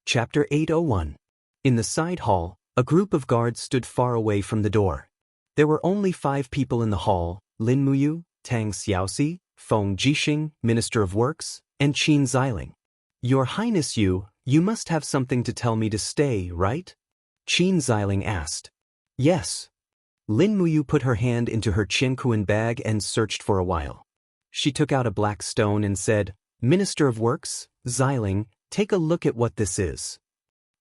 Chapter 801. In the side hall, a group of guards stood far away from the door. There were only 5 people in the hall: Lin Muyu, Tang Xiaoxi, Feng Jixing, Minister of Works, and Qin Xiling. Your Highness, you must have something to tell me to stay, right? Qin Xiling asked. Yes. Lin Muyu put her hand into her Qianquan bag and searched for a while. She took out a black stone and said, Minister of Works, Xiling, take a look at what this is.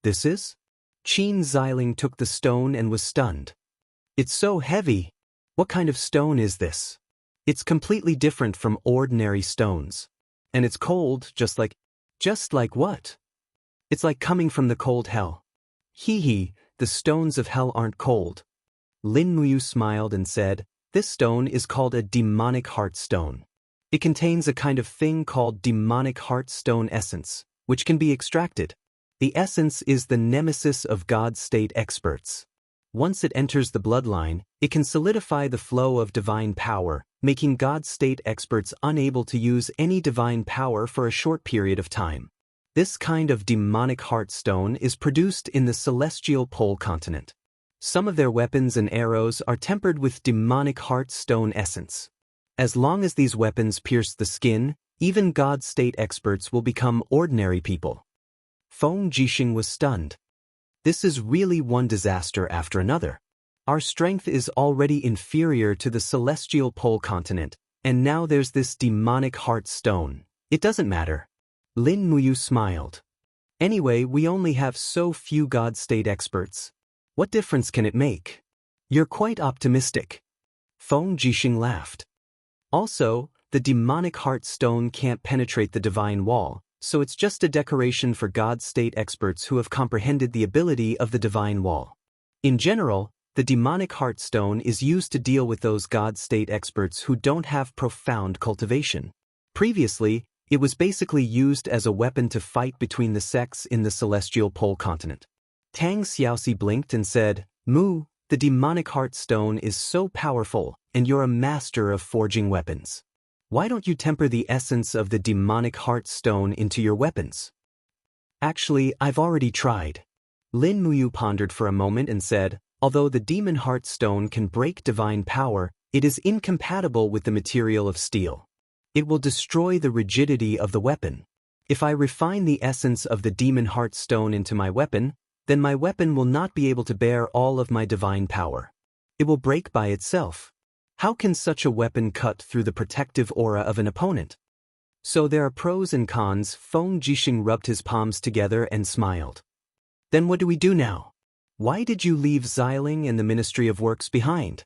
This is? Qin Xiling took the stone and was stunned. It's so heavy. What kind of stone is this? It's completely different from ordinary stones. And it's cold, just like what? It's like coming from the cold hell. Hee, the stones of hell aren't cold. Lin Muyu smiled and said, this stone is called a demonic heart stone. It contains a kind of thing called demonic heart stone essence, which can be extracted. The essence is the nemesis of God state experts. Once it enters the bloodline, it can solidify the flow of divine power, making God state experts unable to use any divine power for a short period of time. This kind of demonic heart stone is produced in the celestial pole continent. Some of their weapons and arrows are tempered with demonic heart stone essence. As long as these weapons pierce the skin, even God state experts will become ordinary people. Feng Jixing was stunned. This is really one disaster after another. Our strength is already inferior to the celestial pole continent, and now there's this demonic heart stone. It doesn't matter. Lin Muyu smiled. Anyway, we only have so few God state experts. What difference can it make? You're quite optimistic. Feng Jixing laughed. Also, the demonic heart stone can't penetrate the divine wall, so it's just a decoration for God state experts who have comprehended the ability of the divine wall. In general, the demonic heart stone is used to deal with those God state experts who don't have profound cultivation. Previously, it was basically used as a weapon to fight between the sects in the celestial pole continent. Tang Xiaoxi blinked and said, Mu, the demonic heart stone is so powerful, and you're a master of forging weapons. Why don't you temper the essence of the demonic heart stone into your weapons? Actually, I've already tried. Lin Muyu pondered for a moment and said, although the demon heart stone can break divine power, it is incompatible with the material of steel. It will destroy the rigidity of the weapon. If I refine the essence of the demon heart stone into my weapon, then my weapon will not be able to bear all of my divine power. It will break by itself. How can such a weapon cut through the protective aura of an opponent? So there are pros and cons. Feng Jixing rubbed his palms together and smiled. Then what do we do now? Why did you leave Xiling and the Ministry of Works behind?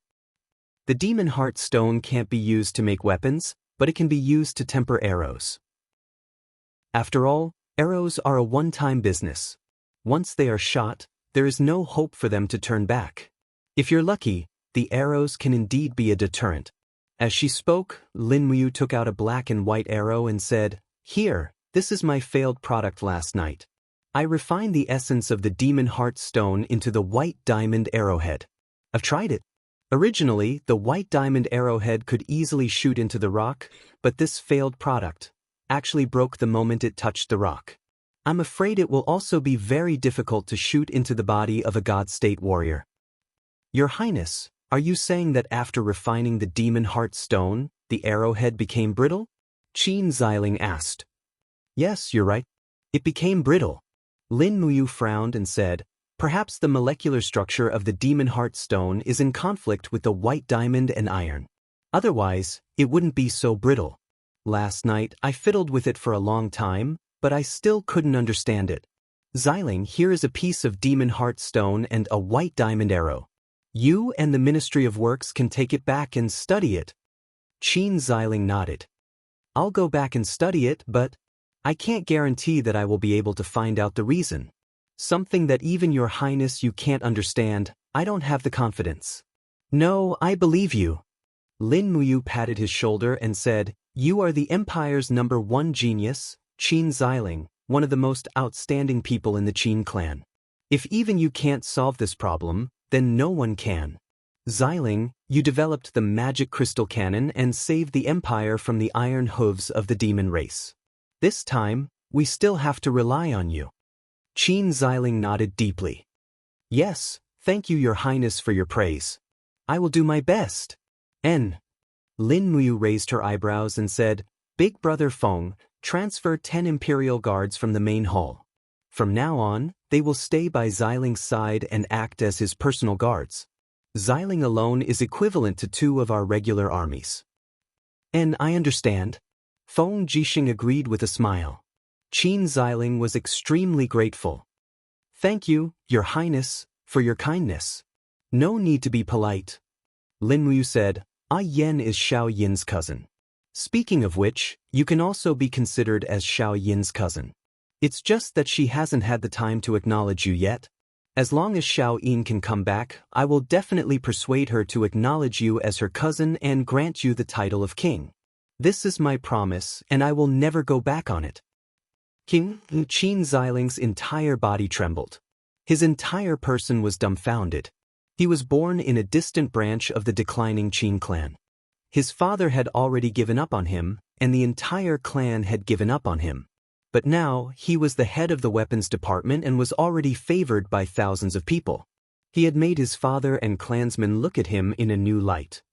The demon heart stone can't be used to make weapons, but it can be used to temper arrows. After all, arrows are a one-time business. Once they are shot, there is no hope for them to turn back. If you're lucky, the arrows can indeed be a deterrent. As she spoke, Lin Muyu took out a black and white arrow and said, Here, this is my failed product last night. I refined the essence of the demon heart stone into the white diamond arrowhead. I've tried it. Originally, the white diamond arrowhead could easily shoot into the rock, but this failed product actually broke the moment it touched the rock. I'm afraid it will also be very difficult to shoot into the body of a God state warrior. Your Highness, are you saying that after refining the demon heart stone, the arrowhead became brittle? Qin Xiling asked. Yes, you're right. It became brittle. Lin Muyu frowned and said, perhaps the molecular structure of the demon heart stone is in conflict with the white diamond and iron. Otherwise, it wouldn't be so brittle. Last night, I fiddled with it for a long time, but I still couldn't understand it. Xiling, here is a piece of demon heart stone and a white diamond arrow. You and the Ministry of Works can take it back and study it. Qin Xiling nodded. I'll go back and study it, but I can't guarantee that I will be able to find out the reason. Something that even Your Highness you can't understand. I don't have the confidence. No, I believe you. Lin Muyu patted his shoulder and said, You are the Empire's #1 genius, Qin Xiling, one of the most outstanding people in the Qin clan. If even you can't solve this problem, then no one can. Xiling, you developed the magic crystal cannon and saved the Empire from the iron hooves of the demon race. This time, we still have to rely on you. Qin Xiling nodded deeply. Yes, thank you your highness for your praise. I will do my best. Lin Muyu raised her eyebrows and said, Big brother Feng, transfer 10 imperial guards from the main hall. From now on, they will stay by Xiling's side and act as his personal guards. Xiling alone is equivalent to 2 of our regular armies. I understand. Feng Jixing agreed with a smile. Qin Xiling was extremely grateful. Thank you, your highness, for your kindness. No need to be polite. Lin Muyu said, Yen is Xiao Yin's cousin. Speaking of which, you can also be considered as Xiao Yin's cousin. It's just that she hasn't had the time to acknowledge you yet. As long as Xiao Yin can come back, I will definitely persuade her to acknowledge you as her cousin and grant you the title of king. This is my promise, and I will never go back on it. King Qin Xiling's entire body trembled. His entire person was dumbfounded. He was born in a distant branch of the declining Qin clan. His father had already given up on him, and the entire clan had given up on him. But now, he was the head of the weapons department and was already favored by thousands of people. He had made his father and clansmen look at him in a new light.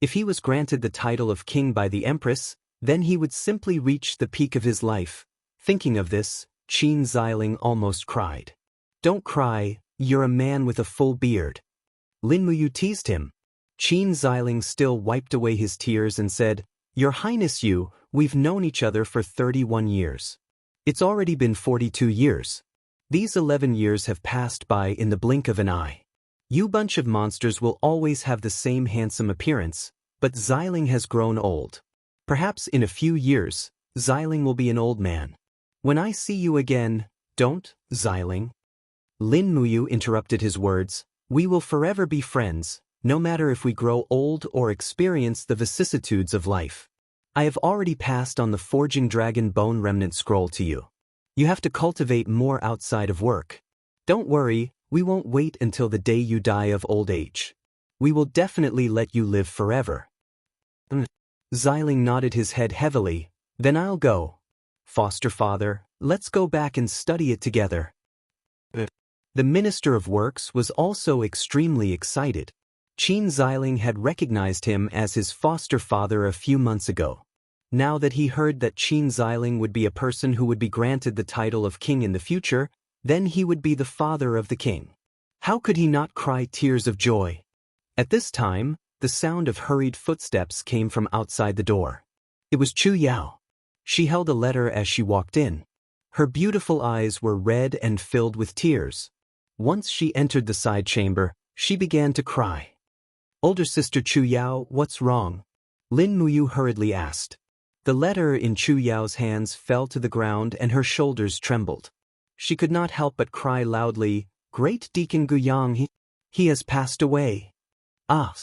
If he was granted the title of king by the empress, then he would simply reach the peak of his life. Thinking of this, Qin Xiling almost cried. Don't cry, you're a man with a full beard. Lin Muyu teased him. Qin Xiling still wiped away his tears and said, Your Highness we've known each other for 31 years. It's already been 42 years. These 11 years have passed by in the blink of an eye. You bunch of monsters will always have the same handsome appearance, but Xiling has grown old. Perhaps in a few years, Xiling will be an old man. When I see you again, don't, Xiling. Lin Muyu interrupted his words, we will forever be friends, no matter if we grow old or experience the vicissitudes of life. I have already passed on the Forging Dragon Bone Remnant Scroll to you. You have to cultivate more outside of work. Don't worry, we won't wait until the day you die of old age. We will definitely let you live forever. Xiling nodded his head heavily. Then I'll go. Foster father, let's go back and study it together. The Minister of Works was also extremely excited. Qin Xiling had recognized him as his foster father a few months ago. Now that he heard that Qin Xiling would be a person who would be granted the title of king in the future, then he would be the father of the king. How could he not cry tears of joy? At this time, the sound of hurried footsteps came from outside the door. It was Chu Yao. She held a letter as she walked in. Her beautiful eyes were red and filled with tears. Once she entered the side chamber, she began to cry. Older sister Chu Yao, what's wrong? Lin Muyu hurriedly asked. The letter in Chu Yao's hands fell to the ground and her shoulders trembled. She could not help but cry loudly, Great Deacon Guyang, he has passed away. Ah!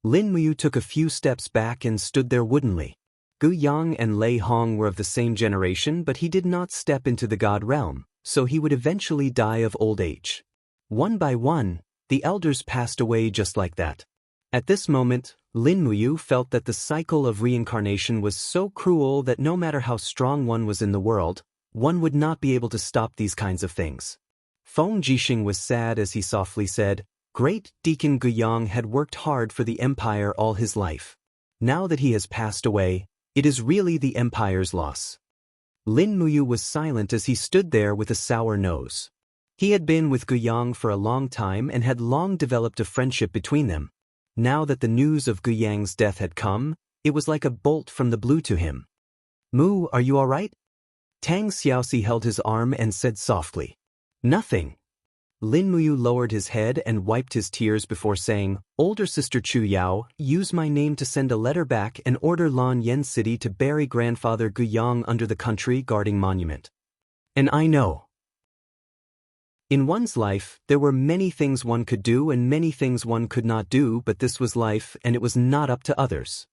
Lin Muyu took a few steps back and stood there woodenly. Gu Yang and Lei Hong were of the same generation, but he did not step into the god realm, so he would eventually die of old age. One by one, the elders passed away just like that. At this moment, Lin Muyu felt that the cycle of reincarnation was so cruel that no matter how strong one was in the world, one would not be able to stop these kinds of things. Feng Jixing was sad as he softly said, Great Deacon Guyang had worked hard for the empire all his life. Now that he has passed away, it is really the empire's loss. Lin Muyu was silent as he stood there with a sour nose. He had been with Guyang for a long time and had long developed a friendship between them. Now that the news of Guyang's death had come, it was like a bolt from the blue to him. Mu, are you all right? Tang Xiaoxi held his arm and said softly. Nothing. Lin Muyu lowered his head and wiped his tears before saying, Older sister Chu Yao, use my name to send a letter back and order Lan Yen City to bury grandfather Guyang under the country guarding monument. And I know. In one's life, there were many things one could do and many things one could not do, but this was life and it was not up to others.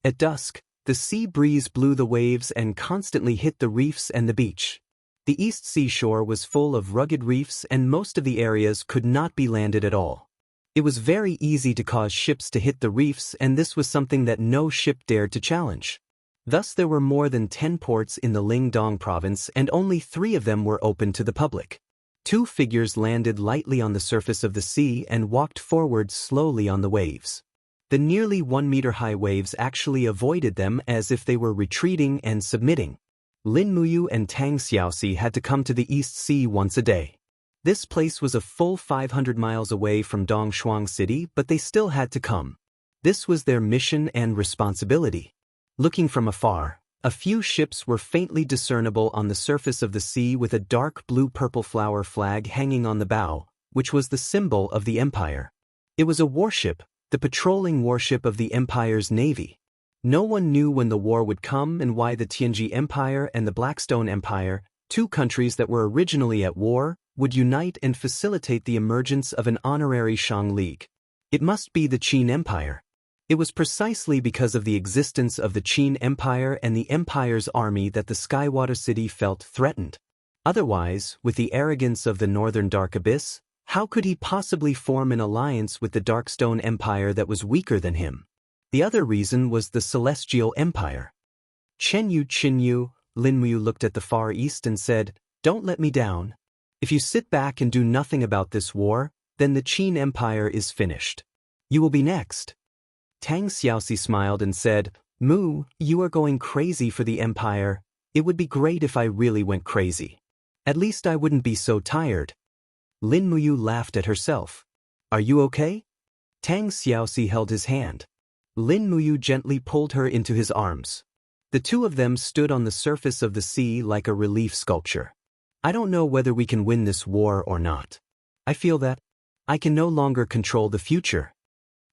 At dusk, the sea breeze blew the waves and constantly hit the reefs and the beach. The east seashore was full of rugged reefs and most of the areas could not be landed at all. It was very easy to cause ships to hit the reefs, and this was something that no ship dared to challenge. Thus there were more than 10 ports in the Lingdong province and only 3 of them were open to the public. 2 figures landed lightly on the surface of the sea and walked forward slowly on the waves. The nearly 1-meter-high waves actually avoided them as if they were retreating and submitting. Lin Muyu and Tang Xiaoxi had to come to the East Sea once a day. This place was a full 500 miles away from Dongshuang City, but they still had to come. This was their mission and responsibility. Looking from afar, a few ships were faintly discernible on the surface of the sea with a dark blue-purple flower flag hanging on the bow, which was the symbol of the empire. It was a warship, the patrolling warship of the empire's navy. No one knew when the war would come and why the Tianji Empire and the Blackstone Empire, 2 countries that were originally at war, would unite and facilitate the emergence of an honorary Shang League. It must be the Qin Empire. It was precisely because of the existence of the Qin Empire and the Empire's army that the Skywater City felt threatened. Otherwise, with the arrogance of the Northern Dark Abyss, how could he possibly form an alliance with the Darkstone Empire that was weaker than him? The other reason was the Celestial Empire. Qinyu, Lin Muyu looked at the Far East and said, "Don't let me down. If you sit back and do nothing about this war, then the Qin Empire is finished. You will be next." Tang Xiaoxi smiled and said, "Mu, you are going crazy for the Empire. It would be great if I really went crazy. At least I wouldn't be so tired." Lin Muyu laughed at herself. "Are you okay?" Tang Xiaoxi held his hand. Lin Muyu gently pulled her into his arms. The 2 of them stood on the surface of the sea like a relief sculpture. "I don't know whether we can win this war or not. I feel that I can no longer control the future."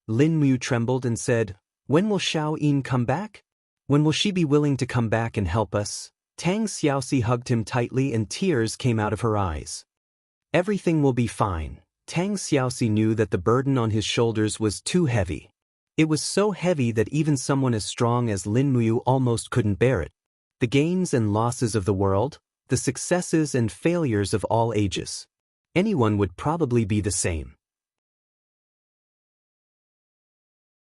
Lin Muyu trembled and said, "When will Xiao Yin come back? When will she be willing to come back and help us?" Tang Xiaoxi hugged him tightly and tears came out of her eyes. Everything will be fine. Tang Xiaoxi knew that the burden on his shoulders was too heavy. It was so heavy that even someone as strong as Lin Muyu almost couldn't bear it. The gains and losses of the world, the successes and failures of all ages. Anyone would probably be the same.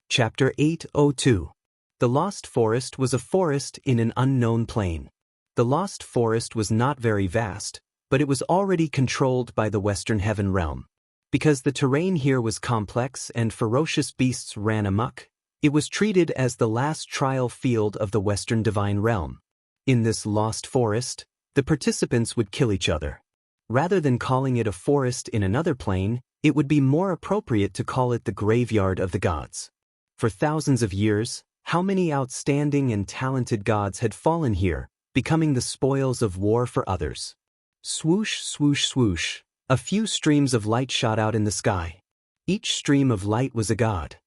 Chapter 802. The Lost Forest was a forest in an unknown plain. The Lost Forest was not very vast, but it was already controlled by the Western Heaven Realm. Because the terrain here was complex and ferocious beasts ran amok, it was treated as the last trial field of the Western Divine Realm. In this Lost Forest, the participants would kill each other. Rather than calling it a forest in another plane, it would be more appropriate to call it the graveyard of the gods. For thousands of years, how many outstanding and talented gods had fallen here, becoming the spoils of war for others. Swoosh, swoosh, swoosh, a few streams of light shot out in the sky. Each stream of light was a god.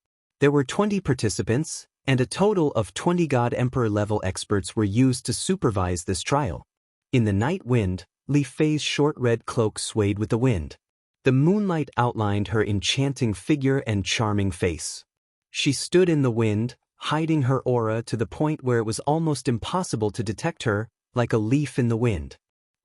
There were 20 participants, and a total of 20 God Emperor level experts were used to supervise this trial. In the night wind, Li Fei's short red cloak swayed with the wind. The moonlight outlined her enchanting figure and charming face. She stood in the wind, hiding her aura to the point where it was almost impossible to detect her, like a leaf in the wind.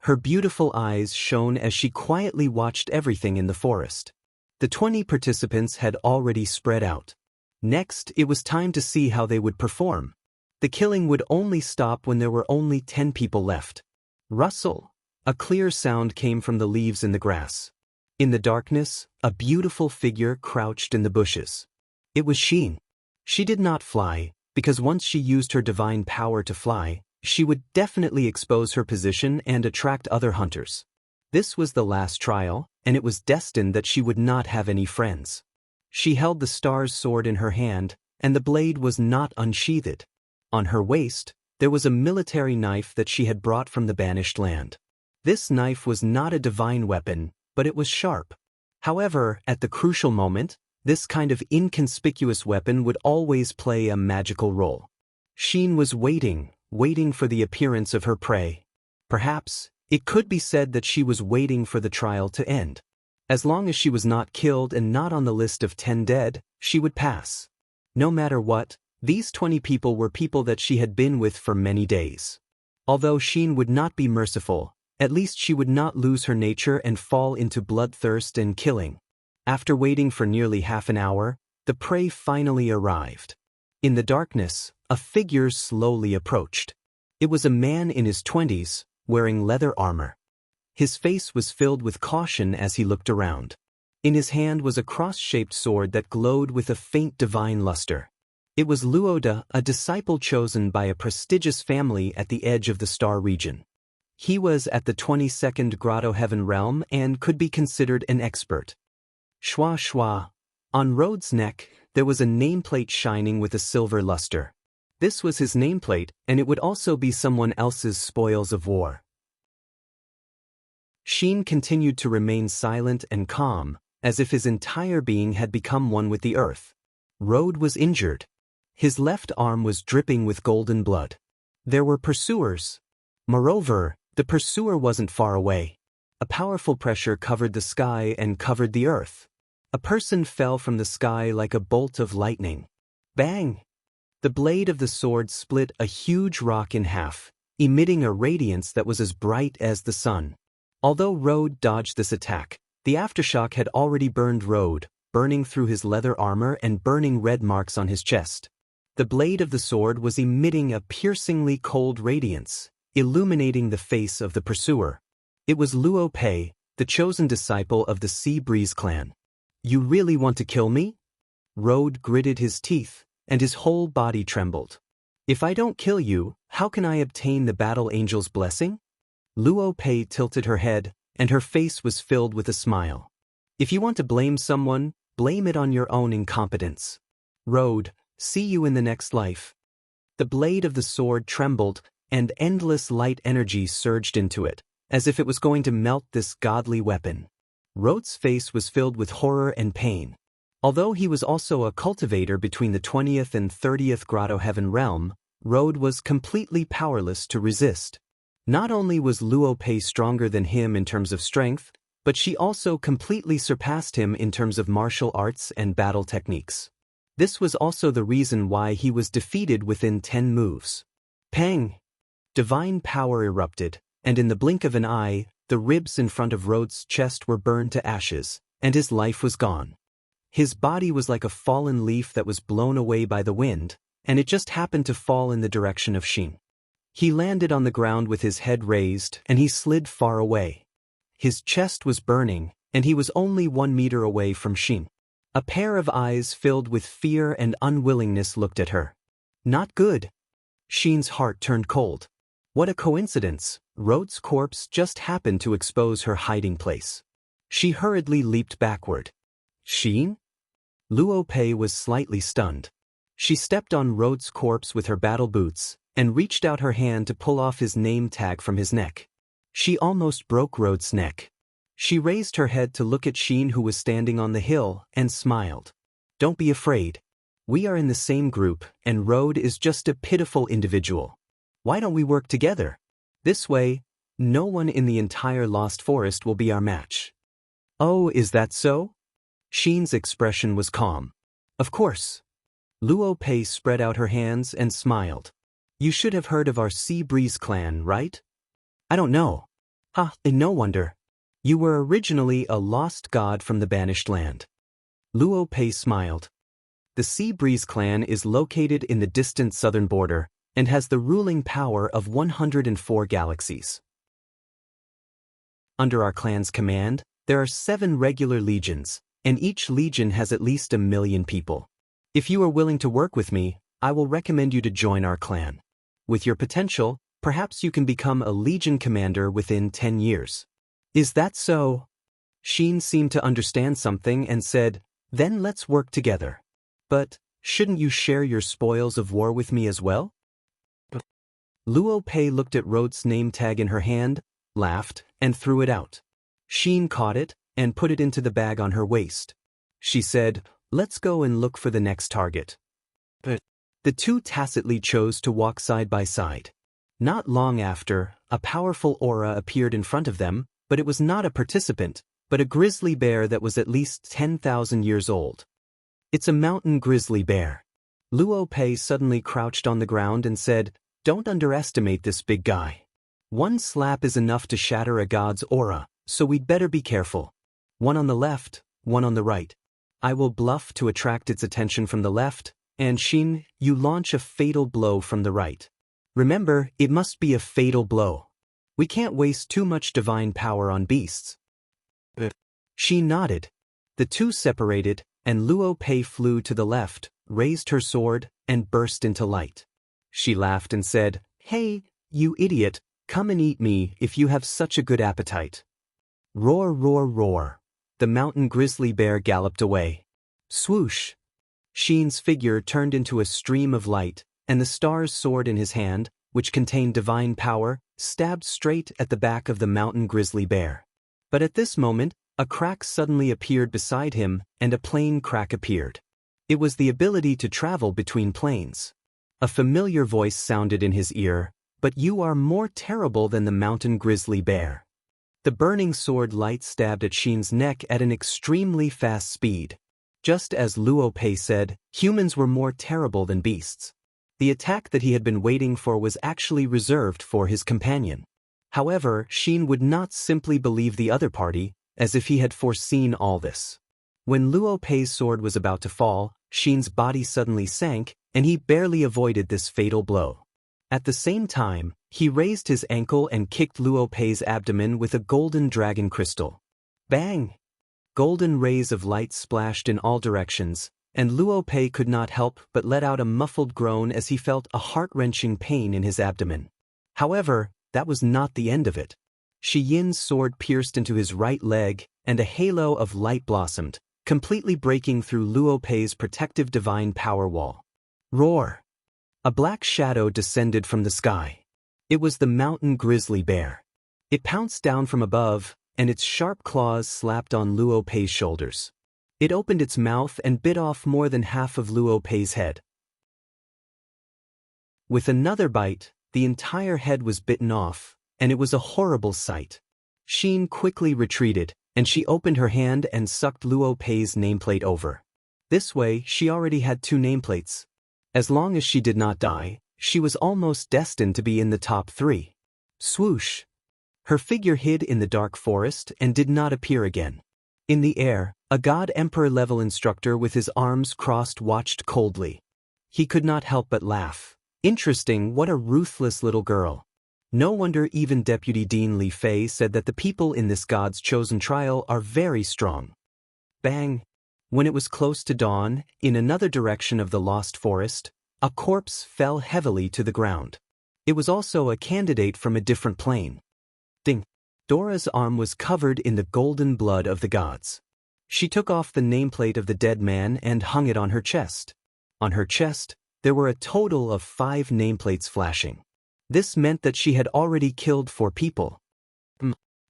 Her beautiful eyes shone as she quietly watched everything in the forest. The 20 participants had already spread out. Next, it was time to see how they would perform. The killing would only stop when there were only 10 people left. Rustle! A clear sound came from the leaves in the grass. In the darkness, a beautiful figure crouched in the bushes. It was Xin. She did not fly, because once she used her divine power to fly, she would definitely expose her position and attract other hunters. This was the last trial, and it was destined that she would not have any friends. She held the star's sword in her hand, and the blade was not unsheathed. On her waist, there was a military knife that she had brought from the banished land. This knife was not a divine weapon, but it was sharp. However, at the crucial moment, this kind of inconspicuous weapon would always play a magical role. Xin was waiting for the appearance of her prey. Perhaps, it could be said that she was waiting for the trial to end. As long as she was not killed and not on the list of 10 dead, she would pass. No matter what, these 20 people were people that she had been with for many days. Although Xin would not be merciful, at least she would not lose her nature and fall into bloodthirst and killing. After waiting for nearly half an hour, the prey finally arrived. In the darkness, a figure slowly approached. It was a man in his 20s, wearing leather armor. His face was filled with caution as he looked around. In his hand was a cross-shaped sword that glowed with a faint divine luster. It was Luoda, a disciple chosen by a prestigious family at the edge of the star region. He was at the 22nd Grotto Heaven realm and could be considered an expert. Shwa shwa. On Rhodes' neck, there was a nameplate shining with a silver luster. This was his nameplate, and it would also be someone else's spoils of war. Xian continued to remain silent and calm, as if his entire being had become one with the earth. Rhodes was injured. His left arm was dripping with golden blood. There were pursuers. Moreover, the pursuer wasn't far away. A powerful pressure covered the sky and covered the earth. A person fell from the sky like a bolt of lightning. Bang! The blade of the sword split a huge rock in half, emitting a radiance that was as bright as the sun. Although Rhodes dodged this attack, the aftershock had already burned Rhodes, burning through his leather armor and burning red marks on his chest. The blade of the sword was emitting a piercingly cold radiance, illuminating the face of the pursuer. It was Luo Pei, the chosen disciple of the Sea Breeze clan. "You really want to kill me?" Rhodes gritted his teeth, and his whole body trembled. "If I don't kill you, how can I obtain the battle angel's blessing?" Luo Pei tilted her head, and her face was filled with a smile. "If you want to blame someone, blame it on your own incompetence. Rhodes, see you in the next life." The blade of the sword trembled, and endless light energy surged into it, as if it was going to melt this godly weapon. Rhodes' face was filled with horror and pain. Although he was also a cultivator between the 20th and 30th Grotto Heaven realm, Rhodes was completely powerless to resist. Not only was Luo Pei stronger than him in terms of strength, but she also completely surpassed him in terms of martial arts and battle techniques. This was also the reason why he was defeated within 10 moves. Pang! Divine power erupted, and in the blink of an eye, the ribs in front of Rhodes' chest were burned to ashes, and his life was gone. His body was like a fallen leaf that was blown away by the wind, and it just happened to fall in the direction of Xian. He landed on the ground with his head raised, and he slid far away. His chest was burning, and he was only 1 meter away from Xian. A pair of eyes filled with fear and unwillingness looked at her. Not good. Xian's heart turned cold. What a coincidence, Rhodes' corpse just happened to expose her hiding place. She hurriedly leaped backward. Xian? Luo Pei was slightly stunned. She stepped on Rhodes' corpse with her battle boots, and reached out her hand to pull off his name tag from his neck. She almost broke Rhodes' neck. She raised her head to look at Xian, who was standing on the hill, and smiled. "Don't be afraid. We are in the same group, and Rhodes is just a pitiful individual. Why don't we work together? This way, no one in the entire Lost Forest will be our match." "Oh, is that so?" Xian's expression was calm. "Of course." Luo Pei spread out her hands and smiled. "You should have heard of our Sea Breeze clan, right?" "I don't know." No wonder. You were originally a lost god from the banished land." Luo Pei smiled. The Sea Breeze clan is located in the distant southern border, and has the ruling power of 104 galaxies. Under our clan's command, there are 7 regular legions, and each legion has at least 1 million people. If you are willing to work with me, I will recommend you to join our clan. With your potential, perhaps you can become a legion commander within 10 years. "Is that so?" Xian seemed to understand something and said, "Then let's work together. But, shouldn't you share your spoils of war with me as well?" Luo Pei looked at Rhodes' name tag in her hand, laughed, and threw it out. Xian caught it, and put it into the bag on her waist. She said, "Let's go and look for the next target." But the two tacitly chose to walk side by side. Not long after, a powerful aura appeared in front of them, but it was not a participant, but a grizzly bear that was at least 10,000 years old. "It's a mountain grizzly bear." Luo Pei suddenly crouched on the ground and said, "Don't underestimate this big guy. One slap is enough to shatter a god's aura, so we'd better be careful. One on the left, one on the right. I will bluff to attract its attention from the left, And Xin, you launch a fatal blow from the right. Remember, it must be a fatal blow. We can't waste too much divine power on beasts. She nodded. The two separated, and Luo Pei flew to the left, raised her sword, and burst into light. She laughed and said, "Hey, you idiot, come and eat me if you have such a good appetite." Roar, roar, roar. The mountain grizzly bear galloped away. Swoosh. Xin's figure turned into a stream of light, and the star's sword in his hand, which contained divine power, stabbed straight at the back of the mountain grizzly bear. But at this moment, a crack suddenly appeared beside him, and a plane crack appeared. It was the ability to travel between planes. A familiar voice sounded in his ear, "But you are more terrible than the mountain grizzly bear." The burning sword light stabbed at Xin's neck at an extremely fast speed. Just as Luo Pei said, humans were more terrible than beasts. The attack that he had been waiting for was actually reserved for his companion. However, Xin would not simply believe the other party, as if he had foreseen all this. When Luo Pei's sword was about to fall, Xin's body suddenly sank, and he barely avoided this fatal blow. At the same time, he raised his ankle and kicked Luo Pei's abdomen with a golden dragon crystal. Bang! Golden rays of light splashed in all directions, and Luo Pei could not help but let out a muffled groan as he felt a heart-wrenching pain in his abdomen. However, that was not the end of it. Shi Yin's sword pierced into his right leg, and a halo of light blossomed, completely breaking through Luo Pei's protective divine power wall. Roar! A black shadow descended from the sky. It was the mountain grizzly bear. It pounced down from above, and its sharp claws slapped on Luo Pei's shoulders. It opened its mouth and bit off more than half of Luo Pei's head. With another bite, the entire head was bitten off, and it was a horrible sight. Xin quickly retreated, and she opened her hand and sucked Luo Pei's nameplate over. This way, she already had 2 nameplates. As long as she did not die, she was almost destined to be in the top 3. Swoosh! Her figure hid in the dark forest and did not appear again. In the air, a God Emperor-level instructor with his arms crossed watched coldly. He could not help but laugh. Interesting, what a ruthless little girl. No wonder even Deputy Dean Li Fei said that the people in this God's chosen trial are very strong. Bang! When it was close to dawn, in another direction of the lost forest, a corpse fell heavily to the ground. It was also a candidate from a different plane. Ding! Dora's arm was covered in the golden blood of the gods. She took off the nameplate of the dead man and hung it on her chest. On her chest, there were a total of 5 nameplates flashing. This meant that she had already killed 4 people.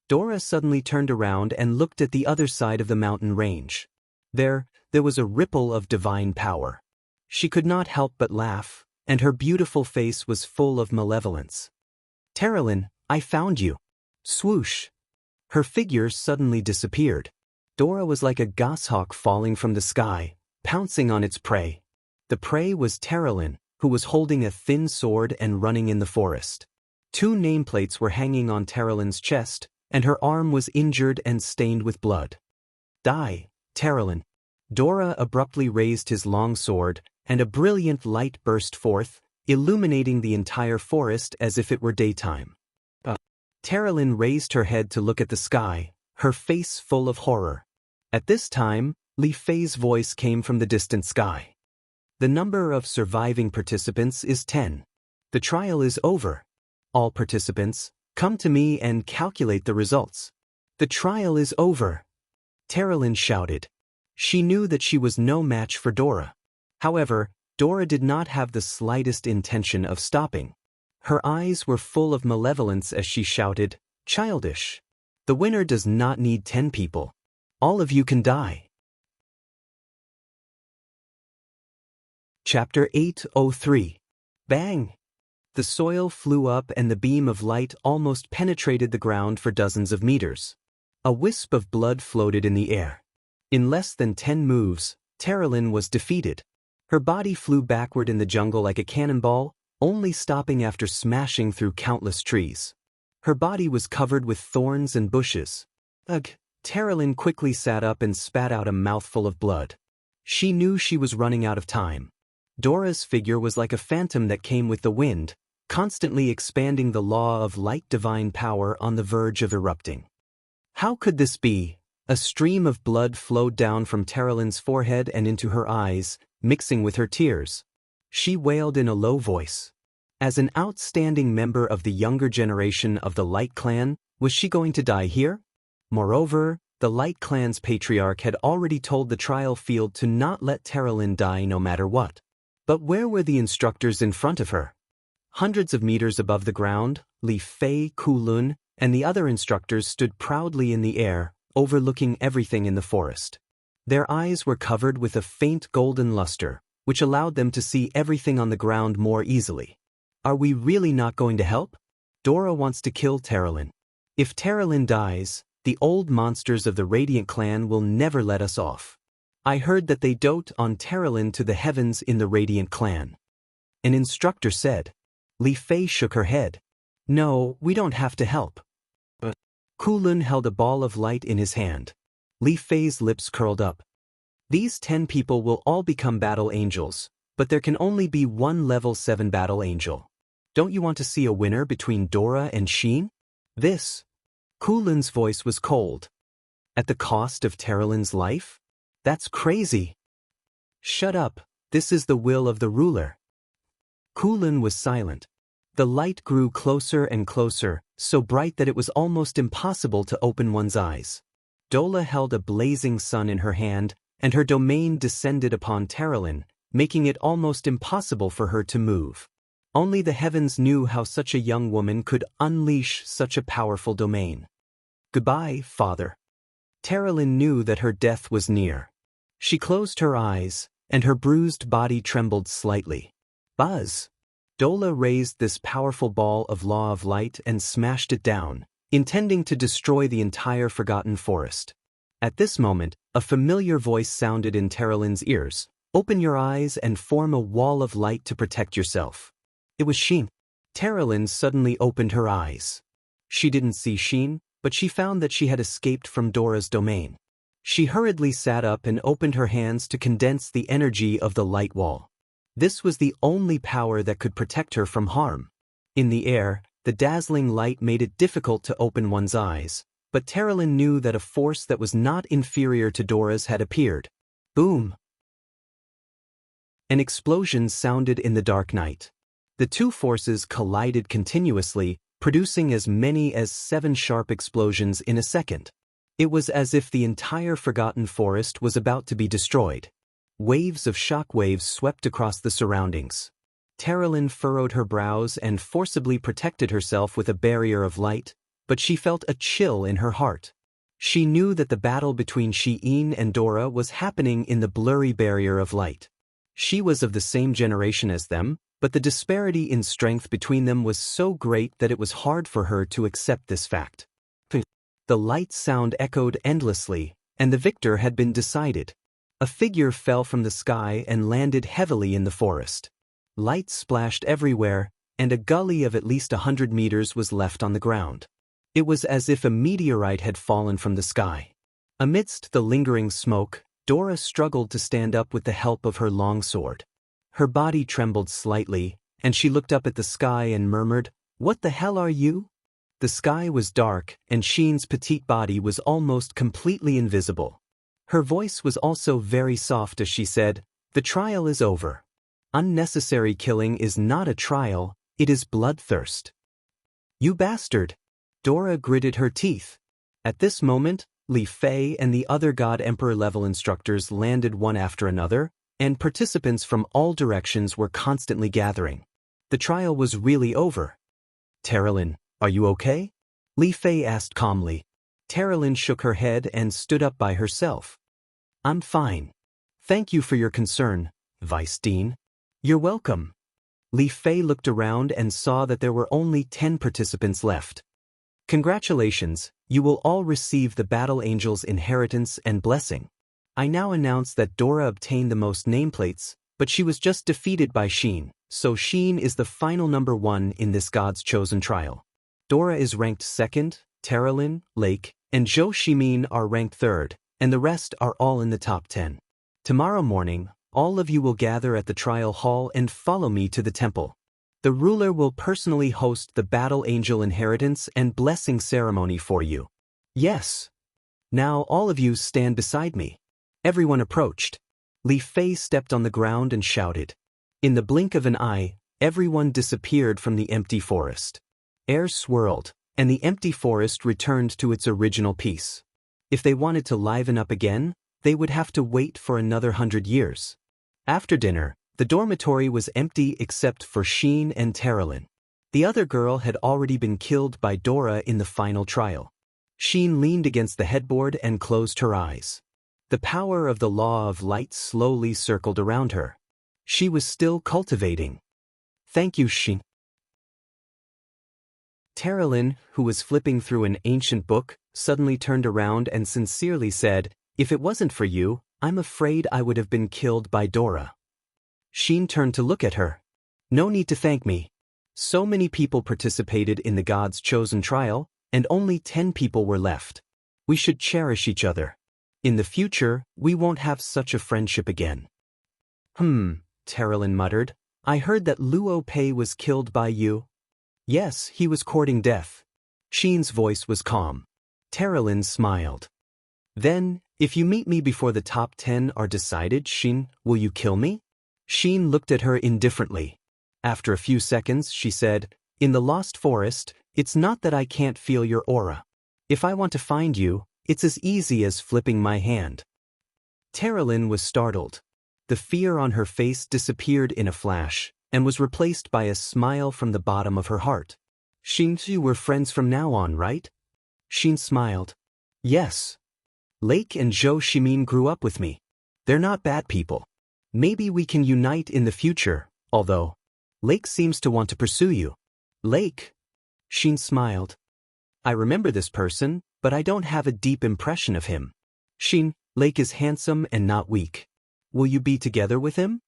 Dora suddenly turned around and looked at the other side of the mountain range. There was a ripple of divine power. She could not help but laugh, and her beautiful face was full of malevolence. "Terralyn, I found you." Swoosh! Her figure suddenly disappeared. Dora was like a goshawk falling from the sky, pouncing on its prey. The prey was Terralyn, who was holding a thin sword and running in the forest. 2 nameplates were hanging on Terralyn's chest, and her arm was injured and stained with blood. "Die, Terralyn." Dora abruptly raised his long sword, and a brilliant light burst forth, illuminating the entire forest as if it were daytime. Terralyn raised her head to look at the sky, her face full of horror. At this time, Li Fei's voice came from the distant sky. "The number of surviving participants is 10. The trial is over. All participants, come to me and calculate the results." "The trial is over," Terralyn shouted. She knew that she was no match for Dora. However, Dora did not have the slightest intention of stopping. Her eyes were full of malevolence as she shouted, "Childish. The winner does not need 10 people. All of you can die." Chapter 803. Bang! The soil flew up and the beam of light almost penetrated the ground for dozens of meters. A wisp of blood floated in the air. In less than 10 moves, Terralyn was defeated. Her body flew backward in the jungle like a cannonball, only stopping after smashing through countless trees. Her body was covered with thorns and bushes. Ugh! Terralyn quickly sat up and spat out a mouthful of blood. She knew she was running out of time. Dora's figure was like a phantom that came with the wind, constantly expanding the law of light divine power on the verge of erupting. How could this be? A stream of blood flowed down from Terraline's forehead and into her eyes, mixing with her tears. She wailed in a low voice. As an outstanding member of the younger generation of the Light Clan, was she going to die here? Moreover, the Light Clan's patriarch had already told the trial field to not let Terraline die no matter what. But where were the instructors in front of her? Hundreds of meters above the ground, Li Fei, Kulun, and the other instructors stood proudly in the air, overlooking everything in the forest. Their eyes were covered with a faint golden luster, which allowed them to see everything on the ground more easily. Are we really not going to help? Dora wants to kill Terraline. If Terraline dies, the old monsters of the Radiant Clan will never let us off. I heard that they dote on Terraline to the heavens in the Radiant Clan. An instructor said. Li Fei shook her head. No, we don't have to help. But Kulun held a ball of light in his hand. Li Fei's lips curled up. These 10 people will all become battle angels, but there can only be one level 7 battle angel. Don't you want to see a winner between Dora and Xian? This. Kulun's voice was cold. At the cost of Terraline's life? That's crazy. Shut up, this is the will of the ruler. Kulun was silent. The light grew closer and closer, so bright that it was almost impossible to open one's eyes. Dola held a blazing sun in her hand, and her domain descended upon Terraline, making it almost impossible for her to move. Only the heavens knew how such a young woman could unleash such a powerful domain. Goodbye, father. Terraline knew that her death was near. She closed her eyes, and her bruised body trembled slightly. Buzz! Dola raised this powerful ball of law of light and smashed it down, intending to destroy the entire forgotten forest. At this moment, a familiar voice sounded in Terraline's ears. Open your eyes and form a wall of light to protect yourself. It was Xian. Terraline suddenly opened her eyes. She didn't see Xian, but she found that she had escaped from Dora's domain. She hurriedly sat up and opened her hands to condense the energy of the light wall. This was the only power that could protect her from harm. In the air, the dazzling light made it difficult to open one's eyes, but Terraline knew that a force that was not inferior to Dora's had appeared. Boom! An explosion sounded in the dark night. The two forces collided continuously, producing as many as 7 sharp explosions in a second. It was as if the entire forgotten forest was about to be destroyed. Waves of shock waves swept across the surroundings. Terraline furrowed her brows and forcibly protected herself with a barrier of light, but she felt a chill in her heart. She knew that the battle between Xian and Dora was happening in the blurry barrier of light. She was of the same generation as them, but the disparity in strength between them was so great that it was hard for her to accept this fact. The light sound echoed endlessly, and the victor had been decided. A figure fell from the sky and landed heavily in the forest. Light splashed everywhere, and a gully of at least 100 meters was left on the ground. It was as if a meteorite had fallen from the sky. Amidst the lingering smoke, Dora struggled to stand up with the help of her longsword. Her body trembled slightly, and she looked up at the sky and murmured, "What the hell are you?" The sky was dark, and Xian's petite body was almost completely invisible. Her voice was also very soft as she said, "The trial is over. Unnecessary killing is not a trial, it is bloodthirst." "You bastard!" Dora gritted her teeth. At this moment, Li Fei and the other God Emperor level instructors landed one after another, and participants from all directions were constantly gathering. The trial was really over. "Terraline, are you okay?" Li Fei asked calmly. Terraline shook her head and stood up by herself. "I'm fine. Thank you for your concern, Vice Dean." "You're welcome." Li Fei looked around and saw that there were only 10 participants left. "Congratulations, you will all receive the Battle Angel's inheritance and blessing. I now announce that Dora obtained the most nameplates, but she was just defeated by Xian, so Xian is the final number 1 in this God's chosen trial. Dora is ranked 2nd, Terraline, Lake, and Zhou Shimin are ranked 3rd, and the rest are all in the top 10. Tomorrow morning, All of you will gather at the trial hall and follow me to the temple. The ruler will personally host the Battle Angel inheritance and blessing ceremony for you. Yes. Now all of you stand beside me. Everyone approached. Li Fei stepped on the ground and shouted. In the blink of an eye, everyone disappeared from the empty forest. Air swirled, and the empty forest returned to its original peace. If they wanted to liven up again, they would have to wait for another 100 years. After dinner, the dormitory was empty except for Xin and Terralyn. The other girl had already been killed by Dora in the final trial. Xin leaned against the headboard and closed her eyes. The power of the law of light slowly circled around her. She was still cultivating. Thank you, Xin. Terralyn, who was flipping through an ancient book, suddenly turned around and sincerely said, "If it wasn't for you, I'm afraid I would have been killed by Dora." Xin turned to look at her. No need to thank me. So many people participated in the God's chosen trial, and only 10 people were left. We should cherish each other. In the future, we won't have such a friendship again. Terralyn muttered. I heard that Luo Pei was killed by you. Yes, he was courting death. Xin's voice was calm. Terralyn smiled. Then, if you meet me before the top 10 are decided, Xin, will you kill me? Xin looked at her indifferently. After a few seconds, she said, In the Lost Forest, it's not that I can't feel your aura. If I want to find you, it's as easy as flipping my hand. Terralyn was startled. The fear on her face disappeared in a flash, and was replaced by a smile from the bottom of her heart. Xin, you were friends from now on, right? Xin smiled. Yes. Lake and Zhou Shimin grew up with me. They're not bad people. Maybe we can unite in the future, although Lake seems to want to pursue you. Lake? Xin smiled. I remember this person, but I don't have a deep impression of him. Xin, Lake is handsome and not weak. Will you be together with him?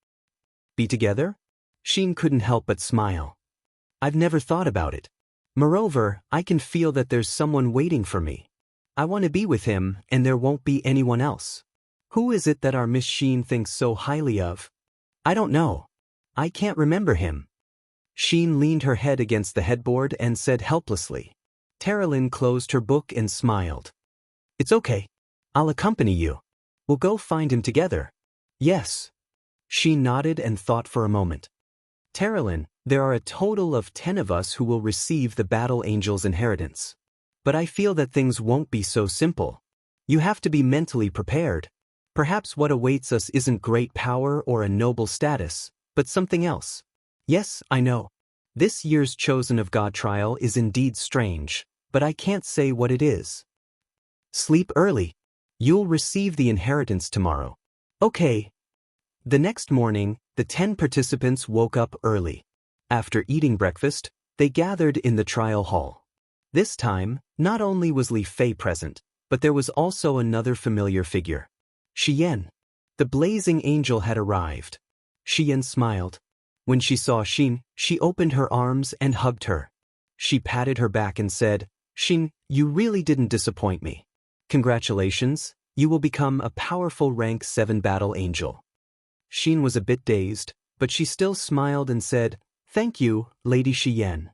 Be together? Xin couldn't help but smile. I've never thought about it. Moreover, I can feel that there's someone waiting for me. I want to be with him, and there won't be anyone else. Who is it that our Miss Xin thinks so highly of? I don't know. I can't remember him. Xin leaned her head against the headboard and said helplessly. Terralyn closed her book and smiled. It's okay. I'll accompany you. We'll go find him together. Yes. She nodded and thought for a moment. Terralyn, there are a total of 10 of us who will receive the Battle Angel's inheritance. But I feel that things won't be so simple. You have to be mentally prepared. Perhaps what awaits us isn't great power or a noble status, but something else. Yes, I know. This year's Chosen of God trial is indeed strange, but I can't say what it is. Sleep early. You'll receive the inheritance tomorrow. Okay. The next morning, the 10 participants woke up early. After eating breakfast, they gathered in the trial hall. This time, not only was Li Fei present, but there was also another familiar figure. Xian. The blazing angel had arrived. Xian smiled. When she saw Xin, she opened her arms and hugged her. She patted her back and said, Xin, you really didn't disappoint me. Congratulations, you will become a powerful rank 7 battle angel. Xin was a bit dazed, but she still smiled and said, Thank you, Lady Xian.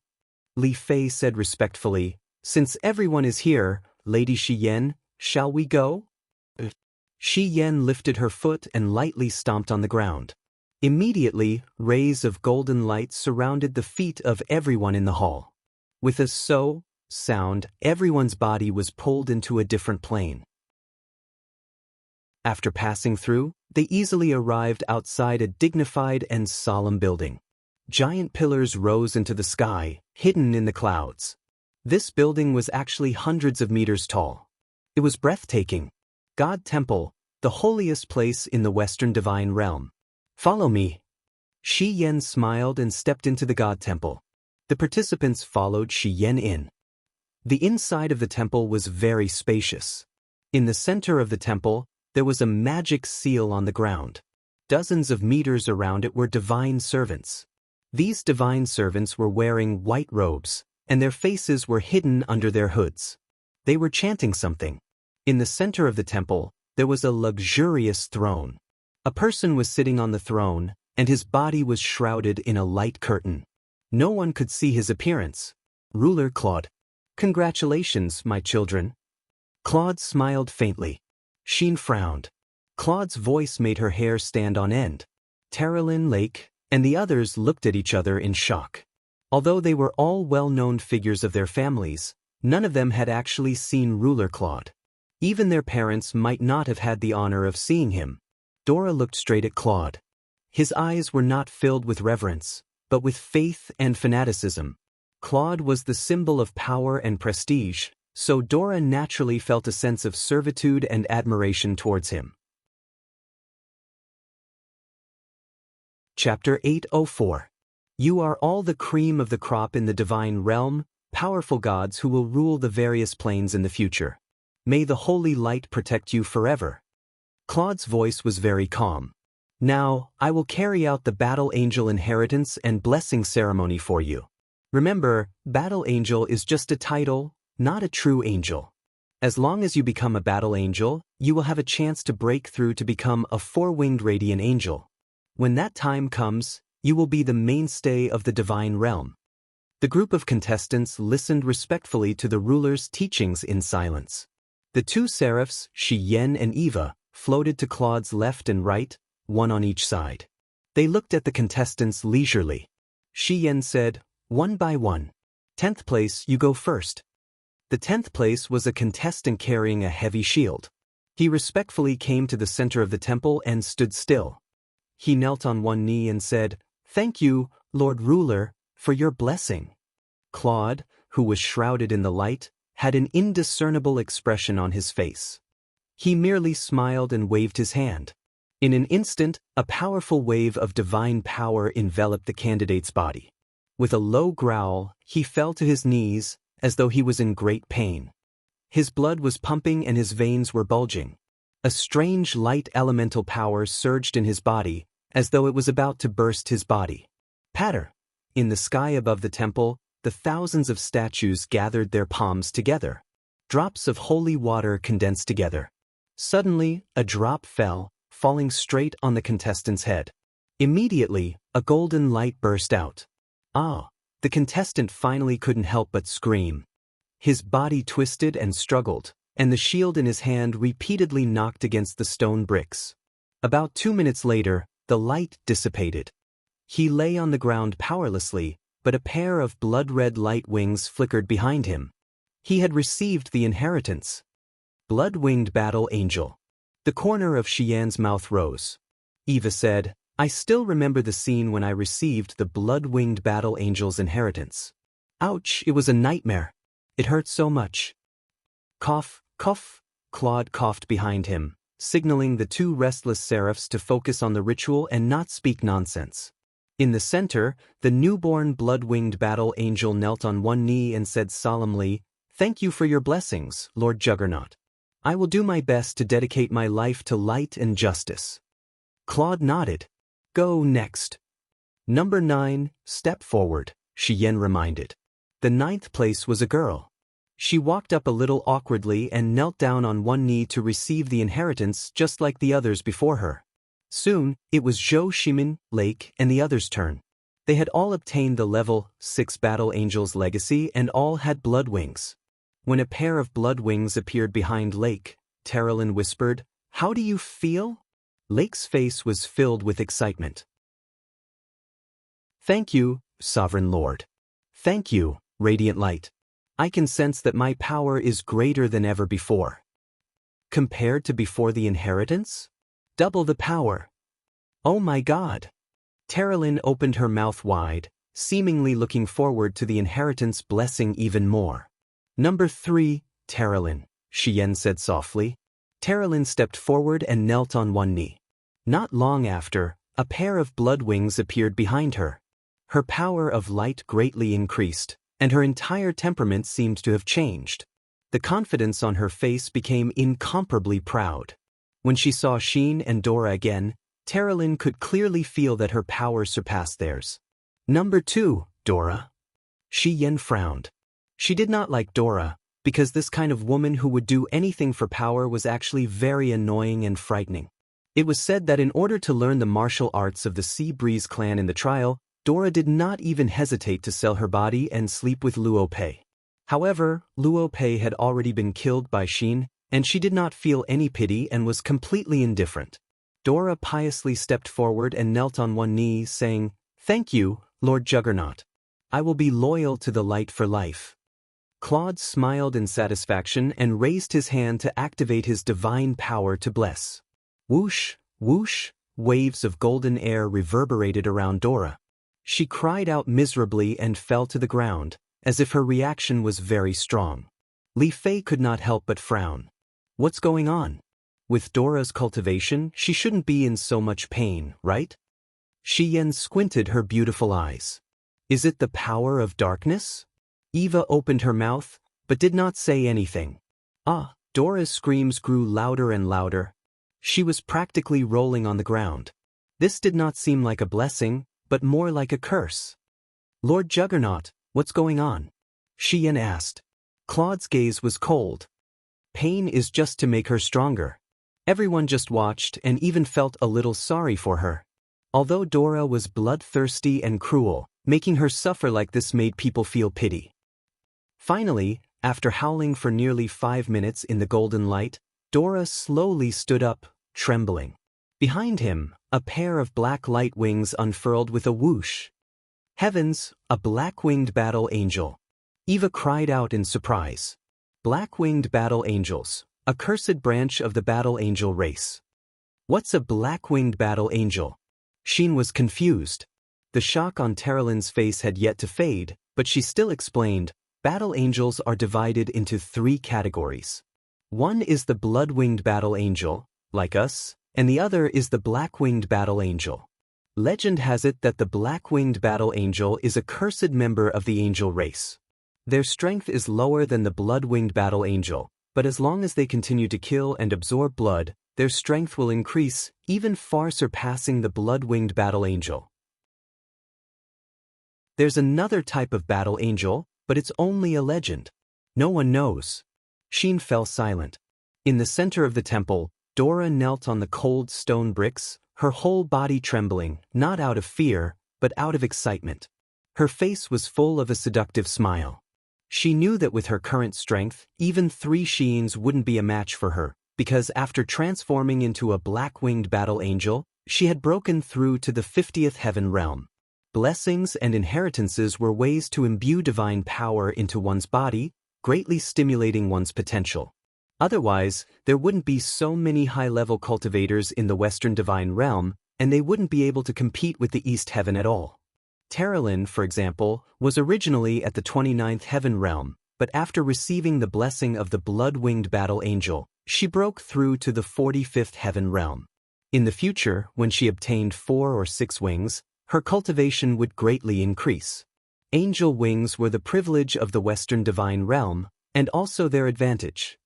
Li Fei said respectfully, Since everyone is here, Lady Xian, shall we go? Xian lifted her foot and lightly stomped on the ground. Immediately, rays of golden light surrounded the feet of everyone in the hall. With a so sound, everyone's body was pulled into a different plane. After passing through, they easily arrived outside a dignified and solemn building. Giant pillars rose into the sky, hidden in the clouds. This building was actually hundreds of meters tall. It was breathtaking. God Temple, the holiest place in the Western Divine Realm. Follow me. Shi Yan smiled and stepped into the God Temple. The participants followed Shi Yan in. The inside of the temple was very spacious. In the center of the temple, there was a magic seal on the ground. Dozens of meters around it were divine servants. These divine servants were wearing white robes, and their faces were hidden under their hoods. They were chanting something. In the center of the temple, there was a luxurious throne. A person was sitting on the throne, and his body was shrouded in a light curtain. No one could see his appearance. Ruler Claude. Congratulations, my children. Claude smiled faintly. Xian frowned. Claude's voice made her hair stand on end. Terralyn, Lake, and the others looked at each other in shock. Although they were all well-known figures of their families, none of them had actually seen Ruler Claude. Even their parents might not have had the honor of seeing him. Dora looked straight at Claude. His eyes were not filled with reverence, but with faith and fanaticism. Claude was the symbol of power and prestige, so Dora naturally felt a sense of servitude and admiration towards him. Chapter 804. You are all the cream of the crop in the divine realm, powerful gods who will rule the various planes in the future. May the holy light protect you forever. Claude's voice was very calm. Now, I will carry out the Battle Angel inheritance and blessing ceremony for you. Remember, Battle Angel is just a title, not a true angel. As long as you become a Battle Angel, you will have a chance to break through to become a four-winged radiant angel. When that time comes, you will be the mainstay of the divine realm. The group of contestants listened respectfully to the ruler's teachings in silence. The two seraphs, Xian and Eva, floated to Claude's left and right, one on each side. They looked at the contestants leisurely. Xian said, "One by one. 10th place, you go first." The 10th place was a contestant carrying a heavy shield. He respectfully came to the center of the temple and stood still. He knelt on one knee and said, "Thank you, Lord Ruler, for your blessing." Claude, who was shrouded in the light, had an indiscernible expression on his face. He merely smiled and waved his hand. In an instant, a powerful wave of divine power enveloped the candidate's body. With a low growl, he fell to his knees, as though he was in great pain. His blood was pumping and his veins were bulging. A strange light elemental power surged in his body, as though it was about to burst his body. Patter! In the sky above the temple, the thousands of statues gathered their palms together. Drops of holy water condensed together. Suddenly, a drop fell, falling straight on the contestant's head. Immediately, a golden light burst out. Ah! The contestant finally couldn't help but scream. His body twisted and struggled, and the shield in his hand repeatedly knocked against the stone bricks. About 2 minutes later, the light dissipated. He lay on the ground powerlessly, but a pair of blood-red light wings flickered behind him. He had received the inheritance. Blood-winged Battle Angel. The corner of Xian's mouth rose. Eva said, "I still remember the scene when I received the blood-winged Battle Angel's inheritance. Ouch, it was a nightmare. It hurt so much." Cough, cough, Claude coughed behind him, signaling the two restless seraphs to focus on the ritual and not speak nonsense. In the center, the newborn blood-winged Battle Angel knelt on one knee and said solemnly, "Thank you for your blessings, Lord Juggernaut. I will do my best to dedicate my life to light and justice." Claude nodded. "Go next." Number 9, step forward, Xian reminded. The 9th place was a girl. She walked up a little awkwardly and knelt down on one knee to receive the inheritance just like the others before her. Soon, it was Zhou Shimin, Lake, and the others' turn. They had all obtained the level 6 Battle Angel's legacy and all had blood wings. When a pair of blood wings appeared behind Lake, Terralyn whispered, "How do you feel?" Lake's face was filled with excitement. "Thank you, Sovereign Lord. Thank you, Radiant Light. I can sense that my power is greater than ever before." Compared to before the inheritance? Double the power. Oh my God! Terralyn opened her mouth wide, seemingly looking forward to the inheritance blessing even more. Number 3, Terralyn, Xian said softly. Terralyn stepped forward and knelt on one knee. Not long after, a pair of blood wings appeared behind her. Her power of light greatly increased, and her entire temperament seemed to have changed. The confidence on her face became incomparably proud. When she saw Xian and Dora again, Terralyn could clearly feel that her power surpassed theirs. Number 2, Dora. Xian frowned. She did not like Dora, because this kind of woman who would do anything for power was actually very annoying and frightening. It was said that in order to learn the martial arts of the Sea Breeze clan in the trial, Dora did not even hesitate to sell her body and sleep with Luo Pei. However, Luo Pei had already been killed by Xin, and she did not feel any pity and was completely indifferent. Dora piously stepped forward and knelt on one knee, saying, "Thank you, Lord Juggernaut. I will be loyal to the light for life." Claude smiled in satisfaction and raised his hand to activate his divine power to bless. Whoosh, whoosh, waves of golden air reverberated around Dora. She cried out miserably and fell to the ground, as if her reaction was very strong. Li Fei could not help but frown. What's going on? With Dora's cultivation, she shouldn't be in so much pain, right? Shi Yan squinted her beautiful eyes. Is it the power of darkness? Eva opened her mouth, but did not say anything. Dora's screams grew louder and louder. She was practically rolling on the ground. This did not seem like a blessing, but more like a curse. Lord Juggernaut, what's going on? Shi Yan asked. Claude's gaze was cold. Pain is just to make her stronger. Everyone just watched and even felt a little sorry for her. Although Dora was bloodthirsty and cruel, making her suffer like this made people feel pity. Finally, after howling for nearly 5 minutes in the golden light, Dora slowly stood up, trembling. Behind him, a pair of black light wings unfurled with a whoosh. Heavens, a black-winged battle angel. Eva cried out in surprise. Black-winged battle angels, a cursed branch of the battle angel race. What's a black-winged battle angel? Xin was confused. The shock on Terraline's face had yet to fade, but she still explained, battle angels are divided into 3 categories. One is the blood-winged battle angel, like us, and the other is the black-winged battle angel. Legend has it that the black-winged battle angel is a cursed member of the angel race. Their strength is lower than the blood-winged battle angel, but as long as they continue to kill and absorb blood, their strength will increase, even far surpassing the blood-winged battle angel. There's another type of battle angel, but it's only a legend. No one knows. Xin fell silent. In the center of the temple, Dora knelt on the cold stone bricks, her whole body trembling, not out of fear, but out of excitement. Her face was full of a seductive smile. She knew that with her current strength, even 3 Xians wouldn't be a match for her, because after transforming into a black-winged battle angel, she had broken through to the 50th heaven realm. Blessings and inheritances were ways to imbue divine power into one's body, greatly stimulating one's potential. Otherwise, there wouldn't be so many high-level cultivators in the Western Divine Realm, and they wouldn't be able to compete with the East Heaven at all. Terralin, for example, was originally at the 29th Heaven Realm, but after receiving the blessing of the blood-winged battle angel, she broke through to the 45th Heaven Realm. In the future, when she obtained 4 or 6 wings, her cultivation would greatly increase. Angel wings were the privilege of the Western Divine Realm, and also their advantage.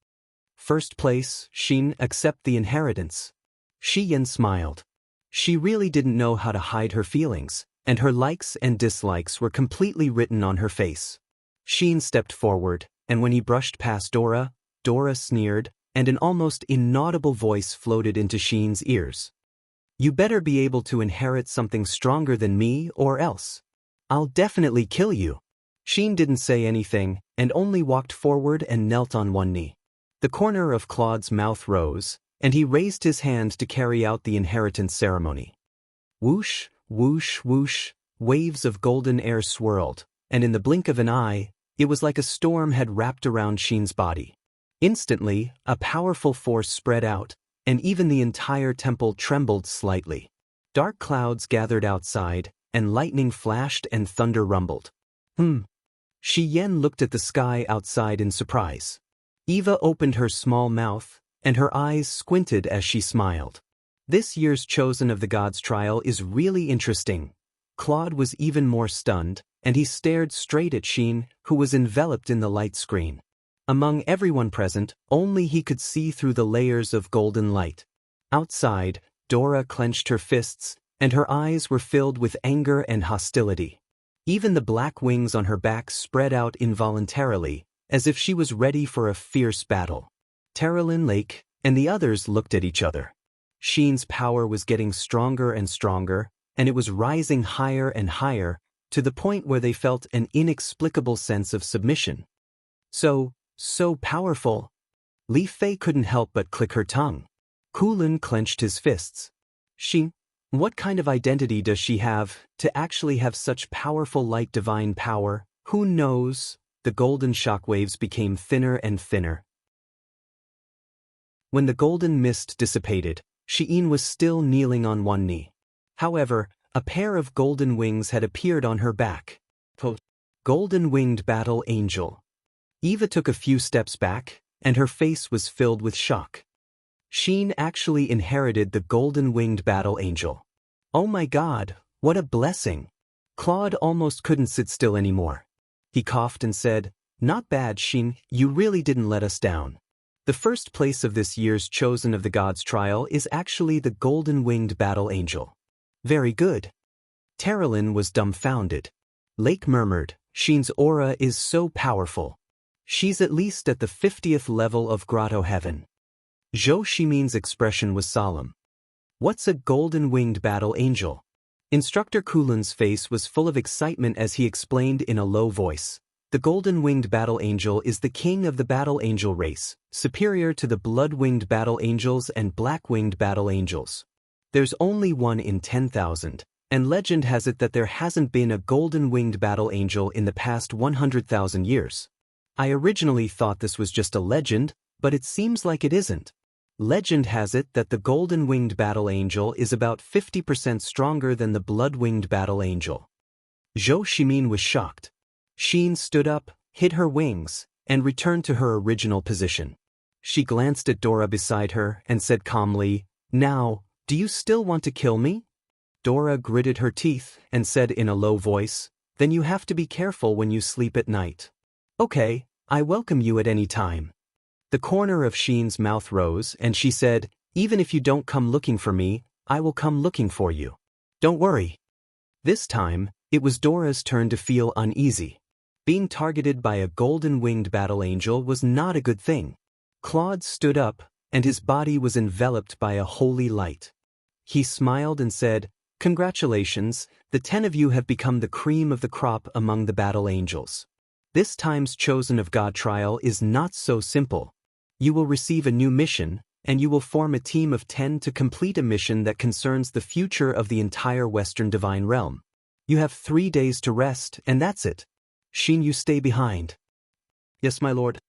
First place, Xin, accept the inheritance. Shi Yan smiled. She really didn't know how to hide her feelings, and her likes and dislikes were completely written on her face. Xin stepped forward, and when he brushed past Dora, Dora sneered, and an almost inaudible voice floated into Xin's ears. You better be able to inherit something stronger than me or else. I'll definitely kill you. Xin didn't say anything, and only walked forward and knelt on one knee. The corner of Claude's mouth rose, and he raised his hand to carry out the inheritance ceremony. Whoosh, whoosh, whoosh, waves of golden air swirled, and in the blink of an eye, it was like a storm had wrapped around Xin's body. Instantly, a powerful force spread out, and even the entire temple trembled slightly. Dark clouds gathered outside, and lightning flashed and thunder rumbled. Shi Yan looked at the sky outside in surprise. Eva opened her small mouth, and her eyes squinted as she smiled. This year's Chosen of the Gods trial is really interesting. Claude was even more stunned, and he stared straight at Xin, who was enveloped in the light screen. Among everyone present, only he could see through the layers of golden light. Outside, Dora clenched her fists, and her eyes were filled with anger and hostility. Even the black wings on her back spread out involuntarily, as if she was ready for a fierce battle. Terralin Lake and the others looked at each other. Xin's power was getting stronger and stronger, and it was rising higher and higher, to the point where they felt an inexplicable sense of submission. So powerful. Li Fei couldn't help but click her tongue. Kulin clenched his fists. Xin, what kind of identity does she have to actually have such powerful like divine power? Who knows? The golden shockwaves became thinner and thinner. When the golden mist dissipated, Xiyin was still kneeling on one knee. However, a pair of golden wings had appeared on her back. Golden-winged battle angel. Eva took a few steps back, and her face was filled with shock. Xin actually inherited the golden-winged battle angel. Oh my God, what a blessing! Claude almost couldn't sit still anymore. He coughed and said, "Not bad, Xin, you really didn't let us down. The first place of this year's Chosen of the Gods trial is actually the golden-winged battle angel." Very good. Terralyn was dumbfounded. Lake murmured, "Xin's aura is so powerful. She's at least at the 50th level of grotto heaven." Zhou Ximin's expression was solemn. What's a golden-winged battle angel? Instructor Kulin's face was full of excitement as he explained in a low voice. The golden-winged battle angel is the king of the battle angel race, superior to the blood-winged battle angels and black-winged battle angels. There's only one in 10,000, and legend has it that there hasn't been a golden-winged battle angel in the past 100,000 years. I originally thought this was just a legend, but it seems like it isn't. Legend has it that the golden-winged battle angel is about 50% stronger than the blood-winged battle angel. Zhou Ximin was shocked. Xin stood up, hid her wings, and returned to her original position. She glanced at Dora beside her and said calmly, "Now, do you still want to kill me?" Dora gritted her teeth and said in a low voice, "Then you have to be careful when you sleep at night." "Okay, I welcome you at any time." The corner of Xin's mouth rose and she said, "Even if you don't come looking for me, I will come looking for you. Don't worry." This time, it was Dora's turn to feel uneasy. Being targeted by a golden-winged battle angel was not a good thing. Claude stood up, and his body was enveloped by a holy light. He smiled and said, "Congratulations, the 10 of you have become the cream of the crop among the battle angels. This time's Chosen of God trial is not so simple. You will receive a new mission, and you will form a team of 10 to complete a mission that concerns the future of the entire Western Divine Realm. You have 3 days to rest, and that's it. Xin, you stay behind." "Yes, my lord."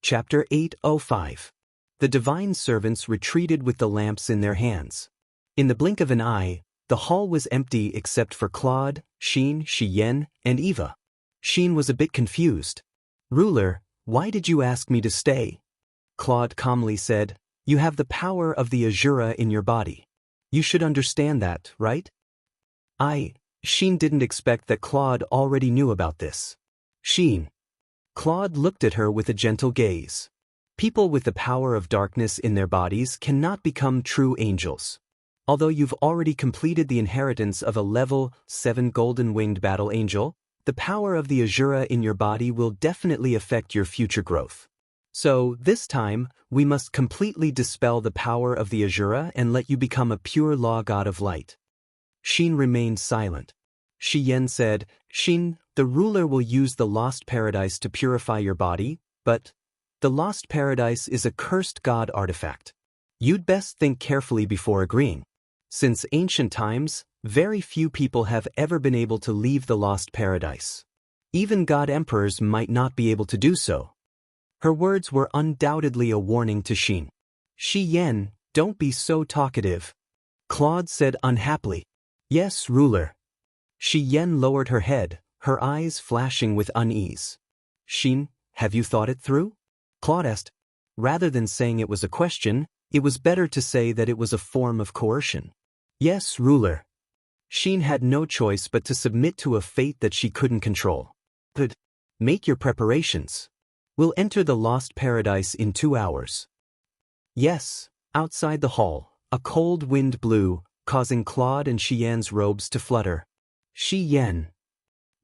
Chapter 805. The divine servants retreated with the lamps in their hands. In the blink of an eye, the hall was empty except for Claude, Xin, Xiyan, and Eva. Xin was a bit confused. "Ruler, why did you ask me to stay?" Claude calmly said, "You have the power of the Azura in your body. You should understand that, right?" Xin didn't expect that Claude already knew about this. "Xin." Claude looked at her with a gentle gaze. People with the power of darkness in their bodies cannot become true angels. Although you've already completed the inheritance of a level 7 golden-winged battle angel, the power of the Azura in your body will definitely affect your future growth. So, this time, we must completely dispel the power of the Azura and let you become a pure law god of light. Xin remained silent. Xiyan said, "Xin, the ruler will use the Lost Paradise to purify your body, but the Lost Paradise is a cursed god artifact. You'd best think carefully before agreeing. Since ancient times, very few people have ever been able to leave the Lost Paradise. Even god emperors might not be able to do so." Her words were undoubtedly a warning to Xin. "Xiyan, don't be so talkative," Claude said unhappily. "Yes, ruler." Xiyan lowered her head, her eyes flashing with unease. "Xin, have you thought it through?" Claude asked. Rather than saying it was a question, it was better to say that it was a form of coercion. "Yes, ruler." Xin had no choice but to submit to a fate that she couldn't control. "Good. Make your preparations. We'll enter the Lost Paradise in 2 hours." Yes, outside the hall, a cold wind blew, causing Claude and Xian's robes to flutter. "Xiyan."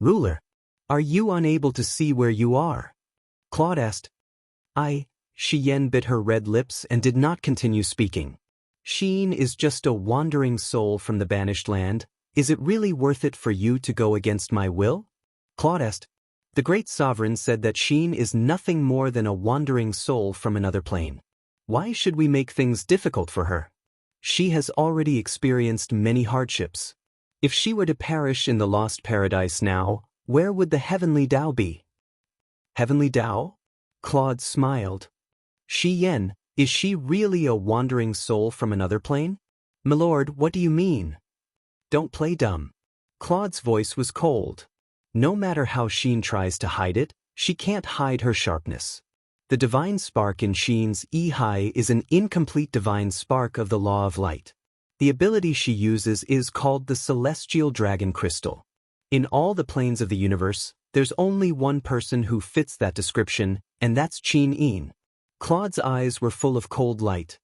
"Ruler, are you unable to see where you are?" Claude asked. Xian bit her red lips and did not continue speaking. Xin is just a wandering soul from the banished land. Is it really worth it for you to go against my will? Claude asked. The great sovereign said that Xin is nothing more than a wandering soul from another plane. Why should we make things difficult for her? She has already experienced many hardships. If she were to perish in the lost paradise now, where would the heavenly Dao be? Heavenly Dao? Claude smiled. Xian, is she really a wandering soul from another plane? Milord, what do you mean? Don't play dumb. Claude's voice was cold. No matter how Xin tries to hide it, she can't hide her sharpness. The divine spark in Xin's Yi is an incomplete divine spark of the law of light. The ability she uses is called the celestial dragon crystal. In all the planes of the universe, there's only one person who fits that description, and that's Qin Yin. Claude's eyes were full of cold light.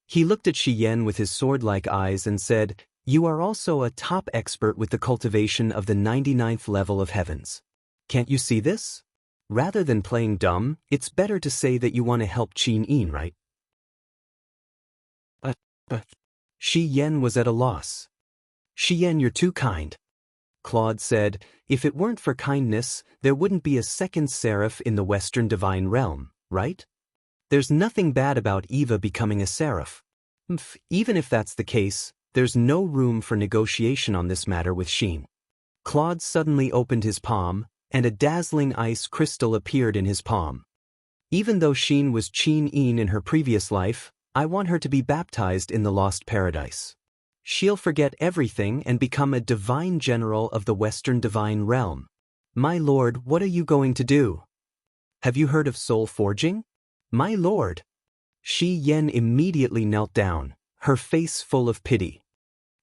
He looked at Xian with his sword-like eyes and said, You are also a top expert with the cultivation of the 99th level of heavens. Can't you see this? Rather than playing dumb, it's better to say that you want to help Qin Yin, right? But Xian was at a loss. Xian, you're too kind. Claude said, if it weren't for kindness, there wouldn't be a second seraph in the Western divine realm, right? There's nothing bad about Eva becoming a seraph. Even if that's the case, there's no room for negotiation on this matter with Xin. Claude suddenly opened his palm, and a dazzling ice crystal appeared in his palm. Even though Xin was Qin Yin in her previous life, I want her to be baptized in the lost paradise. She'll forget everything and become a divine general of the Western divine realm. My lord, what are you going to do? Have you heard of soul forging? My lord. Xian immediately knelt down, her face full of pity.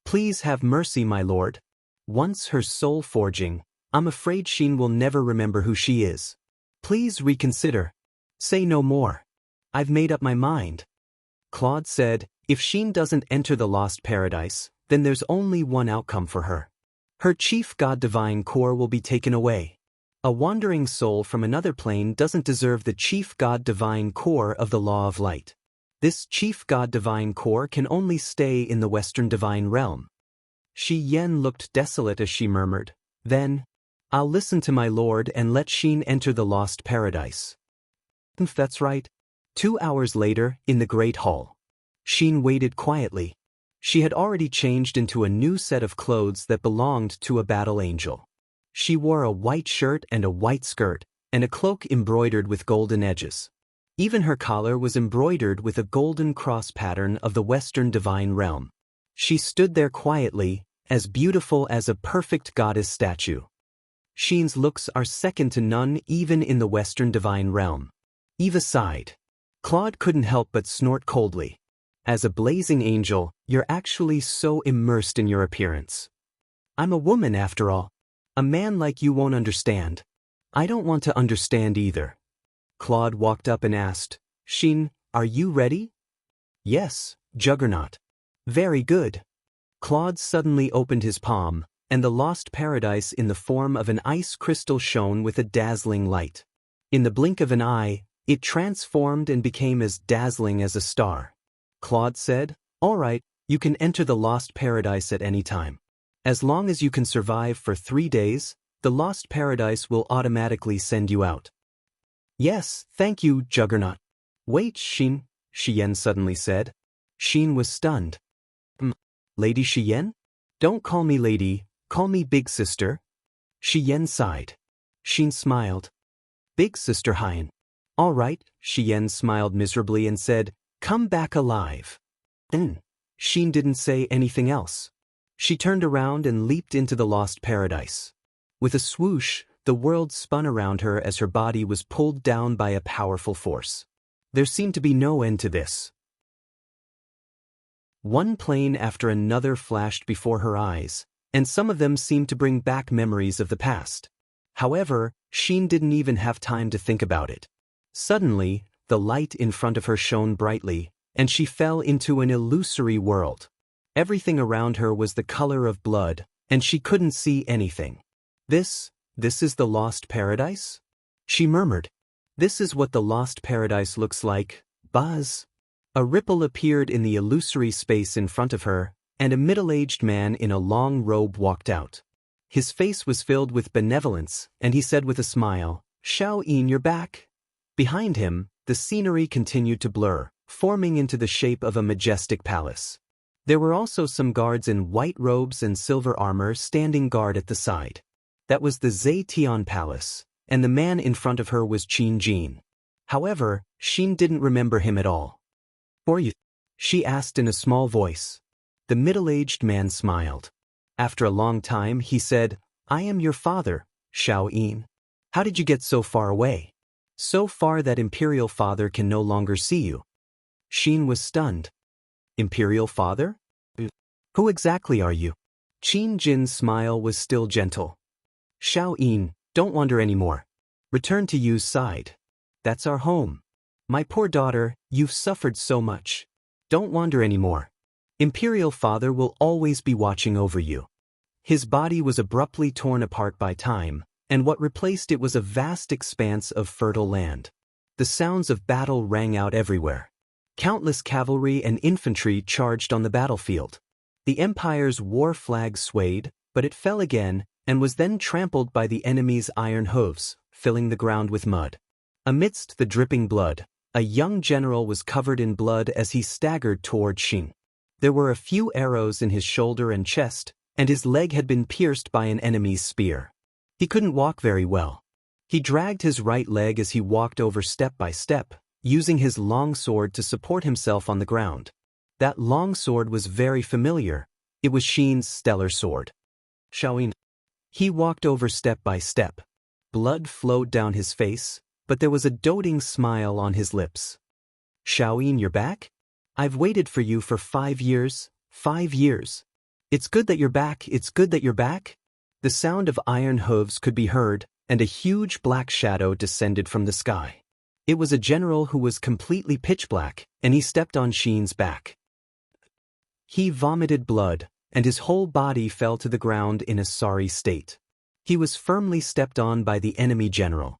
Please have mercy, my lord. Once her soul forging, I'm afraid Xin will never remember who she is. Please reconsider. Say no more. I've made up my mind. Claude said, if Xin doesn't enter the lost paradise, then there's only one outcome for her. Her chief god divine core will be taken away. A wandering soul from another plane doesn't deserve the chief god divine core of the law of light. This chief god divine core can only stay in the Western divine realm. Xian looked desolate as she murmured, then, I'll listen to my lord and let Xin enter the lost paradise. That's right. 2 hours later, in the great hall. Xin waited quietly. She had already changed into a new set of clothes that belonged to a battle angel. She wore a white shirt and a white skirt, and a cloak embroidered with golden edges. Even her collar was embroidered with a golden cross pattern of the Western divine realm. She stood there quietly, as beautiful as a perfect goddess statue. Xin's looks are second to none even in the Western divine realm. Eva sighed. Claude couldn't help but snort coldly. As a blazing angel, you're actually so immersed in your appearance. I'm a woman after all. A man like you won't understand. I don't want to understand either. Claude walked up and asked, Xin, are you ready? Yes, Juggernaut. Very good. Claude suddenly opened his palm, and the lost paradise in the form of an ice crystal shone with a dazzling light. In the blink of an eye, it transformed and became as dazzling as a star. Claude said, all right, you can enter the lost paradise at any time. As long as you can survive for 3 days, the lost paradise will automatically send you out. Yes, thank you, Juggernaut. Wait, Xin, Xian suddenly said. Xin was stunned. Lady Xian? Don't call me lady, call me big sister. Xian sighed. Xin smiled. Big sister Hien. All right, Xian smiled miserably and said, come back alive. Then, Xin didn't say anything else. She turned around and leaped into the lost paradise. With a swoosh, the world spun around her as her body was pulled down by a powerful force. There seemed to be no end to this. One plane after another flashed before her eyes, and some of them seemed to bring back memories of the past. However, Xin didn't even have time to think about it. Suddenly, the light in front of her shone brightly, and she fell into an illusory world. Everything around her was the color of blood, and she couldn't see anything. This is the lost paradise? She murmured. This is what the lost paradise looks like, Buzz. A ripple appeared in the illusory space in front of her, and a middle-aged man in a long robe walked out. His face was filled with benevolence, and he said with a smile, "Xiaoyin, you're back." Behind him, the scenery continued to blur, forming into the shape of a majestic palace. There were also some guards in white robes and silver armor standing guard at the side. That was the Zetian Palace, and the man in front of her was Qin Jin. However, Xin didn't remember him at all. "Who are you?" she asked in a small voice. The middle-aged man smiled. After a long time, he said, "I am your father, Xiaoyin. How did you get so far away? So far that Imperial Father can no longer see you." Xin was stunned. "Imperial Father? Who exactly are you?" Qin Jin's smile was still gentle. "Xiaoyin, don't wander anymore. Return to Yu's side. That's our home. My poor daughter, you've suffered so much. Don't wander anymore. Imperial Father will always be watching over you." His body was abruptly torn apart by time, and what replaced it was a vast expanse of fertile land. The sounds of battle rang out everywhere. Countless cavalry and infantry charged on the battlefield. The Empire's war flag swayed, but it fell again, and was then trampled by the enemy's iron hooves, filling the ground with mud. Amidst the dripping blood, a young general was covered in blood as he staggered toward Xin. There were a few arrows in his shoulder and chest, and his leg had been pierced by an enemy's spear. He couldn't walk very well. He dragged his right leg as he walked over step by step, using his long sword to support himself on the ground. That long sword was very familiar. It was Xin's stellar sword. "Xiaoyin." He walked over step by step. Blood flowed down his face, but there was a doting smile on his lips. "Xiaoyin, you're back? I've waited for you for 5 years, 5 years. It's good that you're back, it's good that you're back." The sound of iron hooves could be heard, and a huge black shadow descended from the sky. It was a general who was completely pitch black, and he stepped on Xin's back. He vomited blood, and his whole body fell to the ground in a sorry state. He was firmly stepped on by the enemy general.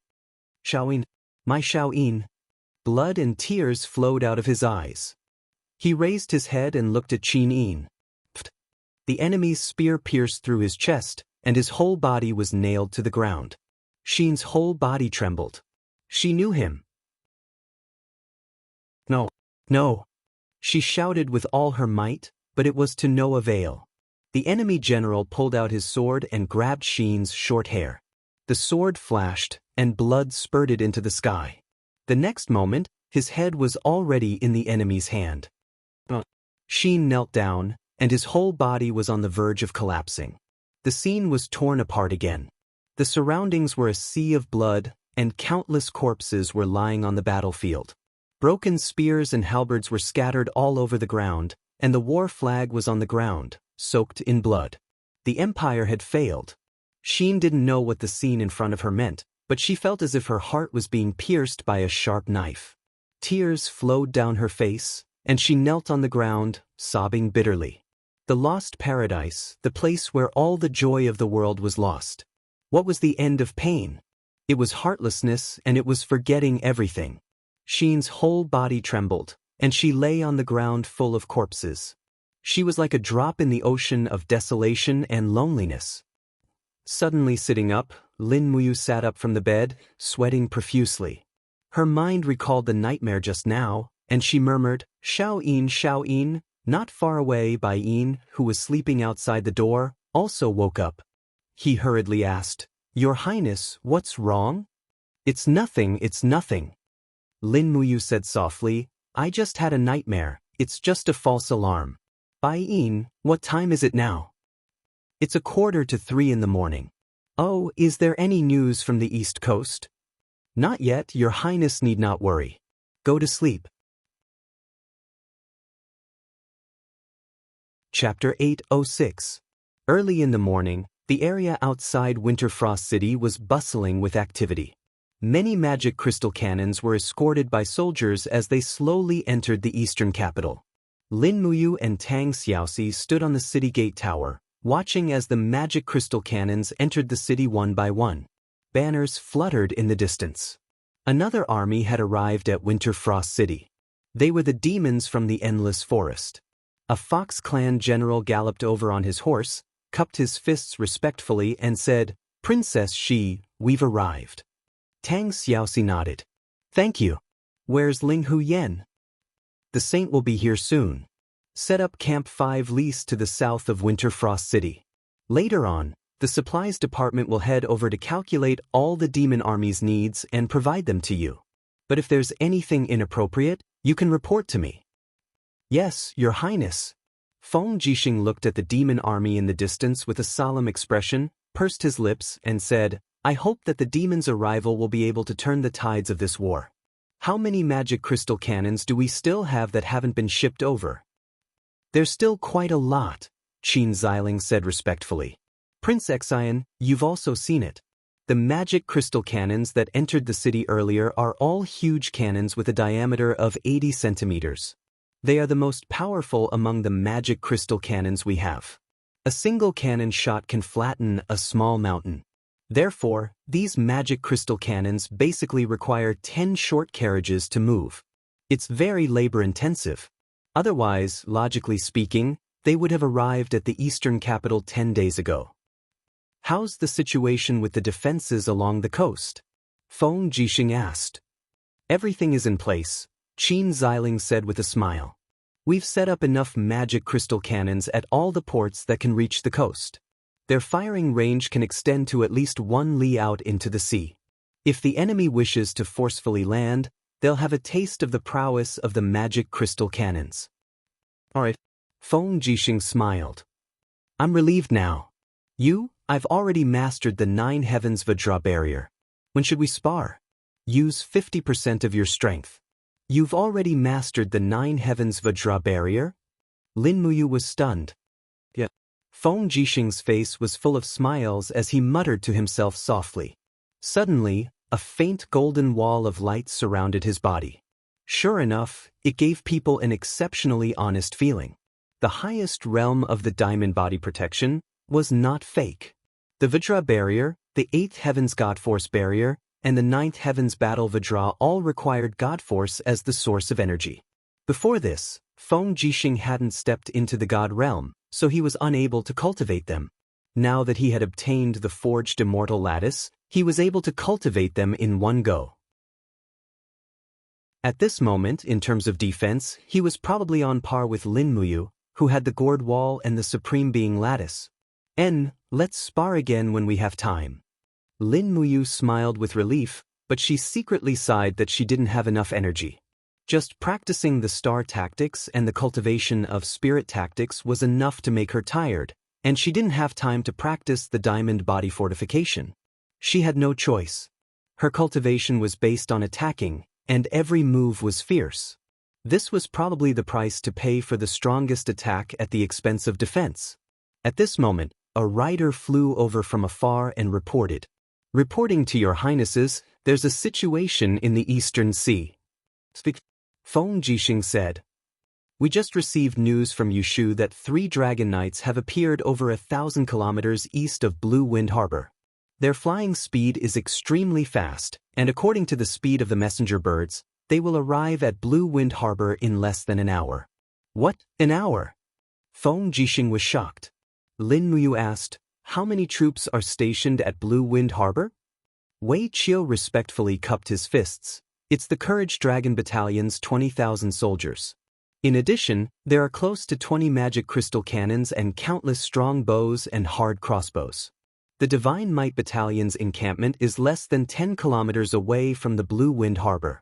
"Xiaoyin, my Xiaoyin." Blood and tears flowed out of his eyes. He raised his head and looked at Qin Yin. The enemy's spear pierced through his chest, and his whole body was nailed to the ground. Xin's whole body trembled. She knew him. "No, no." She shouted with all her might, but it was to no avail. The enemy general pulled out his sword and grabbed Xin's short hair. The sword flashed, and blood spurted into the sky. The next moment, his head was already in the enemy's hand. Xin knelt down, and his whole body was on the verge of collapsing. The scene was torn apart again. The surroundings were a sea of blood, and countless corpses were lying on the battlefield. Broken spears and halberds were scattered all over the ground, and the war flag was on the ground, soaked in blood. The Empire had failed. Xin didn't know what the scene in front of her meant, but she felt as if her heart was being pierced by a sharp knife. Tears flowed down her face, and she knelt on the ground, sobbing bitterly. The lost paradise, the place where all the joy of the world was lost. What was the end of pain? It was heartlessness, and it was forgetting everything. Xin's whole body trembled, and she lay on the ground full of corpses. She was like a drop in the ocean of desolation and loneliness. Suddenly sitting up, Lin Muyu sat up from the bed, sweating profusely. Her mind recalled the nightmare just now, and she murmured, "Xiaoyin, Xiaoyin." Not far away, Bai Yin, who was sleeping outside the door, also woke up. He hurriedly asked, "Your Highness, what's wrong?" It's nothing." Lin Muyu said softly, "I just had a nightmare. It's just a false alarm." "Bai Yin, what time is it now?" "It's 2:45 in the morning." "Oh, is there any news from the East Coast?" "Not yet. Your Highness need not worry. Go to sleep." Chapter 806. Early in the morning, the area outside Winterfrost City was bustling with activity. Many magic crystal cannons were escorted by soldiers as they slowly entered the eastern capital. Lin Muyu and Tang Xiaoxi stood on the city gate tower, watching as the magic crystal cannons entered the city one by one. Banners fluttered in the distance. Another army had arrived at Winter Frost City. They were the demons from the Endless Forest. A Fox clan general galloped over on his horse, cupped his fists respectfully and said, "Princess Shi, we've arrived." Tang Xiaoxi nodded. "Thank you. Where's Ling Hu Yen?" "The saint will be here soon." Set up Camp 5 Lease to the south of Winter Frost City. Later on, the supplies department will head over to calculate all the demon army's needs and provide them to you. But if there's anything inappropriate, you can report to me. "Yes, Your Highness." Feng Jixing looked at the demon army in the distance with a solemn expression, pursed his lips, and said, "I hope that the demon's arrival will be able to turn the tides of this war. How many magic crystal cannons do we still have that haven't been shipped over?" "There's still quite a lot," Qin Xiling said respectfully. "Prince Xian, you've also seen it. The magic crystal cannons that entered the city earlier are all huge cannons with a diameter of 80 centimeters. They are the most powerful among the magic crystal cannons we have. A single cannon shot can flatten a small mountain. Therefore, these magic crystal cannons basically require 10 short carriages to move. It's very labor-intensive. Otherwise, logically speaking, they would have arrived at the eastern capital 10 days ago." "How's the situation with the defenses along the coast?" Feng Jixing asked. "Everything is in place," Qin Xiling said with a smile. "We've set up enough magic crystal cannons at all the ports that can reach the coast. Their firing range can extend to at least 1 li out into the sea. If the enemy wishes to forcefully land, they'll have a taste of the prowess of the magic crystal cannons." "All right." Feng Jixing smiled. "I'm relieved now. I've already mastered the 9 Heavens Vajra barrier. When should we spar? Use 50% of your strength." "You've already mastered the 9 Heavens Vajra barrier?" Lin Muyu was stunned. "Yeah." Feng Jixing's face was full of smiles as he muttered to himself softly. Suddenly, a faint golden wall of light surrounded his body. Sure enough, it gave people an exceptionally honest feeling. The highest realm of the diamond body protection was not fake. The Vajra barrier, the 8th Heavens Godforce barrier, and the 9th Heavens Battle Vajra all required Godforce as the source of energy. Before this, Feng Jixing hadn't stepped into the God realm, so he was unable to cultivate them. Now that he had obtained the forged Immortal lattice, he was able to cultivate them in one go. At this moment, in terms of defense, he was probably on par with Lin Muyu, who had the Gourd Wall and the Supreme Being lattice. Let's spar again when we have time." Lin Muyu smiled with relief, but she secretly sighed that she didn't have enough energy. Just practicing the star tactics and the cultivation of spirit tactics was enough to make her tired, and she didn't have time to practice the diamond body fortification. She had no choice. Her cultivation was based on attacking, and every move was fierce. This was probably the price to pay for the strongest attack at the expense of defense. At this moment, a rider flew over from afar and reported, "Reporting to Your Highnesses, there's a situation in the Eastern Sea." Feng Jixing said, "We just received news from Yushu that 3 dragon knights have appeared over 1,000 kilometers east of Blue Wind Harbor. Their flying speed is extremely fast, and according to the speed of the messenger birds, they will arrive at Blue Wind Harbor in less than an hour." "What, an hour?" Feng Jixing was shocked. Lin Muyu asked, "How many troops are stationed at Blue Wind Harbor?" Wei Qiu respectfully cupped his fists. "It's the Courage Dragon Battalion's 20,000 soldiers. In addition, there are close to 20 magic crystal cannons and countless strong bows and hard crossbows. The Divine Might Battalion's encampment is less than 10 kilometers away from the Blue Wind Harbor.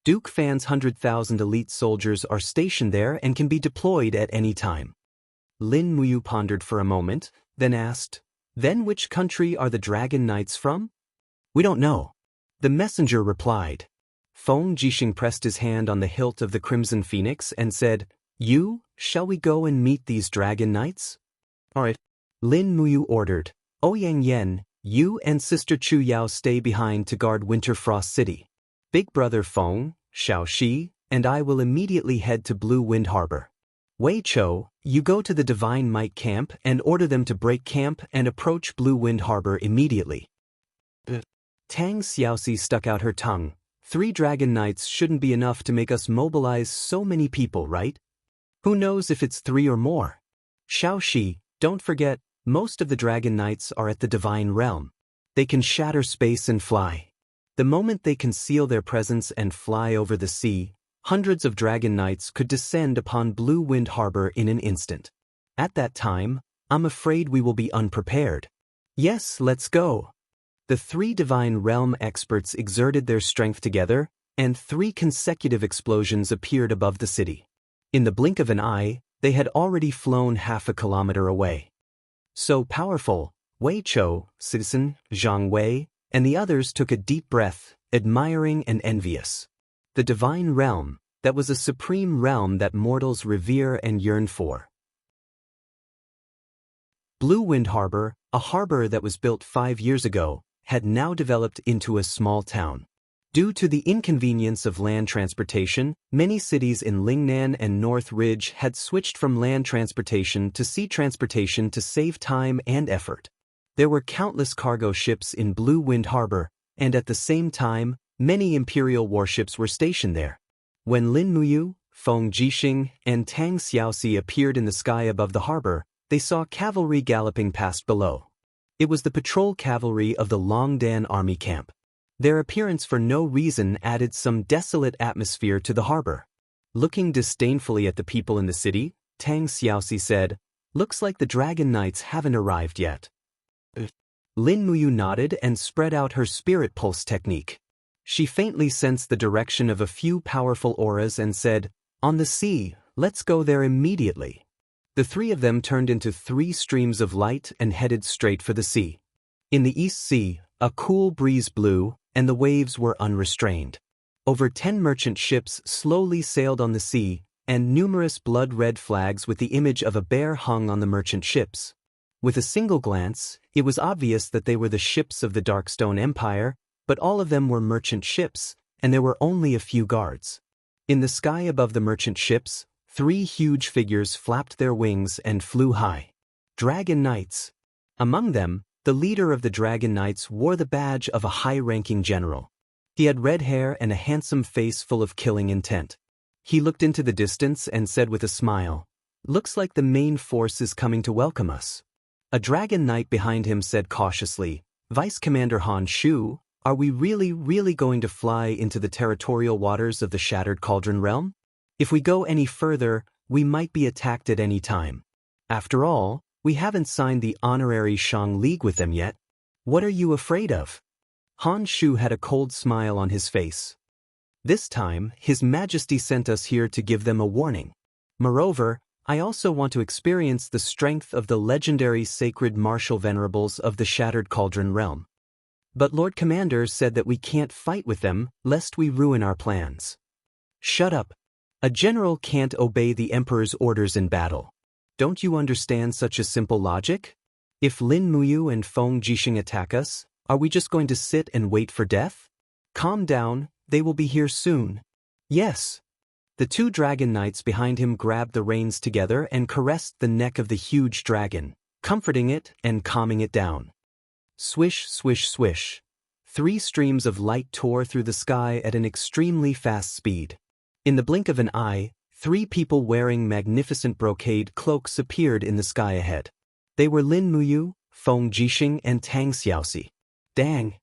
Duke Fan's 100,000 elite soldiers are stationed there and can be deployed at any time." Lin Muyu pondered for a moment, then asked, "Then which country are the Dragon Knights from?" "We don't know." The messenger replied. Feng Jixing pressed his hand on the hilt of the Crimson Phoenix and said, "Shall we go and meet these Dragon Knights?" "All right." Lin Muyu ordered. "Ouyang Yan, you and Sister Chu Yao stay behind to guard Winter Frost City. Big Brother Feng, Xiaoxi, and I will immediately head to Blue Wind Harbor. Wei Qiu, you go to the Divine Might camp and order them to break camp and approach Blue Wind Harbor immediately." Tang Xiaoxi stuck out her tongue. 3 Dragon Knights shouldn't be enough to make us mobilize so many people, right? Who knows if it's 3 or more? Xiaoxi, don't forget, most of the Dragon Knights are at the Divine Realm. They can shatter space and fly. The moment they conceal their presence and fly over the sea, hundreds of Dragon Knights could descend upon Blue Wind Harbor in an instant. At that time, I'm afraid we will be unprepared. Yes, let's go. The 3 Divine Realm experts exerted their strength together, and 3 consecutive explosions appeared above the city. In the blink of an eye, they had already flown half a kilometer away. So powerful, Wei Chou, Citizen, Zhang Wei, and the others took a deep breath, admiring and envious. The Divine Realm, that was a supreme realm that mortals revere and yearn for. Blue Wind Harbor, a harbor that was built 5 years ago, had now developed into a small town. Due to the inconvenience of land transportation, many cities in Lingnan and North Ridge had switched from land transportation to sea transportation to save time and effort. There were countless cargo ships in Blue Wind Harbor, and at the same time, many imperial warships were stationed there. When Lin Muyu, Feng Jixing, and Tang Xiaoxi appeared in the sky above the harbor, they saw cavalry galloping past below. It was the patrol cavalry of the Longdan army camp. Their appearance for no reason added some desolate atmosphere to the harbor. Looking disdainfully at the people in the city, Tang Xiaoxi said, "Looks like the Dragon Knights haven't arrived yet." Lin Muyu nodded and spread out her spirit pulse technique. She faintly sensed the direction of a few powerful auras and said, "On the sea, let's go there immediately." The 3 of them turned into 3 streams of light and headed straight for the sea. In the East Sea, a cool breeze blew, and the waves were unrestrained. Over 10 merchant ships slowly sailed on the sea, and numerous blood-red flags with the image of a bear hung on the merchant ships. With a single glance, it was obvious that they were the ships of the Darkstone Empire, but all of them were merchant ships, and there were only a few guards. In the sky above the merchant ships, 3 huge figures flapped their wings and flew high. Dragon Knights. Among them, the leader of the Dragon Knights wore the badge of a high-ranking general. He had red hair and a handsome face full of killing intent. He looked into the distance and said with a smile, "Looks like the main force is coming to welcome us." A Dragon Knight behind him said cautiously, "Vice Commander Han Shu, are we really going to fly into the territorial waters of the Shattered Cauldron Realm? If we go any further, we might be attacked at any time. After all, we haven't signed the honorary Shang League with them yet. What are you afraid of?" Han Shu had a cold smile on his face. "This time, His Majesty sent us here to give them a warning. Moreover, I also want to experience the strength of the legendary sacred martial venerables of the Shattered Cauldron Realm. But Lord Commander said that we can't fight with them, lest we ruin our plans." "Shut up. A general can't obey the Emperor's orders in battle. Don't you understand such a simple logic? If Lin Muyu and Feng Jixing attack us, are we just going to sit and wait for death? Calm down, they will be here soon." "Yes." The 2 Dragon Knights behind him grabbed the reins together and caressed the neck of the huge dragon, comforting it and calming it down. Swish, swish, swish. 3 streams of light tore through the sky at an extremely fast speed. In the blink of an eye, 3 people wearing magnificent brocade cloaks appeared in the sky ahead. They were Lin Muyu, Feng Jixing, and Tang Xiaoxi. Dang!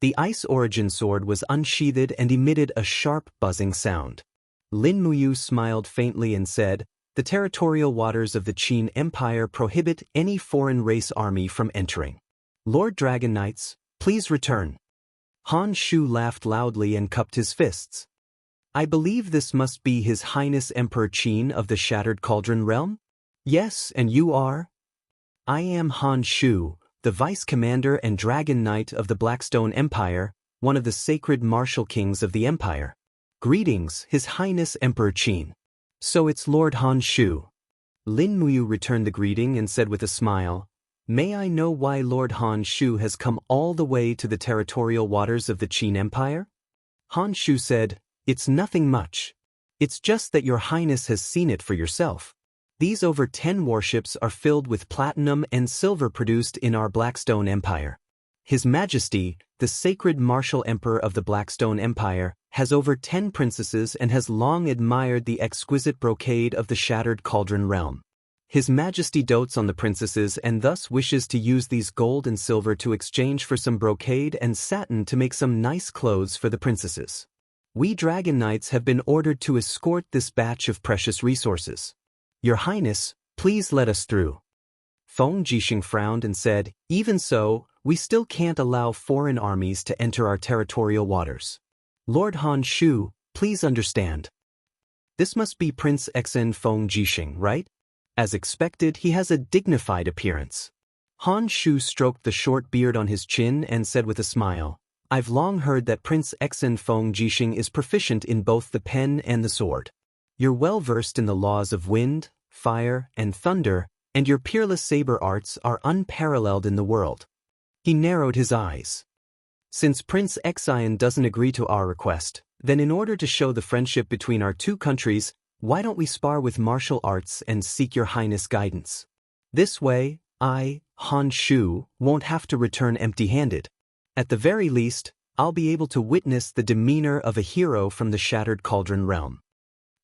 The Ice Origin Sword was unsheathed and emitted a sharp, buzzing sound. Lin Muyu smiled faintly and said, "The territorial waters of the Qin Empire prohibit any foreign race army from entering. Lord Dragon Knights, please return." Han Shu laughed loudly and cupped his fists. "I believe this must be His Highness Emperor Qin of the Shattered Cauldron Realm?" "Yes, and you are?" "I am Han Shu, the Vice Commander and Dragon Knight of the Blackstone Empire, one of the sacred martial kings of the Empire. Greetings, His Highness Emperor Qin." "So it's Lord Han Shu." Lin Muyu returned the greeting and said with a smile, "May I know why Lord Han Shu has come all the way to the territorial waters of the Qin Empire?" Han Shu said, "It's nothing much. It's just that Your Highness has seen it for yourself. These over 10 warships are filled with platinum and silver produced in our Blackstone Empire. His Majesty, the sacred martial emperor of the Blackstone Empire, has over 10 princesses and has long admired the exquisite brocade of the Shattered Cauldron realm. His Majesty dotes on the princesses and thus wishes to use these gold and silver to exchange for some brocade and satin to make some nice clothes for the princesses. We Dragon Knights have been ordered to escort this batch of precious resources. Your Highness, please let us through. Feng Jixing frowned and said, even so, we still can't allow foreign armies to enter our territorial waters. Lord Han Shu, please understand. This must be Prince Xen Feng Jixing, right? As expected, he has a dignified appearance. Han Shu stroked the short beard on his chin and said with a smile, I've long heard that Prince Xen Feng Jixing is proficient in both the pen and the sword. You're well versed in the laws of wind, fire, and thunder, and your peerless saber arts are unparalleled in the world. He narrowed his eyes. Since Prince Xian doesn't agree to our request, then in order to show the friendship between our two countries, why don't we spar with martial arts and seek your Highness' guidance? This way, I, Han Shu, won't have to return empty-handed. At the very least, I'll be able to witness the demeanor of a hero from the Shattered Cauldron realm.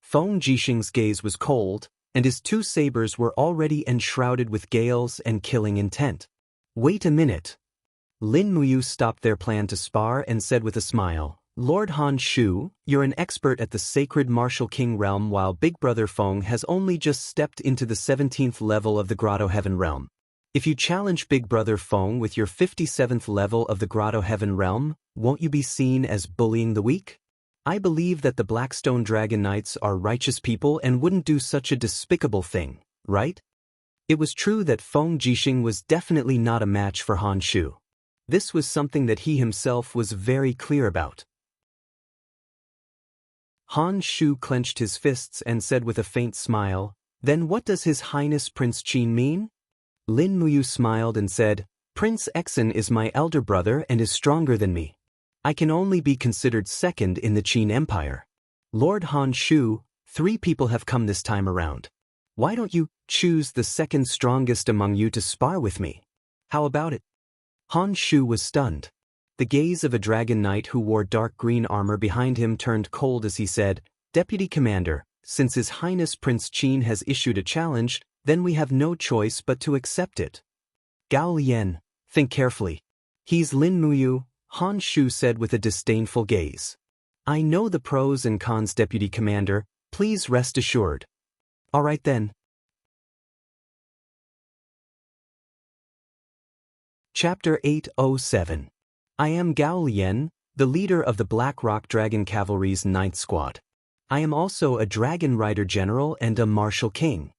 Feng Jixing's gaze was cold, and his two sabers were already enshrouded with gales and killing intent. Wait a minute. Lin Muyu stopped their plan to spar and said with a smile, Lord Han Shu, you're an expert at the sacred martial king realm while Big Brother Feng has only just stepped into the 17th level of the Grotto Heaven realm. If you challenge Big Brother Feng with your 57th level of the Grotto Heaven realm, won't you be seen as bullying the weak? I believe that the Blackstone Dragon Knights are righteous people and wouldn't do such a despicable thing, right? It was true that Feng Jixing was definitely not a match for Han Shu. This was something that he himself was very clear about. Han Shu clenched his fists and said with a faint smile, Then what does His Highness Prince Qin mean? Lin Muyu smiled and said, Prince Xen is my elder brother and is stronger than me. I can only be considered second in the Qin Empire. Lord Han Shu, 3 people have come this time around. Why don't you choose the second strongest among you to spar with me? How about it? Han Shu was stunned. The gaze of a dragon knight who wore dark green armor behind him turned cold as he said, Deputy Commander, since His Highness Prince Qin has issued a challenge, then we have no choice but to accept it. Gao Lian, think carefully. He's Lin Muyu, Han Shu said with a disdainful gaze. I know the pros and cons, Deputy Commander, please rest assured. All right then. Chapter 807. I am Gao Lian, the leader of the Black Rock Dragon Cavalry's 9th Squad. I am also a Dragon Rider General and a Martial King.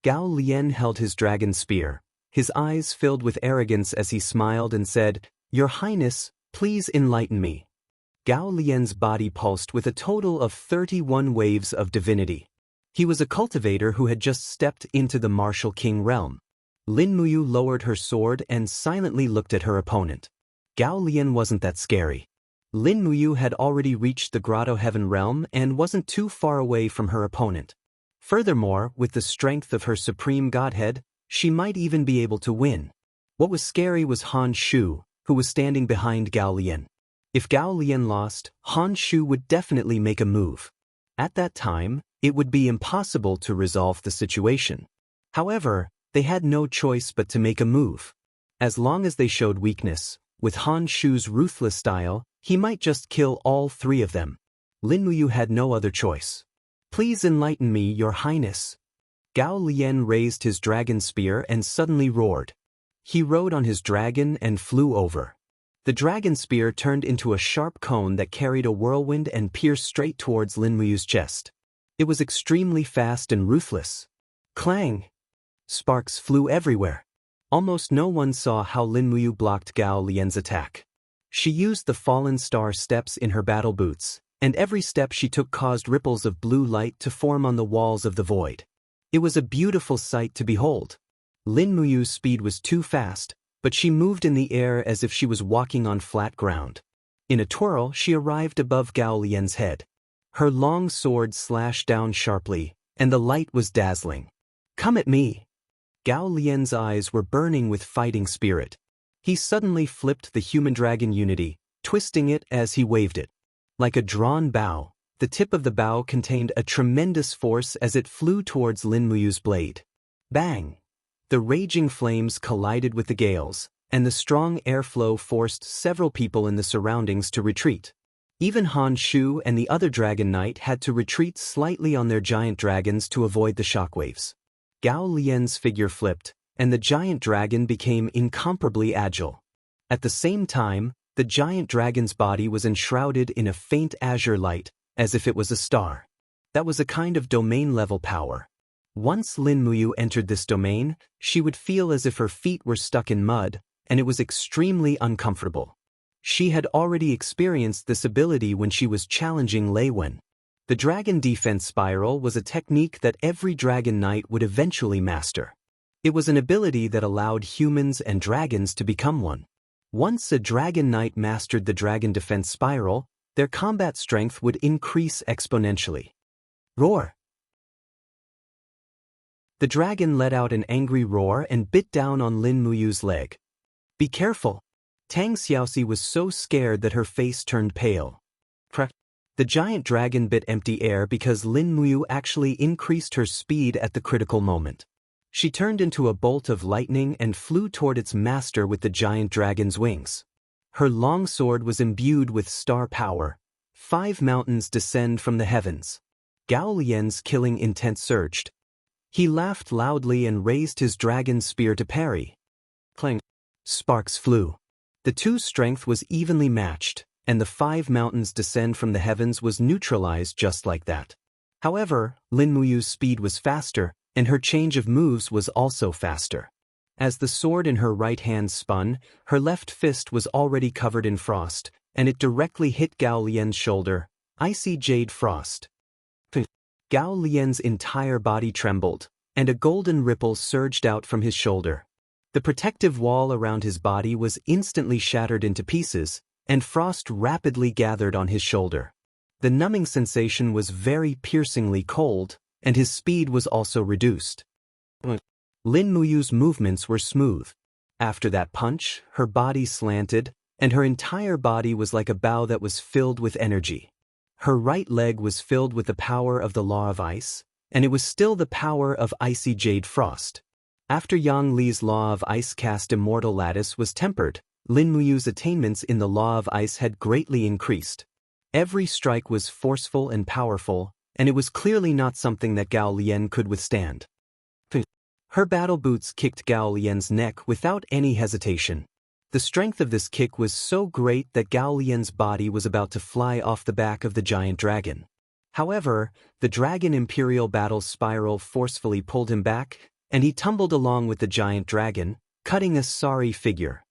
Gao Lian held his dragon spear, his eyes filled with arrogance as he smiled and said, Your Highness, please enlighten me. Gao Lian's body pulsed with a total of 31 waves of divinity. He was a cultivator who had just stepped into the Martial King realm. Lin Muyu lowered her sword and silently looked at her opponent. Gao Lian wasn't that scary. Lin Muyu had already reached the Grotto Heaven realm and wasn't too far away from her opponent. Furthermore, with the strength of her supreme godhead, she might even be able to win. What was scary was Han Shu, who was standing behind Gao Lian. If Gao Lian lost, Han Shu would definitely make a move. At that time, it would be impossible to resolve the situation. However, they had no choice but to make a move. As long as they showed weakness, with Han Shu's ruthless style, he might just kill all 3 of them. Lin Muyu had no other choice. Please enlighten me, Your Highness. Gao Lian raised his dragon spear and suddenly roared. He rode on his dragon and flew over. The dragon spear turned into a sharp cone that carried a whirlwind and pierced straight towards Lin Muyu's chest. It was extremely fast and ruthless. Clang! Sparks flew everywhere. Almost no one saw how Lin Muyu blocked Gao Lian's attack. She used the fallen star steps in her battle boots, and every step she took caused ripples of blue light to form on the walls of the void. It was a beautiful sight to behold. Lin Muyu's speed was too fast, but she moved in the air as if she was walking on flat ground. In a twirl, she arrived above Gao Lian's head. Her long sword slashed down sharply, and the light was dazzling. Come at me! Gao Lian's eyes were burning with fighting spirit. He suddenly flipped the human dragon unity, twisting it as he waved it. Like a drawn bow, the tip of the bow contained a tremendous force as it flew towards Lin Muyu's blade. Bang! The raging flames collided with the gales, and the strong airflow forced several people in the surroundings to retreat. Even Han Shu and the other Dragon Knight had to retreat slightly on their giant dragons to avoid the shockwaves. Gao Lian's figure flipped, and the giant dragon became incomparably agile. At the same time, the giant dragon's body was enshrouded in a faint azure light, as if it was a star. That was a kind of domain-level power. Once Lin Muyu entered this domain, she would feel as if her feet were stuck in mud, and it was extremely uncomfortable. She had already experienced this ability when she was challenging Lei Wen. The Dragon Defense Spiral was a technique that every Dragon Knight would eventually master. It was an ability that allowed humans and dragons to become one. Once a Dragon Knight mastered the Dragon Defense Spiral, their combat strength would increase exponentially. Roar! The dragon let out an angry roar and bit down on Lin Muyu's leg. Be careful! Tang Xiaoxi was so scared that her face turned pale. The giant dragon bit empty air because Lin Muyu actually increased her speed at the critical moment. She turned into a bolt of lightning and flew toward its master with the giant dragon's wings. Her long sword was imbued with star power. 5 mountains descend from the heavens. Gao Lian's killing intent surged. He laughed loudly and raised his dragon spear to parry. Clang! Sparks flew. The two's strength was evenly matched, and the 5 mountains descend from the heavens was neutralized just like that. However, Lin Muyu's speed was faster, and her change of moves was also faster. As the sword in her right hand spun, her left fist was already covered in frost, and it directly hit Gao Lian's shoulder. Icy jade frost. Gao Lian's entire body trembled, and a golden ripple surged out from his shoulder. The protective wall around his body was instantly shattered into pieces, and frost rapidly gathered on his shoulder. The numbing sensation was very piercingly cold, and his speed was also reduced. Lin Muyu's movements were smooth. After that punch, her body slanted, and her entire body was like a bow that was filled with energy. Her right leg was filled with the power of the Law of Ice, and it was still the power of icy jade frost. After Yang Li's Law of Ice cast Immortal Lattice was tempered, Lin Muyu's attainments in the Law of Ice had greatly increased. Every strike was forceful and powerful, and it was clearly not something that Gao Lian could withstand. Her battle boots kicked Gao Lian's neck without any hesitation. The strength of this kick was so great that Gao Lian's body was about to fly off the back of the giant dragon. However, the Dragon Imperial Battle Spiral forcefully pulled him back, and he tumbled along with the giant dragon, cutting a sorry figure.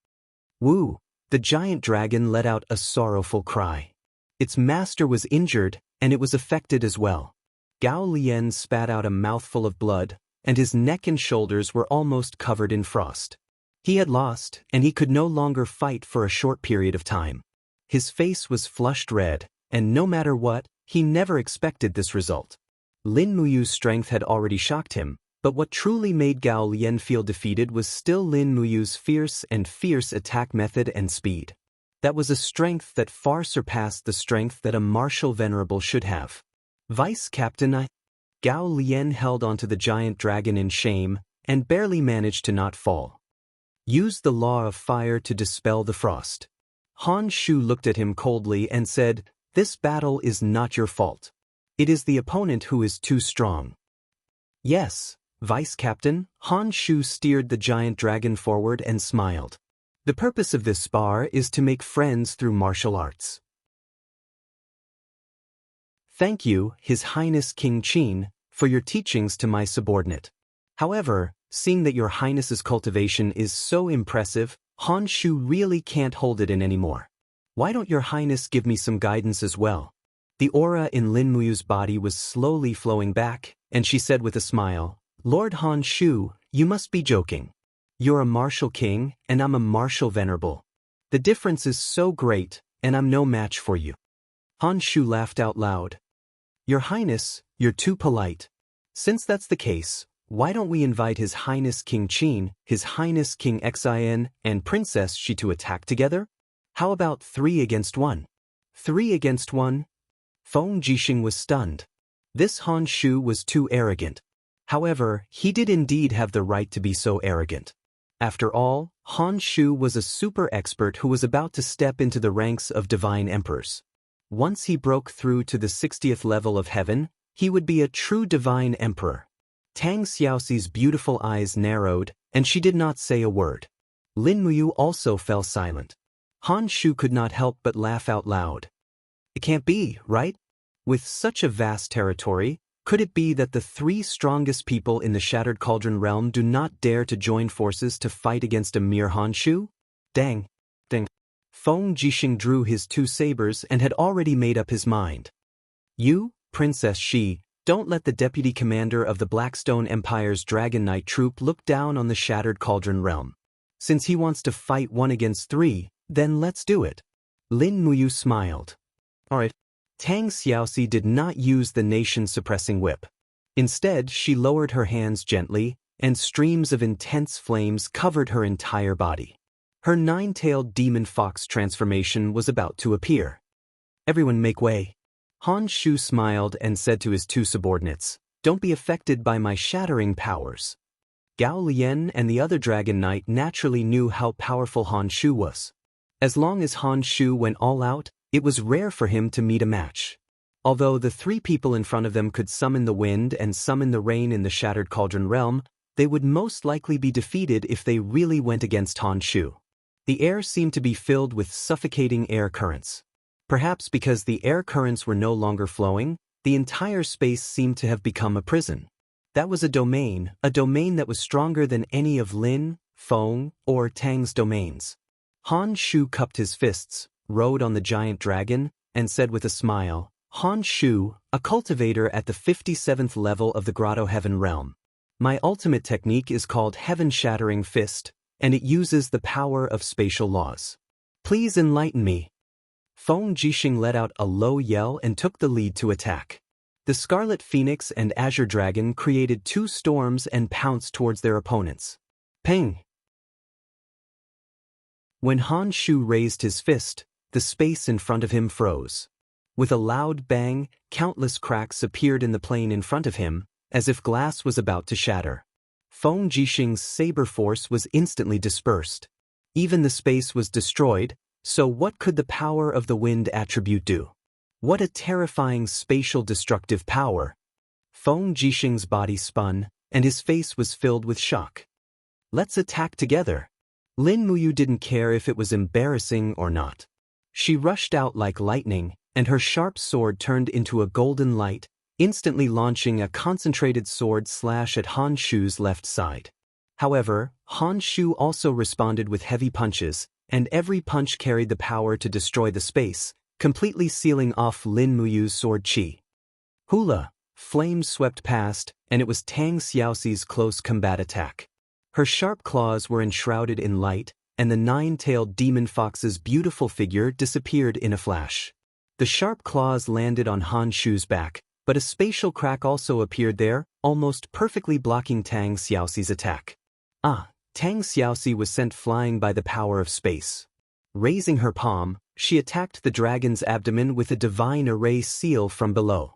Woo! The giant dragon let out a sorrowful cry. Its master was injured, and it was affected as well. Gao Lian spat out a mouthful of blood, and his neck and shoulders were almost covered in frost. He had lost, and he could no longer fight for a short period of time. His face was flushed red, and no matter what, he never expected this result. Lin Muyu's strength had already shocked him, but what truly made Gao Lian feel defeated was still Lin Muyu's fierce attack method and speed. That was a strength that far surpassed the strength that a martial venerable should have. Vice Captain Gao Lian held onto the giant dragon in shame, and barely managed to not fall. Use the Law of Fire to dispel the frost. Han Shu looked at him coldly and said, "This battle is not your fault. It is the opponent who is too strong." Yes, Vice Captain. Han Shu steered the giant dragon forward and smiled. The purpose of this spar is to make friends through martial arts. Thank you, His Highness King Qin, for your teachings to my subordinate. However, seeing that your Highness's cultivation is so impressive, Han Shu really can't hold it in anymore. Why don't your Highness give me some guidance as well? The aura in Lin Muyu's body was slowly flowing back, and she said with a smile, "Lord Han Shu, you must be joking. You're a martial king, and I'm a martial venerable. The difference is so great, and I'm no match for you." Han Shu laughed out loud. "Your Highness, you're too polite. Since that's the case, Why don't we invite His Highness King Qin, His Highness King Xian, and Princess Shi to attack together? How about 3 against 1? 3 against 1? Feng Jixing was stunned. This Han Shu was too arrogant. However, he did indeed have the right to be so arrogant. After all, Han Shu was a super expert who was about to step into the ranks of divine emperors. Once he broke through to the 60th level of heaven, he would be a true divine emperor. Tang Xiaoxi's beautiful eyes narrowed, and she did not say a word. Lin Muyu also fell silent. Han Shu could not help but laugh out loud. It can't be, right? With such a vast territory, could it be that the 3 strongest people in the Shattered Cauldron realm do not dare to join forces to fight against a mere Han Shu? Dang. Feng Jixing drew his 2 sabers and had already made up his mind. You, Princess Shi, don't let the deputy commander of the Blackstone Empire's Dragon Knight troop look down on the Shattered Cauldron realm. Since he wants to fight 1 against 3, then let's do it. Lin Muyu smiled. Alright. Tang Xiaoxi did not use the nation-suppressing whip. Instead, she lowered her hands gently, and streams of intense flames covered her entire body. Her 9-tailed demon fox transformation was about to appear. Everyone make way. Han Shu smiled and said to his 2 subordinates, "Don't be affected by my shattering powers." Gao Lian and the other Dragon Knight naturally knew how powerful Han Shu was. As long as Han Shu went all out, it was rare for him to meet a match. Although the 3 people in front of them could summon the wind and summon the rain in the Shattered Cauldron realm, they would most likely be defeated if they really went against Han Shu. The air seemed to be filled with suffocating air currents. Perhaps because the air currents were no longer flowing, the entire space seemed to have become a prison. That was a domain that was stronger than any of Lin, Feng, or Tang's domains. Han Shu cupped his fists, rode on the giant dragon, and said with a smile, "Han Shu, a cultivator at the 57th level of the Grotto Heaven realm. My ultimate technique is called Heaven-Shattering Fist, and it uses the power of spatial laws. Please enlighten me." Feng Jixing let out a low yell and took the lead to attack. The Scarlet Phoenix and Azure Dragon created 2 storms and pounced towards their opponents. Ping! When Han Shu raised his fist, the space in front of him froze. With a loud bang, countless cracks appeared in the plane in front of him, as if glass was about to shatter. Feng Jixing's saber force was instantly dispersed. Even the space was destroyed, so what could the power of the wind attribute do? What a terrifying spatial destructive power! Feng Jixing's body spun, and his face was filled with shock. Let's attack together. Lin Muyu didn't care if it was embarrassing or not. She rushed out like lightning, and her sharp sword turned into a golden light, instantly launching a concentrated sword slash at Han Shu's left side. However, Han Shu also responded with heavy punches, and every punch carried the power to destroy the space, completely sealing off Lin Muyu's sword chi. Hula! Flames swept past, and it was Tang Xiaoxi's close combat attack. Her sharp claws were enshrouded in light, and the 9-tailed demon fox's beautiful figure disappeared in a flash. The sharp claws landed on Han Shu's back, but a spatial crack also appeared there, almost perfectly blocking Tang Xiaoxi's attack. Tang Xiaoxi was sent flying by the power of space. Raising her palm, she attacked the dragon's abdomen with a divine array seal from below.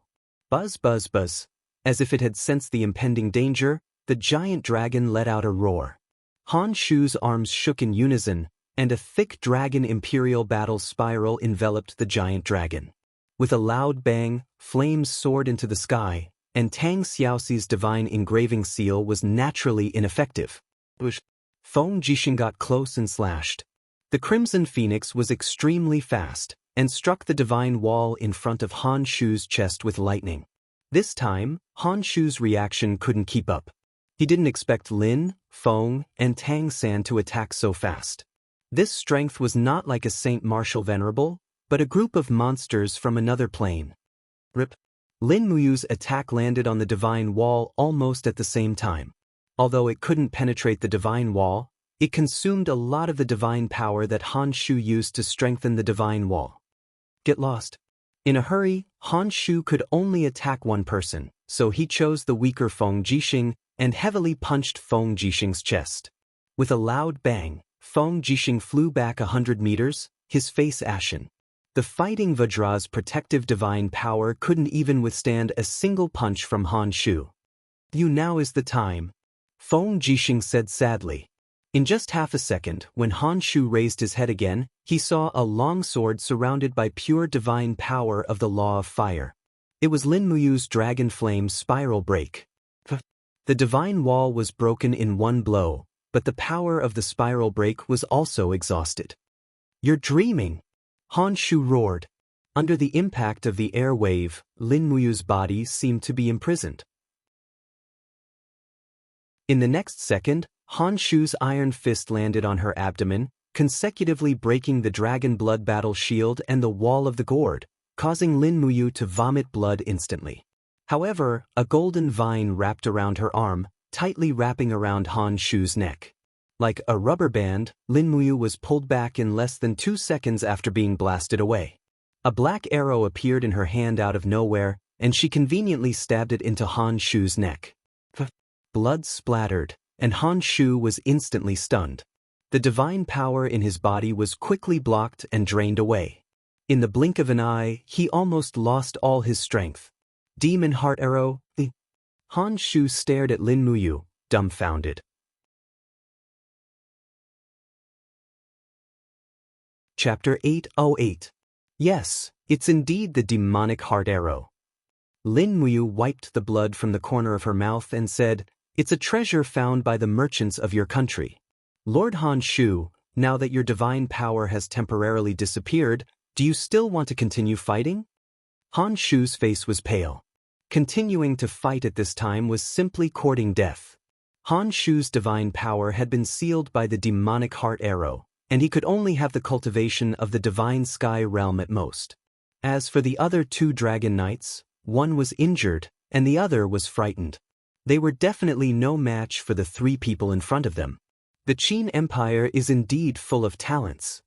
Buzz buzz buzz. As if it had sensed the impending danger, the giant dragon let out a roar. Han Shu's arms shook in unison, and a thick dragon imperial battle spiral enveloped the giant dragon. With a loud bang, flames soared into the sky, and Tang Xiaoxi's divine engraving seal was naturally ineffective. Feng Jixing got close and slashed. The Crimson Phoenix was extremely fast, and struck the divine wall in front of Han Shu's chest with lightning. This time, Han Shu's reaction couldn't keep up. He didn't expect Lin, Feng, and Tang San to attack so fast. This strength was not like a Saint Martial Venerable, but a group of monsters from another plane. Rip. Lin Muyu's attack landed on the divine wall almost at the same time. Although it couldn't penetrate the divine wall, it consumed a lot of the divine power that Han Shu used to strengthen the divine wall. Get lost. In a hurry, Han Shu could only attack one person, so he chose the weaker Feng Jixing and heavily punched Feng Jixing's chest. With a loud bang, Feng Jixing flew back 100 meters, his face ashen. The fighting Vajra's protective divine power couldn't even withstand a single punch from Han Shu. "You now is the time," Feng Jixing said sadly. In just half a second, when Han Shu raised his head again, he saw a long sword surrounded by pure divine power of the law of fire. It was Lin Muyu's dragon flame spiral break. The divine wall was broken in one blow, but the power of the spiral break was also exhausted. "You're dreaming!" Han Shu roared. Under the impact of the air wave, Lin Muyu's body seemed to be imprisoned. In the next second, Han Shu's iron fist landed on her abdomen, consecutively breaking the dragon blood battle shield and the wall of the gourd, causing Lin Muyu to vomit blood instantly. However, a golden vine wrapped around her arm, tightly wrapping around Han Shu's neck. Like a rubber band, Lin Muyu was pulled back in less than 2 seconds after being blasted away. A black arrow appeared in her hand out of nowhere, and she conveniently stabbed it into Han Shu's neck. Blood splattered, and Han Shu was instantly stunned. The divine power in his body was quickly blocked and drained away. In the blink of an eye, he almost lost all his strength. Demon Heart Arrow, Han Shu stared at Lin Muyu, dumbfounded. Chapter 808. Yes, it's indeed the demonic heart arrow. Lin Muyu wiped the blood from the corner of her mouth and said, "It's a treasure found by the merchants of your country. Lord Han Shu, now that your divine power has temporarily disappeared, do you still want to continue fighting?" Han Shu's face was pale. Continuing to fight at this time was simply courting death. Han Shu's divine power had been sealed by the demonic heart arrow, and he could only have the cultivation of the divine sky realm at most. As for the other 2 dragon knights, one was injured, and the other was frightened. They were definitely no match for the 3 people in front of them. The Qin Empire is indeed full of talents.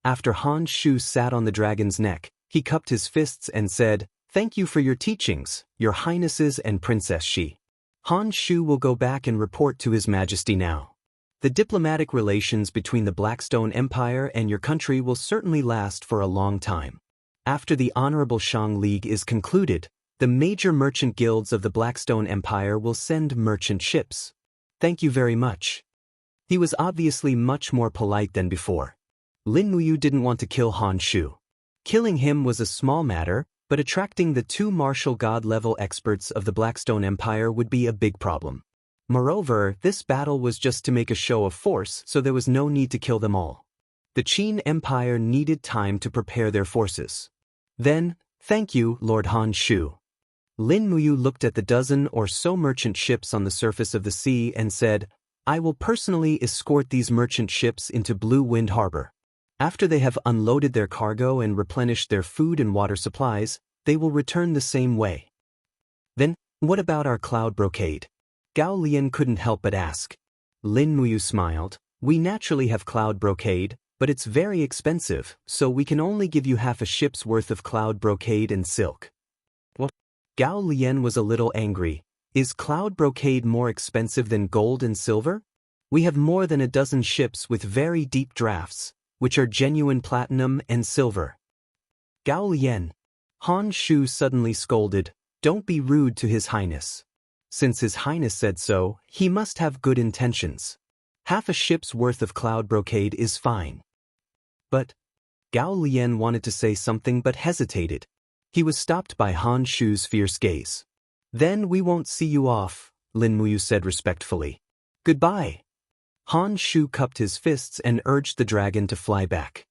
After Han Shu sat on the dragon's neck, he cupped his fists and said, "Thank you for your teachings, your highnesses and Princess Shi. Han Shu will go back and report to His Majesty now. The diplomatic relations between the Blackstone Empire and your country will certainly last for a long time. After the Honorable Shang League is concluded, the major merchant guilds of the Blackstone Empire will send merchant ships. Thank you very much." He was obviously much more polite than before. Lin Muyu didn't want to kill Han Shu. Killing him was a small matter, but attracting the 2 martial god-level experts of the Blackstone Empire would be a big problem. Moreover, this battle was just to make a show of force, so there was no need to kill them all. The Qin Empire needed time to prepare their forces. Then, "Thank you, Lord Han Shu." Lin Muyu looked at the dozen or so merchant ships on the surface of the sea and said, "I will personally escort these merchant ships into Blue Wind Harbor. After they have unloaded their cargo and replenished their food and water supplies, they will return the same way." "Then, what about our cloud brocade?" Gao Lian couldn't help but ask. Lin Muyu smiled. "We naturally have cloud brocade, but it's very expensive, so we can only give you half a ship's worth of cloud brocade and silk." What? Gao Lian was a little angry. "Is cloud brocade more expensive than gold and silver? We have more than a dozen ships with very deep drafts, which are genuine platinum and silver." "Gao Lian." Han Shu suddenly scolded, "Don't be rude to His Highness. Since His Highness said so, he must have good intentions. Half a ship's worth of cloud brocade is fine." "But..." Gao Lian wanted to say something but hesitated. He was stopped by Han Shu's fierce gaze. "Then we won't see you off," Lin Muyu said respectfully. "Goodbye." Han Shu cupped his fists and urged the dragon to fly back.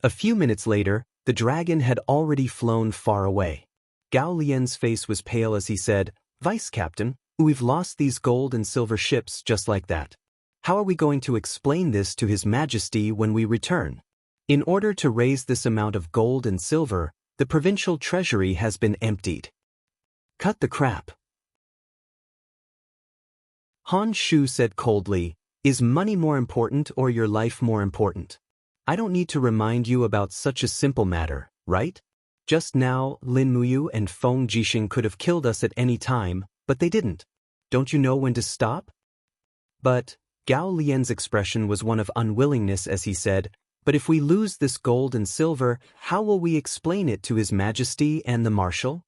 A few minutes later, the dragon had already flown far away. Gao Lian's face was pale as he said, "Vice Captain, we've lost these gold and silver ships just like that. How are we going to explain this to His Majesty when we return? In order to raise this amount of gold and silver, the provincial treasury has been emptied." "Cut the crap." Han Shu said coldly, "Is money more important or your life more important? I don't need to remind you about such a simple matter, right? Just now, Lin Muyu and Feng Jixing could have killed us at any time, but they didn't. Don't you know when to stop? But Gao Lian's expression was one of unwillingness as he said, but if we lose this gold and silver, how will we explain it to His Majesty and the Marshal?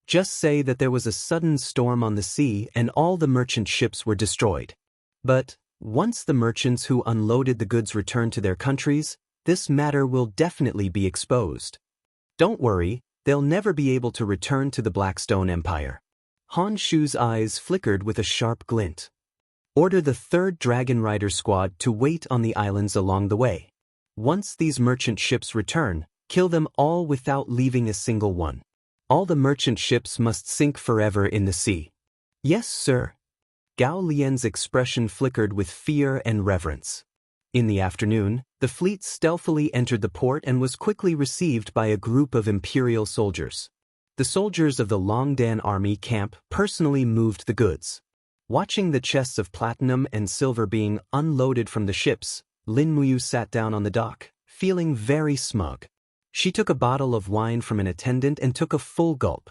Just say that there was a sudden storm on the sea and all the merchant ships were destroyed. But once the merchants who unloaded the goods return to their countries, this matter will definitely be exposed. Don't worry, they'll never be able to return to the Blackstone Empire. Han Shu's eyes flickered with a sharp glint. Order the 3rd Dragon Rider Squad to wait on the islands along the way. Once these merchant ships return, kill them all without leaving a single one. All the merchant ships must sink forever in the sea. Yes, sir. Gao Lian's expression flickered with fear and reverence. In the afternoon, the fleet stealthily entered the port and was quickly received by a group of imperial soldiers. The soldiers of the Longdan army camp personally moved the goods. Watching the chests of platinum and silver being unloaded from the ships, Lin Muyu sat down on the dock, feeling very smug. She took a bottle of wine from an attendant and took a full gulp.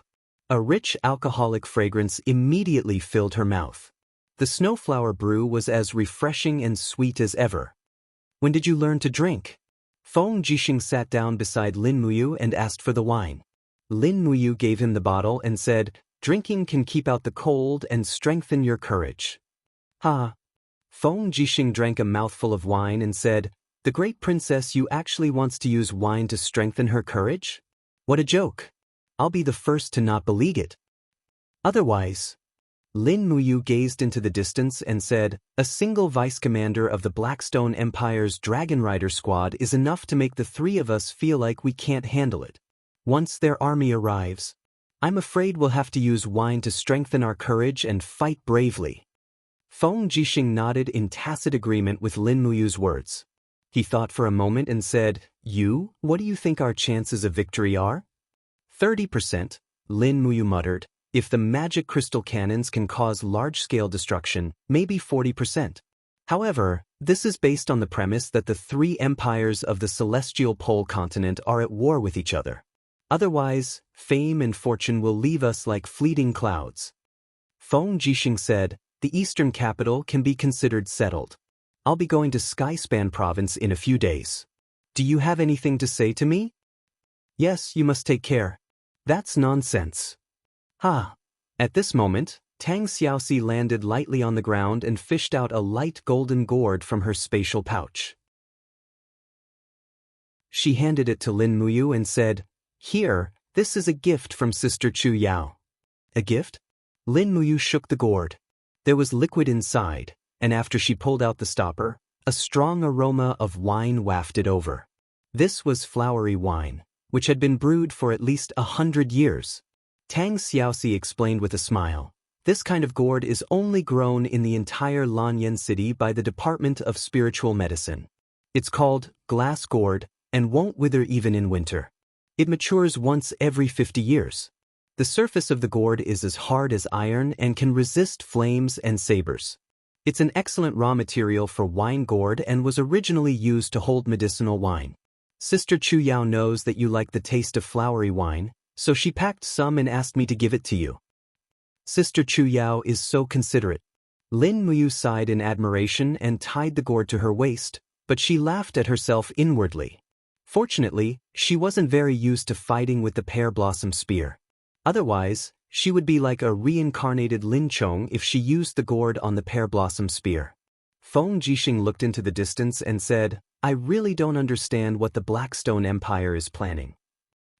A rich alcoholic fragrance immediately filled her mouth. The snowflower brew was as refreshing and sweet as ever. When did you learn to drink? Feng Jixing sat down beside Lin Muyu and asked for the wine. Lin Muyu gave him the bottle and said, "Drinking can keep out the cold and strengthen your courage." Ha! Feng Jixing drank a mouthful of wine and said, "The great princess you actually wants to use wine to strengthen her courage? What a joke! I'll be the first to not believe it." Otherwise, Lin Muyu gazed into the distance and said, "A single vice commander of the Blackstone Empire's Dragon Rider Squad is enough to make the 3 of us feel like we can't handle it. Once their army arrives, I'm afraid we'll have to use wine to strengthen our courage and fight bravely." Feng Jixing nodded in tacit agreement with Lin Muyu's words. He thought for a moment and said, What do you think our chances of victory are?" 30%, Lin Muyu muttered. "If the magic crystal cannons can cause large-scale destruction, maybe 40%. However, this is based on the premise that the 3 empires of the celestial pole continent are at war with each other. Otherwise, fame and fortune will leave us like fleeting clouds." Feng Jixing said, "The eastern capital can be considered settled. I'll be going to Skyspan province in a few days. Do you have anything to say to me?" "Yes, you must take care." "That's nonsense." "Ha!" At this moment, Tang Xiaoxi landed lightly on the ground and fished out a light golden gourd from her spatial pouch. She handed it to Lin Muyu and said, "Here, this is a gift from Sister Chu Yao." "A gift?" Lin Muyu shook the gourd. There was liquid inside, and after she pulled out the stopper, a strong aroma of wine wafted over. This was flowery wine, which had been brewed for at least 100 years. Tang Xiaoxi explained with a smile, "This kind of gourd is only grown in the entire Lanyan city by the Department of Spiritual Medicine. It's called glass gourd and won't wither even in winter. It matures once every 50 years. The surface of the gourd is as hard as iron and can resist flames and sabers. It's an excellent raw material for wine gourd and was originally used to hold medicinal wine. Sister Chu Yao knows that you like the taste of flowery wine, so she packed some and asked me to give it to you." Sister Chu Yao is so considerate. Lin Muyu sighed in admiration and tied the gourd to her waist, but she laughed at herself inwardly. Fortunately, she wasn't very used to fighting with the pear blossom spear. Otherwise, she would be like a reincarnated Lin Chong if she used the gourd on the pear blossom spear. Feng Jixing looked into the distance and said, "I really don't understand what the Blackstone Empire is planning.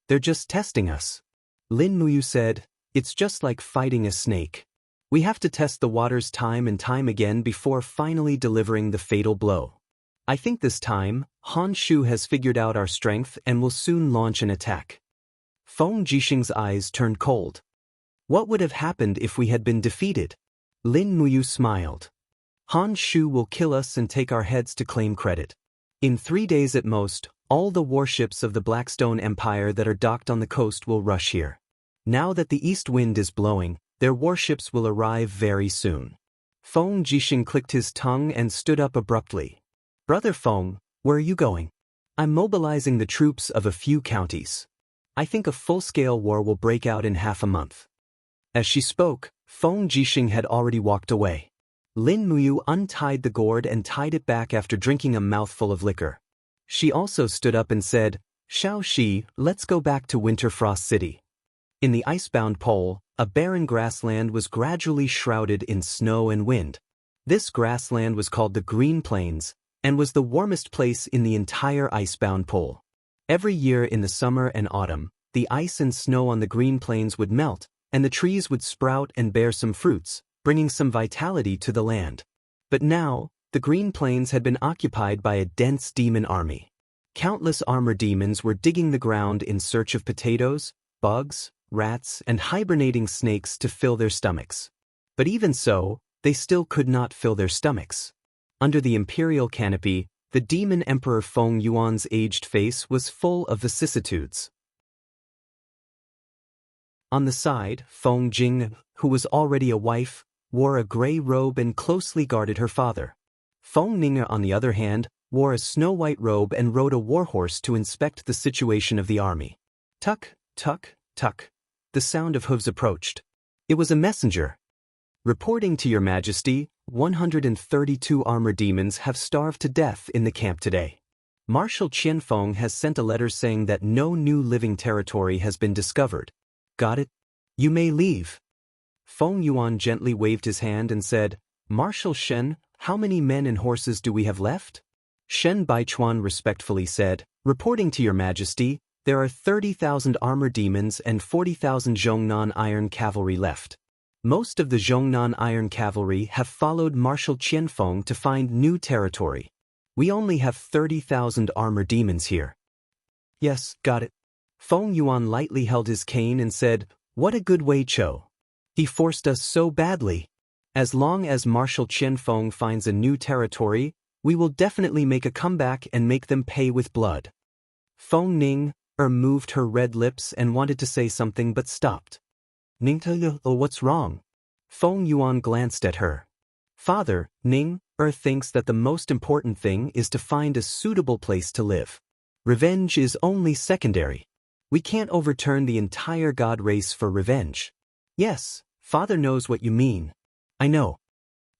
They're just testing us." Lin Muyu said, "It's just like fighting a snake. We have to test the waters time and time again before finally delivering the fatal blow. I think this time, Han Shu has figured out our strength and will soon launch an attack." Feng Jixing's eyes turned cold. What would have happened if we had been defeated? Lin Muyu smiled. "Han Shu will kill us and take our heads to claim credit. In 3 days at most, all the warships of the Blackstone Empire that are docked on the coast will rush here. Now that the east wind is blowing, their warships will arrive very soon." Feng Jixing clicked his tongue and stood up abruptly. "Brother Feng, where are you going?" "I'm mobilizing the troops of a few counties." I think a full-scale war will break out in half a month. As she spoke, Feng Jixing had already walked away. Lin Muyu untied the gourd and tied it back after drinking a mouthful of liquor. She also stood up and said, "Xiao Shi, let's go back to Winterfrost City." In the icebound pole, a barren grassland was gradually shrouded in snow and wind. This grassland was called the Green Plains, and was the warmest place in the entire icebound pole. Every year in the summer and autumn, the ice and snow on the Green Plains would melt, and the trees would sprout and bear some fruits, bringing some vitality to the land. But now, the Green Plains had been occupied by a dense demon army. Countless armor demons were digging the ground in search of potatoes, bugs, rats, and hibernating snakes to fill their stomachs. But even so, they still could not fill their stomachs. Under the imperial canopy, the demon emperor Feng Yuan's aged face was full of vicissitudes. On the side, Feng Jing, who was already a wife, wore a gray robe and closely guarded her father. Feng Ning, on the other hand, wore a snow-white robe and rode a warhorse to inspect the situation of the army. Tuck, tuck, tuck. The sound of hooves approached. It was a messenger. "Reporting to your majesty, 132 armor demons have starved to death in the camp today. Marshal Qianfeng has sent a letter saying that no new living territory has been discovered." "Got it? You may leave." Feng Yuan gently waved his hand and said, "Marshal Shen, how many men and horses do we have left?" Shen Baichuan respectfully said, "Reporting to your majesty, there are 30,000 armor demons and 40,000 Zhongnan iron cavalry left. Most of the Zhongnan iron cavalry have followed Marshal Qianfeng to find new territory. We only have 30,000 armor demons here." "Yes, got it." Feng Yuan lightly held his cane and said, "What a good Wei Chou. He forced us so badly. As long as Marshal Qianfeng finds a new territory, we will definitely make a comeback and make them pay with blood." Feng Ning moved her red lips and wanted to say something but stopped. "Ning, what's wrong?" Feng Yuan glanced at her. "Father, Ning thinks that the most important thing is to find a suitable place to live. Revenge is only secondary. We can't overturn the entire god race for revenge." "Yes, father knows what you mean. I know."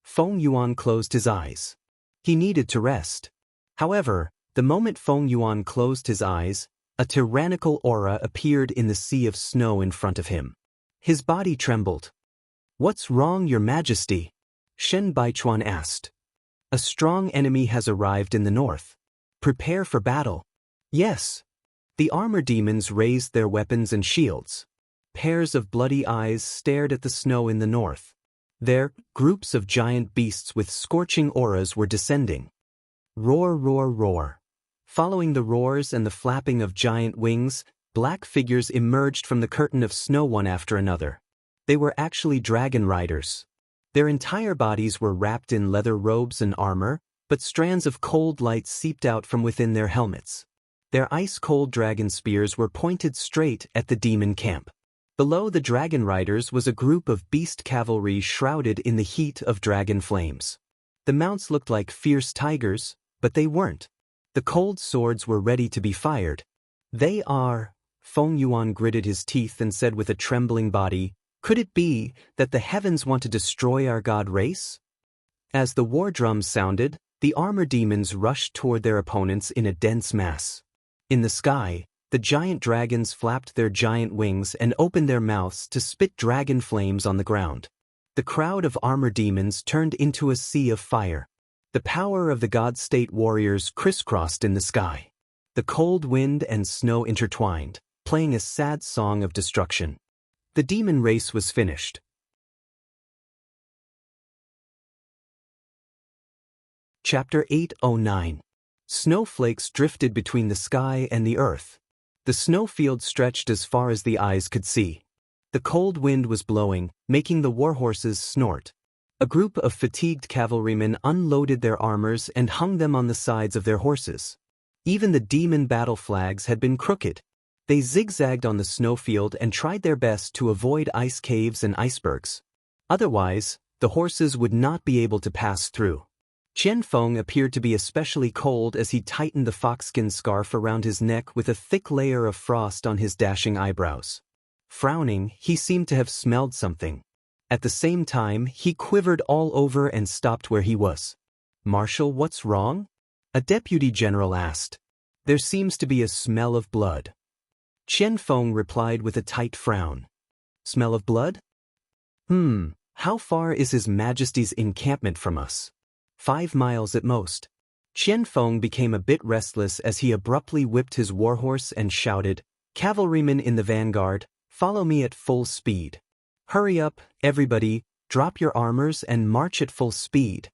Feng Yuan closed his eyes. He needed to rest. However, the moment Feng Yuan closed his eyes, a tyrannical aura appeared in the sea of snow in front of him. His body trembled. "What's wrong, your majesty?" Shen Baichuan asked. "A strong enemy has arrived in the north. Prepare for battle." "Yes." The armor demons raised their weapons and shields. Pairs of bloody eyes stared at the snow in the north. There, groups of giant beasts with scorching auras were descending. Roar, roar, roar. Following the roars and the flapping of giant wings, black figures emerged from the curtain of snow one after another. They were actually dragon riders. Their entire bodies were wrapped in leather robes and armor, but strands of cold light seeped out from within their helmets. Their ice-cold dragon spears were pointed straight at the demon camp. Below the dragon riders was a group of beast cavalry shrouded in the heat of dragon flames. The mounts looked like fierce tigers, but they weren't. The cold swords were ready to be fired. "They are..." Feng Yuan gritted his teeth and said with a trembling body, "Could it be that the heavens want to destroy our god race?" As the war drums sounded, the armor demons rushed toward their opponents in a dense mass. In the sky, the giant dragons flapped their giant wings and opened their mouths to spit dragon flames on the ground. The crowd of armor demons turned into a sea of fire. The power of the god-state warriors crisscrossed in the sky. The cold wind and snow intertwined, playing a sad song of destruction. The demon race was finished. Chapter 809. Snowflakes drifted between the sky and the earth. The snowfield stretched as far as the eyes could see. The cold wind was blowing, making the warhorses snort. A group of fatigued cavalrymen unloaded their armors and hung them on the sides of their horses. Even the demon battle flags had been crooked. They zigzagged on the snowfield and tried their best to avoid ice caves and icebergs. Otherwise, the horses would not be able to pass through. Qianfeng appeared to be especially cold as he tightened the foxskin scarf around his neck with a thick layer of frost on his dashing eyebrows. Frowning, he seemed to have smelled something. At the same time, he quivered all over and stopped where he was. "Marshal, what's wrong?" a deputy general asked. "There seems to be a smell of blood." Qianfeng replied with a tight frown. "Smell of blood? How far is His Majesty's encampment from us?" 5 miles at most. Qianfeng became a bit restless as he abruptly whipped his warhorse and shouted, "Cavalrymen in the vanguard, follow me at full speed. Hurry up, everybody, drop your armors and march at full speed."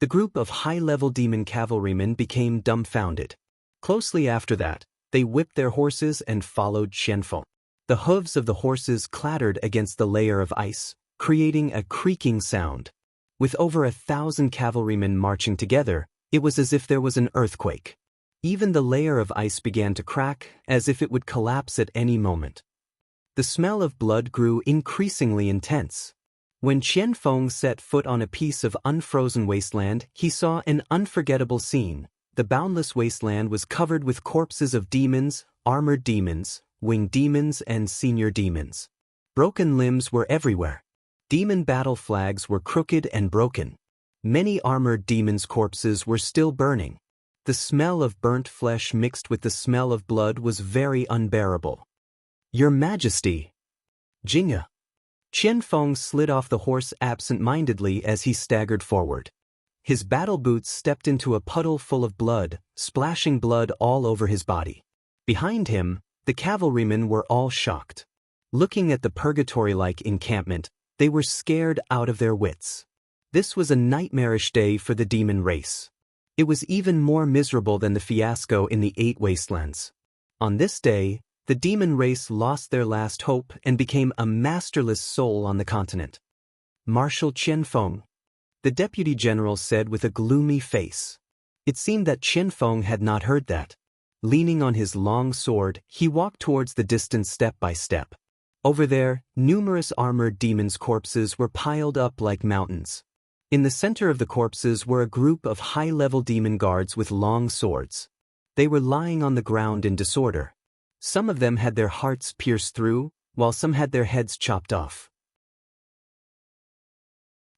The group of high-level demon cavalrymen became dumbfounded. Closely after that, they whipped their horses and followed Qianfeng. The hooves of the horses clattered against the layer of ice, creating a creaking sound. With over 1,000 cavalrymen marching together, it was as if there was an earthquake. Even the layer of ice began to crack, as if it would collapse at any moment. The smell of blood grew increasingly intense. When Qianfeng set foot on a piece of unfrozen wasteland, he saw an unforgettable scene. The boundless wasteland was covered with corpses of demons, armored demons, winged demons, and senior demons. Broken limbs were everywhere. Demon battle flags were crooked and broken. Many armored demons' corpses were still burning. The smell of burnt flesh mixed with the smell of blood was very unbearable. "Your Majesty!" "Jingya!" Qianfeng slid off the horse absent-mindedly as he staggered forward. His battle boots stepped into a puddle full of blood, splashing blood all over his body. Behind him, the cavalrymen were all shocked. Looking at the purgatory-like encampment, they were scared out of their wits. This was a nightmarish day for the demon race. It was even more miserable than the fiasco in the 8 wastelands. On this day, the demon race lost their last hope and became a masterless soul on the continent. "Marshal Qianfeng," the deputy general said with a gloomy face. It seemed that Qianfeng had not heard that. Leaning on his long sword, he walked towards the distance step by step. Over there, numerous armored demons' corpses were piled up like mountains. In the center of the corpses were a group of high-level demon guards with long swords. They were lying on the ground in disorder. Some of them had their hearts pierced through, while some had their heads chopped off.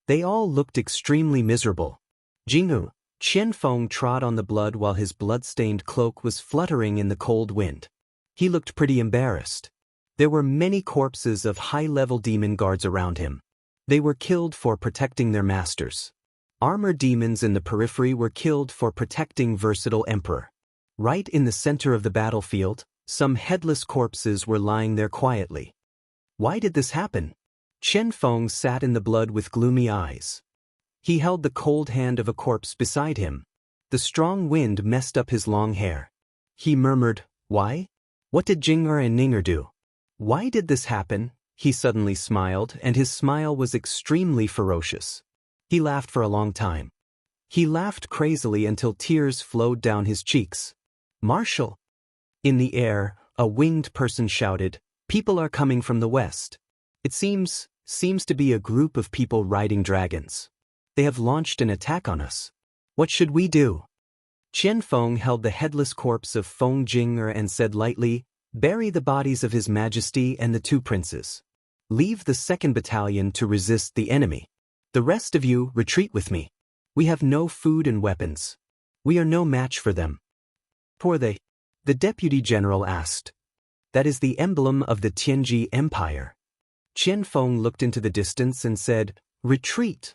They all looked extremely miserable. "Jingyu," Qianfeng trod on the blood while his blood-stained cloak was fluttering in the cold wind. He looked pretty embarrassed. There were many corpses of high-level demon guards around him. They were killed for protecting their masters. Armored demons in the periphery were killed for protecting versatile emperor. Right in the center of the battlefield, some headless corpses were lying there quietly. Why did this happen? Qianfeng sat in the blood with gloomy eyes. He held the cold hand of a corpse beside him. The strong wind messed up his long hair. He murmured, "Why? What did Jing'er and Ning'er do? Why did this happen?" He suddenly smiled, and his smile was extremely ferocious. He laughed for a long time. He laughed crazily until tears flowed down his cheeks. "Marshal!" In the air, a winged person shouted, "People are coming from the west. It seems to be a group of people riding dragons. They have launched an attack on us. What should we do?" Qianfeng held the headless corpse of Feng Jing'er and said lightly, "Bury the bodies of His Majesty and the 2 princes. Leave the 2nd battalion to resist the enemy. The rest of you retreat with me. We have no food and weapons. We are no match for them." "Who are they?" the deputy general asked. "That is the emblem of the Tianji Empire." Qianfeng looked into the distance and said, "Retreat."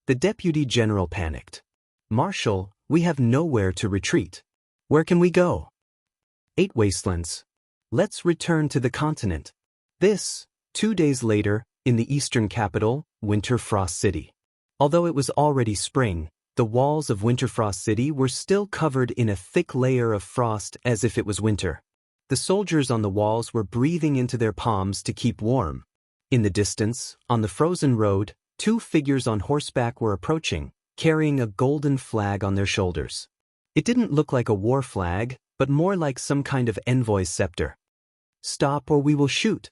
The deputy general panicked. "Marshal, we have nowhere to retreat. Where can we go?" 8 wastelands. Let's return to the continent." 2 days later, in the eastern capital, Winterfrost City. Although it was already spring, the walls of Winterfrost City were still covered in a thick layer of frost as if it was winter. The soldiers on the walls were breathing into their palms to keep warm. In the distance, on the frozen road, 2 figures on horseback were approaching, carrying a golden flag on their shoulders. It didn't look like a war flag, but more like some kind of envoy's scepter. "Stop or we will shoot."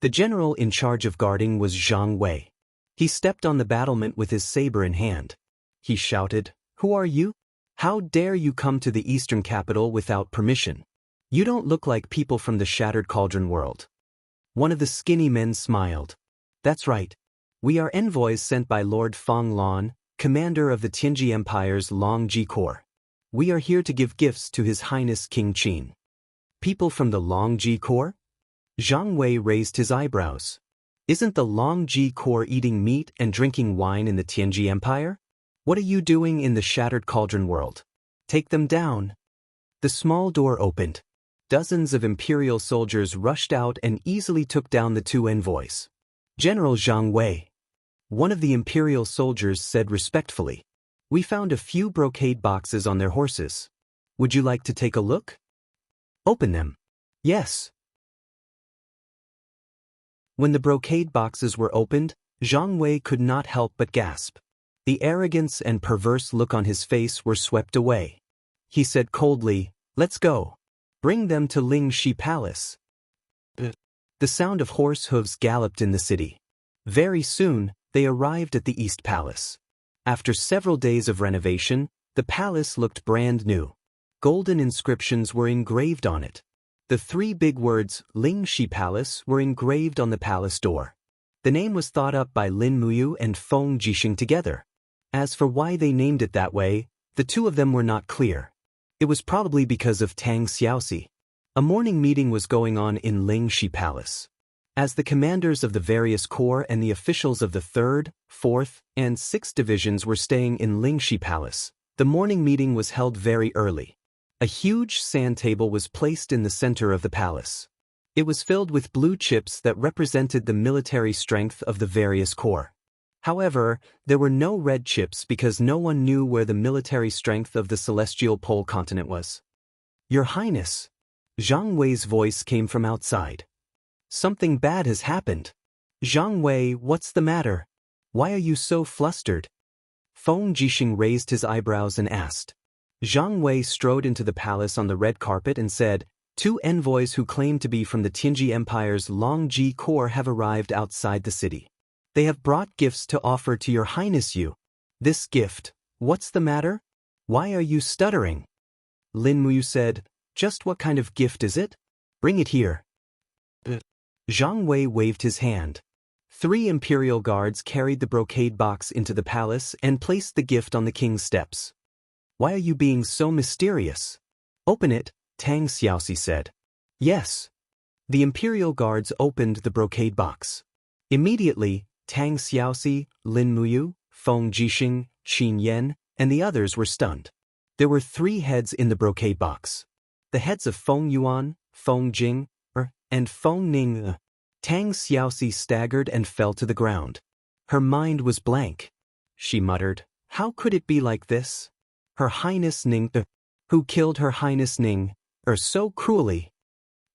The general in charge of guarding was Zhang Wei. He stepped on the battlement with his saber in hand. He shouted, Who are you? How dare you come to the eastern capital without permission? You don't look like people from the Shattered Cauldron world. One of the skinny men smiled. That's right. We are envoys sent by Lord Feng Lan, commander of the Tianji Empire's Longji Corps. We are here to give gifts to His Highness King Qin. People from the Longji Corps? Zhang Wei raised his eyebrows. Isn't the Longji Corps eating meat and drinking wine in the Tianji Empire? What are you doing in the Shattered Cauldron world? Take them down. The small door opened. Dozens of imperial soldiers rushed out and easily took down the two envoys. General Zhang Wei. One of the imperial soldiers said respectfully. We found a few brocade boxes on their horses. Would you like to take a look? Open them. Yes. When the brocade boxes were opened, Zhang Wei could not help but gasp. The arrogance and perverse look on his face were swept away. He said coldly, "Let's go. Bring them to Lingxi Palace." The sound of horse hooves galloped in the city. Very soon, they arrived at the East Palace. After several days of renovation, the palace looked brand new. Golden inscriptions were engraved on it. The three big words, Lingxi Palace, were engraved on the palace door. The name was thought up by Lin Muyu and Feng Jixing together. As for why they named it that way, the two of them were not clear. It was probably because of Tang Xiaoxi. A morning meeting was going on in Lingxi Palace. As the commanders of the various corps and the officials of the 3rd, 4th, and 6th divisions were staying in Lingxi Palace, the morning meeting was held very early. A huge sand table was placed in the center of the palace. It was filled with blue chips that represented the military strength of the various corps. However, there were no red chips because no one knew where the military strength of the celestial pole continent was. Your Highness. Zhang Wei's voice came from outside. Something bad has happened. Zhang Wei, what's the matter? Why are you so flustered? Feng Jixing raised his eyebrows and asked. Zhang Wei strode into the palace on the red carpet and said, Two envoys who claim to be from the Tianji Empire's Longji Corps have arrived outside the city. They have brought gifts to offer to your Highness you. This gift, what's the matter? Why are you stuttering? Lin Muyu said, Just what kind of gift is it? Bring it here. Zhang Wei waved his hand. 3 imperial guards carried the brocade box into the palace and placed the gift on the king's steps. Why are you being so mysterious? Open it, Tang Xiaoxi said. Yes. The imperial guards opened the brocade box. Immediately, Tang Xiaoxi, Lin Muyu, Feng Jixing, Qin Yan, and the others were stunned. There were 3 heads in the brocade box. The heads of Feng Yuan, Feng Jing, and Feng Ning. Tang Xiaoxi staggered and fell to the ground. Her mind was blank. She muttered, How could it be like this? Her Highness Ning, who killed Her Highness Ning, so cruelly?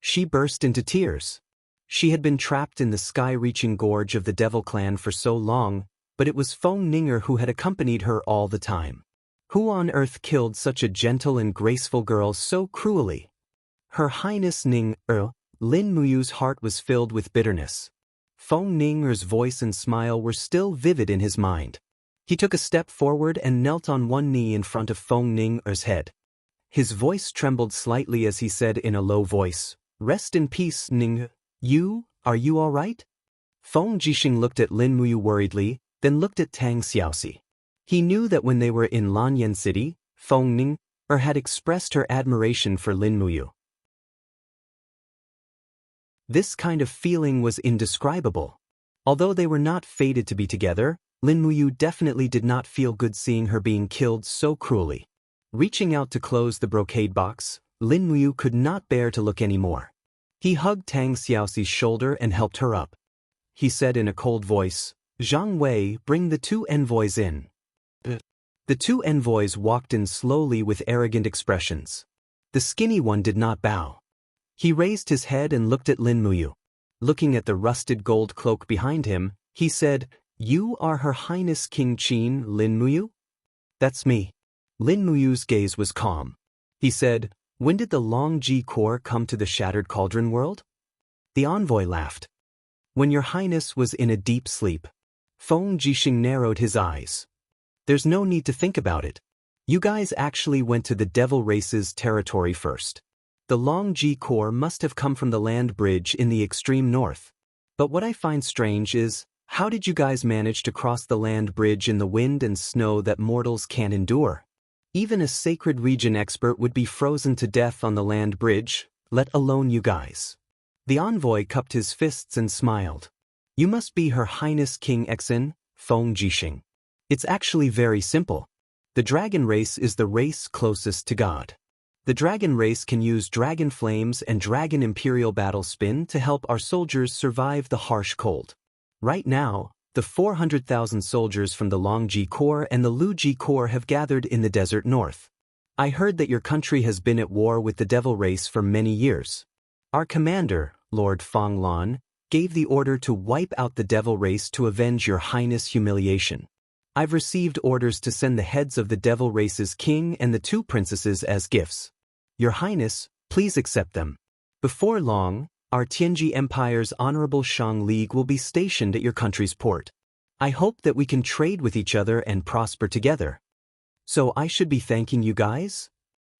She burst into tears. She had been trapped in the sky-reaching gorge of the Devil Clan for so long, but it was Feng Ninger who had accompanied her all the time. Who on earth killed such a gentle and graceful girl so cruelly? Her Highness Ning, Lin Muyu's heart was filled with bitterness. Feng Ninger's voice and smile were still vivid in his mind. He took a step forward and knelt on one knee in front of Feng Ninger's head. His voice trembled slightly as he said in a low voice, Rest in peace, Ning. Are you all right? Feng Jixing looked at Lin Muyu worriedly, then looked at Tang Xiaoxi. He knew that when they were in Lanyan City, Feng Ninger had expressed her admiration for Lin Muyu. This kind of feeling was indescribable. Although they were not fated to be together, Lin Muyu definitely did not feel good seeing her being killed so cruelly. Reaching out to close the brocade box, Lin Muyu could not bear to look anymore. He hugged Tang Xiaoxi's shoulder and helped her up. He said in a cold voice, Zhang Wei, bring the 2 envoys in. The 2 envoys walked in slowly with arrogant expressions. The skinny one did not bow. He raised his head and looked at Lin Muyu. Looking at the rusted gold cloak behind him, he said, You are Her Highness King Qin, Lin Muyu? That's me. Lin Muyu's gaze was calm. He said, When did the Longji Corps come to the Shattered Cauldron world? The envoy laughed. When your Highness was in a deep sleep. Feng Jixing narrowed his eyes. There's no need to think about it. You guys actually went to the Devil Race's territory first. The Longji Corps must have come from the land bridge in the extreme north. But what I find strange is, how did you guys manage to cross the land bridge in the wind and snow that mortals can't endure? Even a sacred region expert would be frozen to death on the land bridge, let alone you guys. The envoy cupped his fists and smiled. You must be Her Highness King Exin, Feng Jixing. It's actually very simple. The dragon race is the race closest to God. The dragon race can use dragon flames and dragon imperial battle spin to help our soldiers survive the harsh cold. Right now, the 400,000 soldiers from the Longji Corps and the Luji Corps have gathered in the desert north. I heard that your country has been at war with the devil race for many years. Our commander, Lord Fang Lin, gave the order to wipe out the devil race to avenge your highness' humiliation. I've received orders to send the heads of the devil race's king and the 2 princesses as gifts. Your highness, please accept them. Before long, our Tianji Empire's Honorable Shang League will be stationed at your country's port. I hope that we can trade with each other and prosper together. So I should be thanking you guys?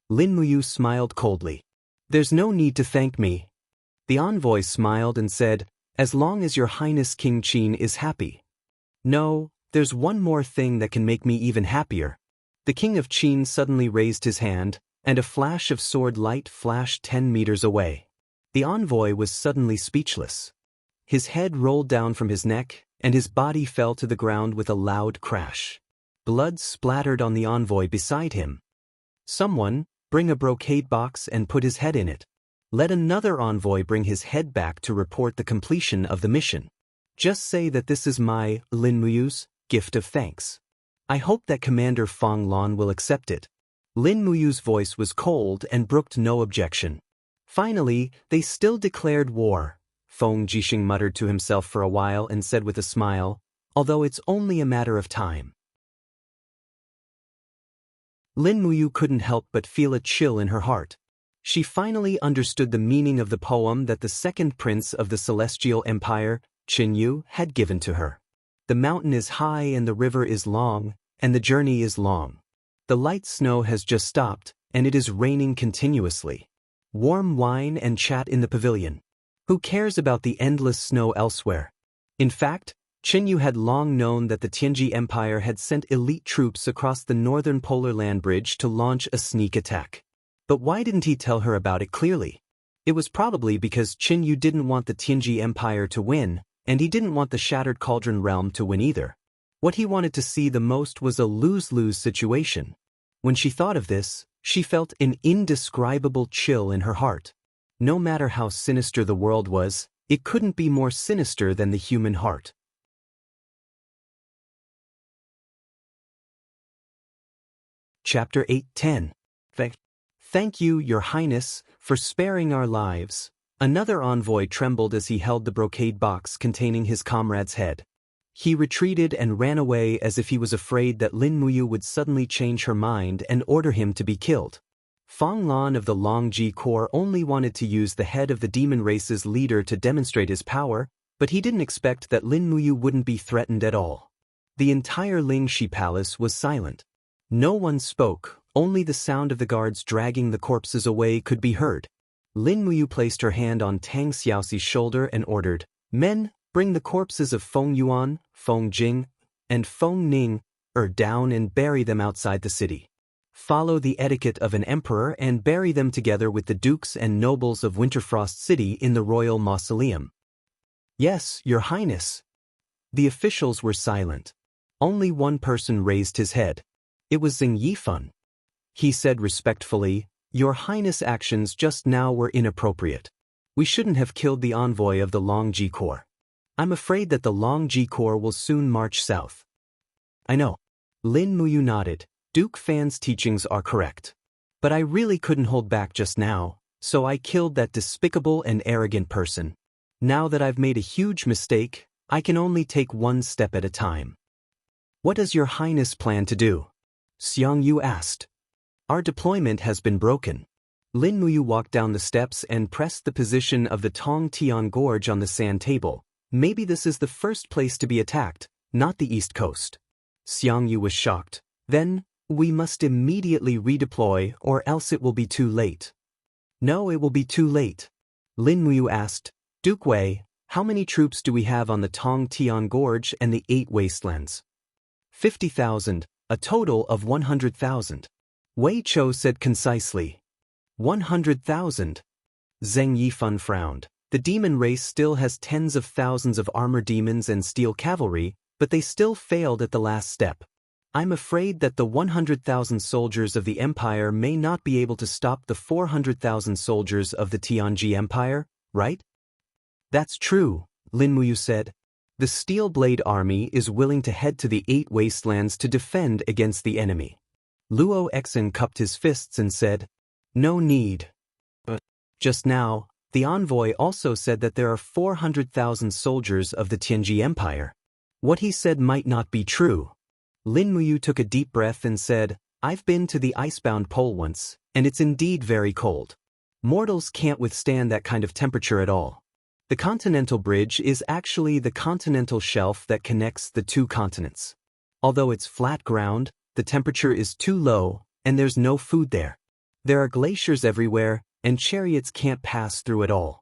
Lin Muyu smiled coldly. There's no need to thank me. The envoy smiled and said, as long as your highness King Qin is happy. No, there's one more thing that can make me even happier. The king of Qin suddenly raised his hand, and a flash of sword light flashed 10 meters away. The envoy was suddenly speechless. His head rolled down from his neck, and his body fell to the ground with a loud crash. Blood splattered on the envoy beside him. Someone, bring a brocade box and put his head in it. Let another envoy bring his head back to report the completion of the mission. Just say that this is my, Lin Muyu's, gift of thanks. I hope that Commander Fang Lin will accept it. Lin Muyu's voice was cold and brooked no objection. Finally, they still declared war. Feng Jixing muttered to himself for a while and said with a smile, although it's only a matter of time. Lin Muyu couldn't help but feel a chill in her heart. She finally understood the meaning of the poem that the second prince of the Celestial Empire, Qin Yu, had given to her. The mountain is high and the river is long, and the journey is long. The light snow has just stopped, and it is raining continuously. Warm wine and chat in the pavilion. Who cares about the endless snow elsewhere? In fact, Qin Yu had long known that the Tianji Empire had sent elite troops across the northern polar land bridge to launch a sneak attack. But why didn't he tell her about it clearly? It was probably because Qin Yu didn't want the Tianji Empire to win, and he didn't want the Shattered Cauldron realm to win either. What he wanted to see the most was a lose-lose situation. When she thought of this, she felt an indescribable chill in her heart. No matter how sinister the world was, it couldn't be more sinister than the human heart. Chapter 8:10. Thank you, Your Highness, for sparing our lives. Another envoy trembled as he held the brocade box containing his comrade's head. He retreated and ran away as if he was afraid that Lin Muyu would suddenly change her mind and order him to be killed. Fang Lin of the Longji Corps only wanted to use the head of the demon race's leader to demonstrate his power, but he didn't expect that Lin Muyu wouldn't be threatened at all. The entire Lingxi palace was silent. No one spoke, only the sound of the guards dragging the corpses away could be heard. Lin Muyu placed her hand on Tang Xiaoxi's shoulder and ordered, "Men, bring the corpses of Feng Yuan, Feng Jing, and Feng Ning down and bury them outside the city. Follow the etiquette of an emperor and bury them together with the dukes and nobles of Winterfrost City in the royal mausoleum." "Yes, Your Highness." The officials were silent. Only one person raised his head. It was Xing Yifan. He said respectfully, "Your Highness' actions just now were inappropriate. We shouldn't have killed the envoy of the Longji Corps. I'm afraid that the Longji Corps will soon march south." "I know." Lin Muyu nodded. Duke Fan's teachings are correct. But I really couldn't hold back just now, so I killed that despicable and arrogant person. Now that I've made a huge mistake, I can only take one step at a time. "What does Your Highness plan to do?" Xiang Yu asked. "Our deployment has been broken." Lin Muyu walked down the steps and pressed the position of the Tong Tian Gorge on the sand table. Maybe this is the first place to be attacked, not the east coast. Xiang Yu was shocked. Then, We must immediately redeploy or else it will be too late. No, it will be too late. Lin Muyu asked, Duke Wei, how many troops do we have on the Tong Tian Gorge and the 8 wastelands? 50,000, a total of 100,000. Wei Chou said concisely. 100,000. Zheng Yifan frowned. The demon race still has tens of thousands of armored demons and steel cavalry, but they still failed at the last step. I'm afraid that the 100,000 soldiers of the Empire may not be able to stop the 400,000 soldiers of the Tianji Empire, right? That's true, Lin Muyu said. The Steel Blade Army is willing to head to the 8 wastelands to defend against the enemy. Luo Exen cupped his fists and said, No need. But just now, the envoy also said that there are 400,000 soldiers of the Tianji Empire. What he said might not be true. Lin Muyu took a deep breath and said, I've been to the icebound pole once, and it's indeed very cold. Mortals can't withstand that kind of temperature at all. The continental bridge is actually the continental shelf that connects the 2 continents. Although it's flat ground, the temperature is too low, and there's no food there. There are glaciers everywhere, and chariots can't pass through at all.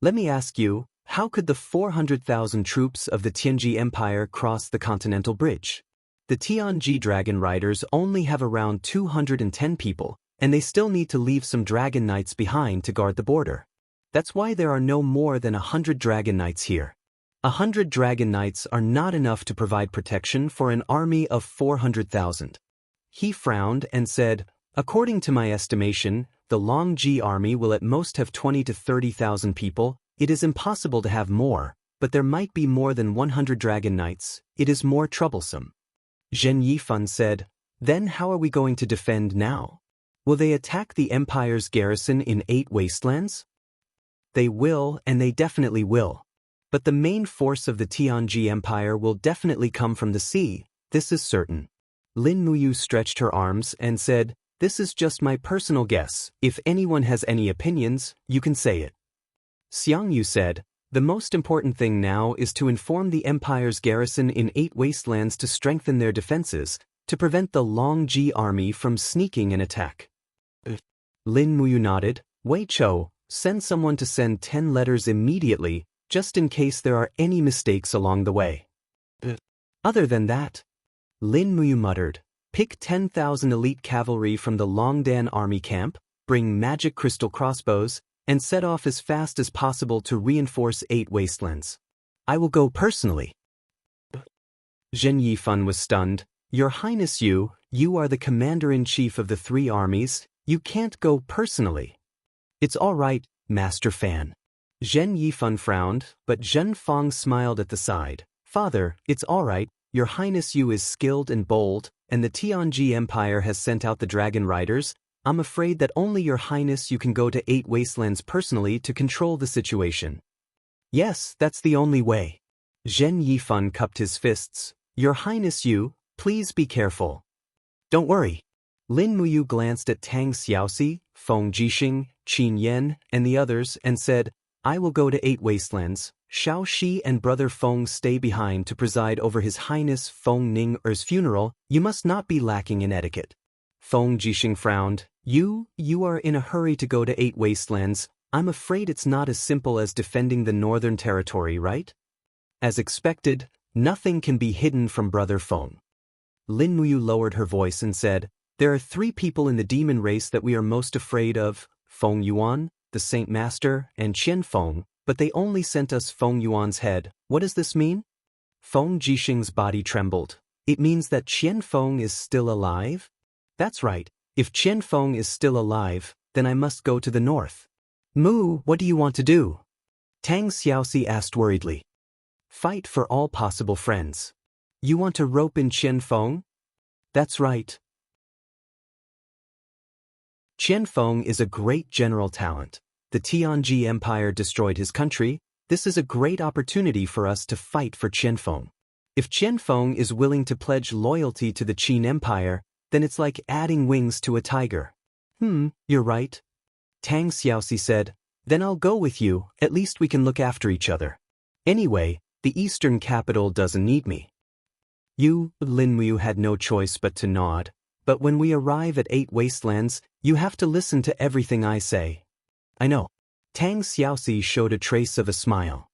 Let me ask you, how could the 400,000 troops of the Tianji Empire cross the continental bridge? The Tianji dragon riders only have around 210 people, and they still need to leave some dragon knights behind to guard the border. That's why there are no more than 100 dragon knights here. 100 dragon knights are not enough to provide protection for an army of 400,000. He frowned and said, According to my estimation, the Longji army will at most have 20 to 30,000 people. It is impossible to have more, but there might be more than 100 dragon knights. It is more troublesome. Zhen Yifan said, Then how are we going to defend now? Will they attack the Empire's garrison in 8 wastelands? They will, and they definitely will. But the main force of the Tianji Empire will definitely come from the sea, this is certain. Lin Muyu stretched her arms and said, This is just my personal guess. If anyone has any opinions, you can say it. Xiangyu said, The most important thing now is to inform the Empire's garrison in 8 wastelands to strengthen their defenses, to prevent the Longji army from sneaking an attack. Lin Muyu nodded. Wei Chou, send someone to send 10 letters immediately, just in case there are any mistakes along the way. Other than that, Lin Muyu muttered, Pick 10,000 elite cavalry from the Longdan army camp, bring magic crystal crossbows, and set off as fast as possible to reinforce 8 wastelands. I will go personally. Zhen Yifan was stunned. Your Highness, you are the commander-in-chief of the 3 armies, you can't go personally. It's all right, Master Fan. Zhen Yifan frowned, but Zhen Fang smiled at the side. Father, it's all right, Your Highness you is skilled and bold, and the Tianji Empire has sent out the dragon riders. I'm afraid that only Your Highness you can go to 8 wastelands personally to control the situation. Yes, that's the only way. Zhen Yifan cupped his fists. Your Highness you, please be careful. Don't worry. Lin Muyu glanced at Tang Xiaoxi, Feng Jixing, Qin Yan, and the others and said, I will go to 8 wastelands. Shao Shi and brother Feng stay behind to preside over His Highness Feng Ning-er's funeral. You must not be lacking in etiquette. Feng Jixing frowned. You are in a hurry to go to 8 wastelands. I'm afraid it's not as simple as defending the northern territory, right? As expected, nothing can be hidden from brother Feng. Lin Muyu lowered her voice and said, There are 3 people in the demon race that we are most afraid of, Feng Yuan, the Saint Master, and Qian Feng, but they only sent us Feng Yuan's head. What does this mean? Feng Jixing's body trembled. It means that Qian Feng is still alive? That's right. If Qian Feng is still alive, then I must go to the north. Mu, what do you want to do? Tang Xiaoxi asked worriedly. Fight for all possible friends. You want to rope in Qian Feng? That's right. Qian Feng is a great general talent. The Tianji Empire destroyed his country. This is a great opportunity for us to fight for Qian Feng. If Qian Feng is willing to pledge loyalty to the Qin Empire, then it's like adding wings to a tiger. You're right. Tang Xiaoxi said, Then I'll go with you, at least we can look after each other. Anyway, the eastern capital doesn't need me. You, Lin Muyu, had no choice but to nod. But when we arrive at 8 Wastelands, you have to listen to everything I say. I know. Tang Xiaoxi showed a trace of a smile.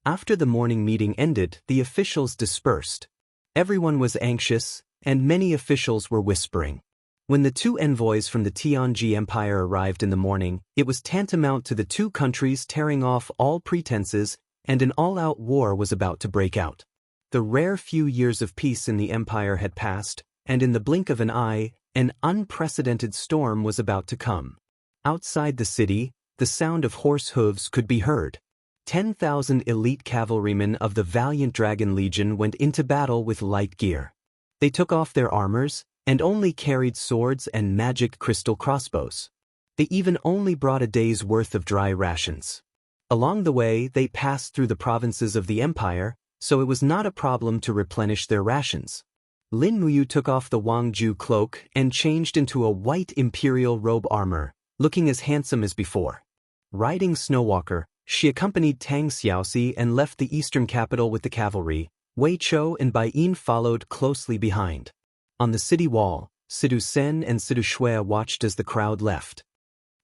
After the morning meeting ended, the officials dispersed. Everyone was anxious, and many officials were whispering. When the 2 envoys from the Tianji Empire arrived in the morning, it was tantamount to the 2 countries tearing off all pretenses, and an all-out war was about to break out. The rare few years of peace in the empire had passed, and in the blink of an eye, an unprecedented storm was about to come. Outside the city, the sound of horse hooves could be heard. 10,000 elite cavalrymen of the valiant Dragon Legion went into battle with light gear. They took off their armors, and only carried swords and magic crystal crossbows. They even only brought a day's worth of dry rations. Along the way, they passed through the provinces of the empire, so it was not a problem to replenish their rations. Lin Muyu took off the Wangju cloak and changed into a white imperial robe armor, looking as handsome as before. Riding Snowwalker, she accompanied Tang Xiaoxi and left the eastern capital with the cavalry. Wei Chou and Bai Yin followed closely behind. On the city wall, Sidu Sen and Sidu Shui watched as the crowd left.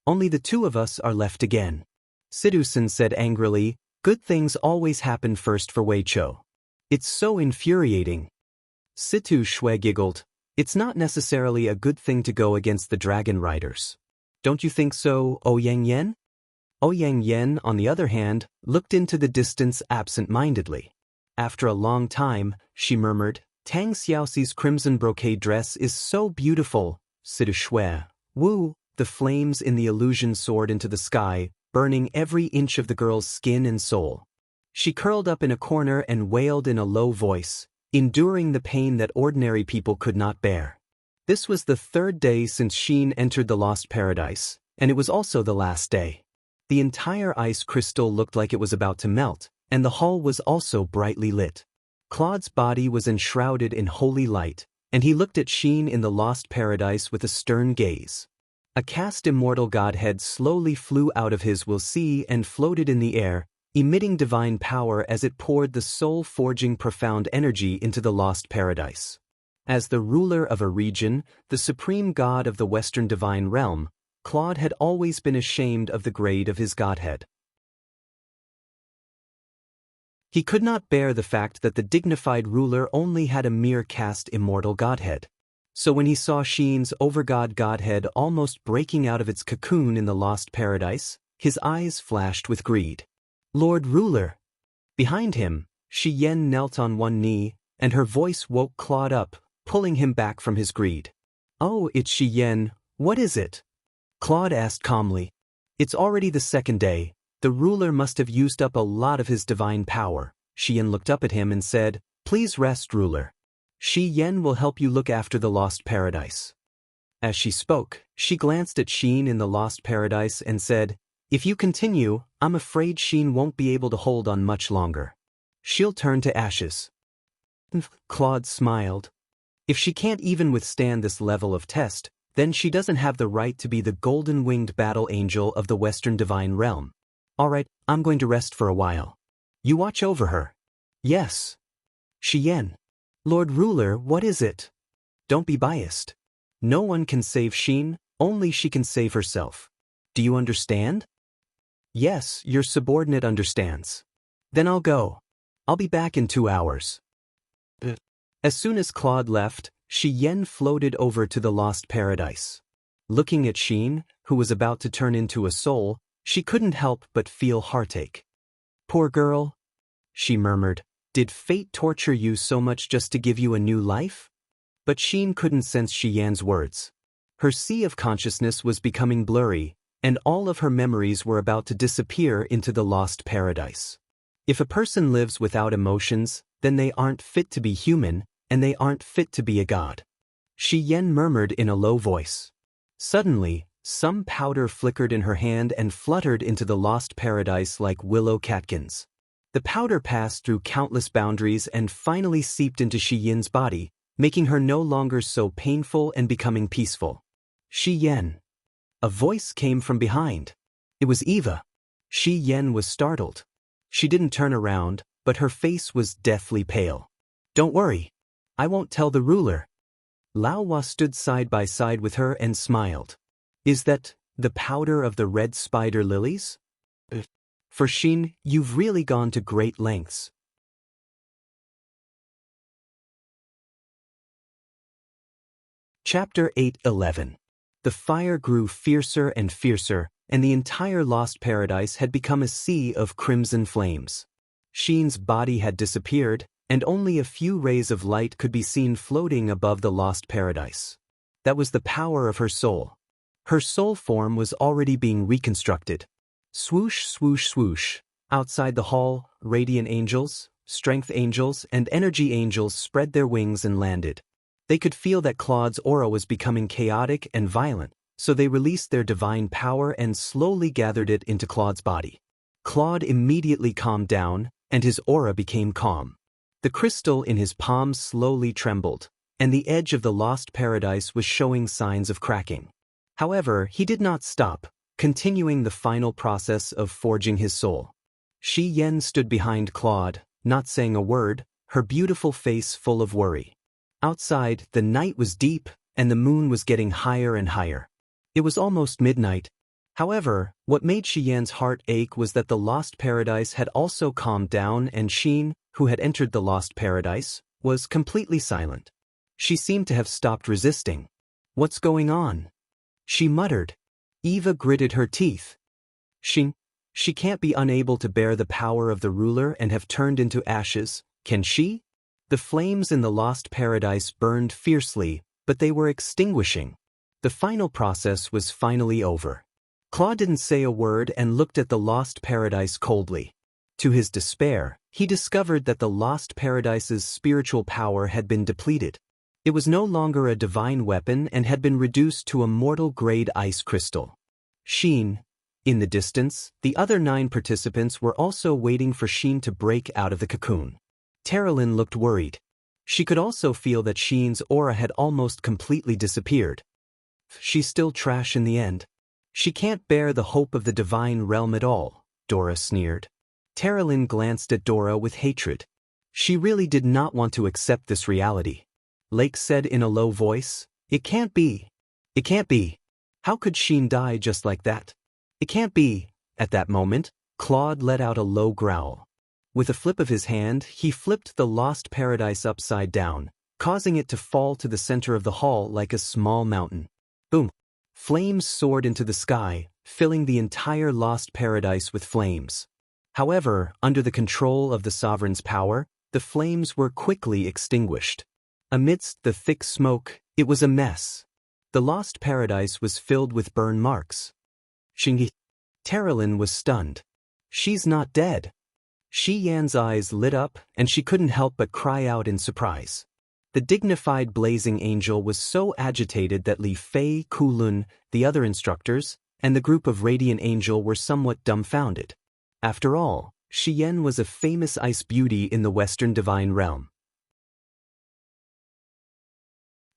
Only the 2 of us are left again. Sidu Sen said angrily, good things always happen first for Wei Chou. It's so infuriating. Situ Shui giggled, it's not necessarily a good thing to go against the dragon riders. Don't you think so, Ouyang Yan? Ouyang Yan, on the other hand, looked into the distance absent-mindedly. After a long time, she murmured, Tang Xiaoxi's crimson brocade dress is so beautiful. Sidu Shui, woo, the flames in the illusion soared into the sky, burning every inch of the girl's skin and soul. She curled up in a corner and wailed in a low voice, enduring the pain that ordinary people could not bear. This was the 3rd day since Xin entered the Lost Paradise, and it was also the last day. The entire ice crystal looked like it was about to melt, and the hall was also brightly lit. Claude's body was enshrouded in holy light, and he looked at Xin in the Lost Paradise with a stern gaze. A cast immortal godhead slowly flew out of his will see and floated in the air, emitting divine power as it poured the soul-forging profound energy into the Lost Paradise. As the ruler of a region, the supreme god of the Western divine realm, Claude had always been ashamed of the grade of his godhead. He could not bear the fact that the dignified ruler only had a mere caste immortal godhead. So when he saw Xin's overgod godhead almost breaking out of its cocoon in the Lost Paradise, his eyes flashed with greed. Lord Ruler! Behind him, Shi Yan knelt on one knee, and her voice woke Claude up, pulling him back from his greed. Oh, it's Shi Yan, what is it? Claude asked calmly. It's already the 2nd day. The ruler must have used up a lot of his divine power. Shi Yan looked up at him and said, please rest, ruler. Shi Yan will help you look after the Lost Paradise. As she spoke, she glanced at Xin in the Lost Paradise and said, if you continue, I'm afraid Xin won't be able to hold on much longer. She'll turn to ashes. Claude smiled. If she can't even withstand this level of test, then she doesn't have the right to be the golden-winged battle angel of the Western divine realm. All right, I'm going to rest for a while. You watch over her. Yes. Shi Yan. Lord Ruler, what is it? Don't be biased. No one can save Xin, only she can save herself. Do you understand? Yes, your subordinate understands. Then I'll go. I'll be back in 2 hours. As soon as Claude left, Shi Yan floated over to the Lost Paradise. Looking at Xin, who was about to turn into a soul, she couldn't help but feel heartache. Poor girl, she murmured. Did fate torture you so much just to give you a new life? But Xin couldn't sense Shi Yan's words. Her sea of consciousness was becoming blurry, and all of her memories were about to disappear into the Lost Paradise. If a person lives without emotions, then they aren't fit to be human, and they aren't fit to be a god. Shi Yan murmured in a low voice. Suddenly, some powder flickered in her hand and fluttered into the Lost Paradise like willow catkins. The powder passed through countless boundaries and finally seeped into Shi Yan's body, making her no longer so painful and becoming peaceful. Shi Yan. A voice came from behind. It was Eva. Shi Yan was startled. She didn't turn around, but her face was deathly pale. Don't worry. I won't tell the ruler. Lao Hua stood side by side with her and smiled. Is that the powder of the red spider lilies? For Xin, you've really gone to great lengths. Chapter 8:11. The fire grew fiercer and fiercer, and the entire lost paradise had become a sea of crimson flames. Xin's body had disappeared, and only a few rays of light could be seen floating above the lost paradise. That was the power of her soul. Her soul form was already being reconstructed. Swoosh, swoosh, swoosh. Outside the hall, radiant angels, strength angels, and energy angels spread their wings and landed. They could feel that Claude's aura was becoming chaotic and violent, so they released their divine power and slowly gathered it into Claude's body. Claude immediately calmed down, and his aura became calm. The crystal in his palms slowly trembled, and the edge of the lost paradise was showing signs of cracking. However, he did not stop, continuing the final process of forging his soul. Shi Yan stood behind Claude, not saying a word, her beautiful face full of worry. Outside, the night was deep, and the moon was getting higher and higher. It was almost midnight. However, what made Shi Yan's heart ache was that the lost paradise had also calmed down, and Xin, who had entered the lost paradise, was completely silent. She seemed to have stopped resisting. What's going on? She muttered. Eva gritted her teeth. She can't be unable to bear the power of the ruler and have turned into ashes, can she? The flames in the lost paradise burned fiercely, but they were extinguishing. The final process was finally over. Claude didn't say a word and looked at the lost paradise coldly. To his despair, he discovered that the lost paradise's spiritual power had been depleted. It was no longer a divine weapon and had been reduced to a mortal-grade ice crystal. Xin. In the distance, the other 9 participants were also waiting for Xin to break out of the cocoon. Terralyn looked worried. She could also feel that Xin's aura had almost completely disappeared. She's still trash in the end. She can't bear the hope of the divine realm at all, Dora sneered. Terralyn glanced at Dora with hatred. She really did not want to accept this reality. Lake said in a low voice, "It can't be. It can't be. How could Xin die just like that? It can't be." At that moment, Claude let out a low growl. With a flip of his hand, he flipped the lost paradise upside down, causing it to fall to the center of the hall like a small mountain. Boom! Flames soared into the sky, filling the entire lost paradise with flames. However, under the control of the sovereign's power, the flames were quickly extinguished. Amidst the thick smoke, it was a mess. The lost paradise was filled with burn marks. Xingyi. Terralyn was stunned. She's not dead. Shi Yan's eyes lit up, and she couldn't help but cry out in surprise. The dignified blazing angel was so agitated that Li Fei, Kulun, the other instructors, and the group of radiant angel were somewhat dumbfounded. After all, Shi Yan was a famous ice beauty in the Western divine realm.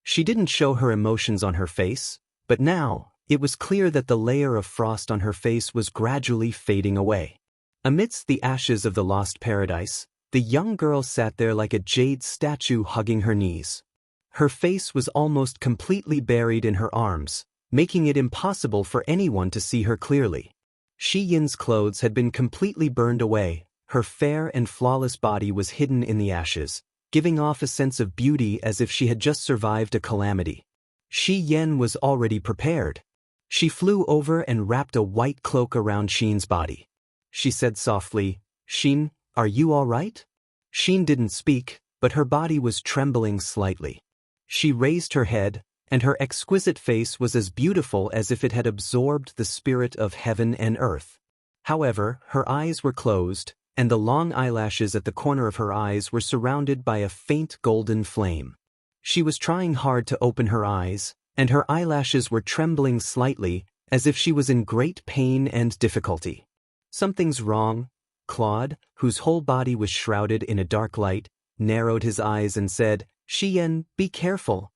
She didn't show her emotions on her face, but now, it was clear that the layer of frost on her face was gradually fading away. Amidst the ashes of the lost paradise, the young girl sat there like a jade statue hugging her knees. Her face was almost completely buried in her arms, making it impossible for anyone to see her clearly. Shi Yin's clothes had been completely burned away, her fair and flawless body was hidden in the ashes, giving off a sense of beauty as if she had just survived a calamity. Shi Yan was already prepared. She flew over and wrapped a white cloak around Xin's body. She said softly, "Xin, are you all right?" Xin didn't speak, but her body was trembling slightly. She raised her head, and her exquisite face was as beautiful as if it had absorbed the spirit of heaven and earth. However, her eyes were closed, and the long eyelashes at the corner of her eyes were surrounded by a faint golden flame. She was trying hard to open her eyes, and her eyelashes were trembling slightly, as if she was in great pain and difficulty. "Something's wrong." Claude, whose whole body was shrouded in a dark light, narrowed his eyes and said, "Shi Yan, be careful."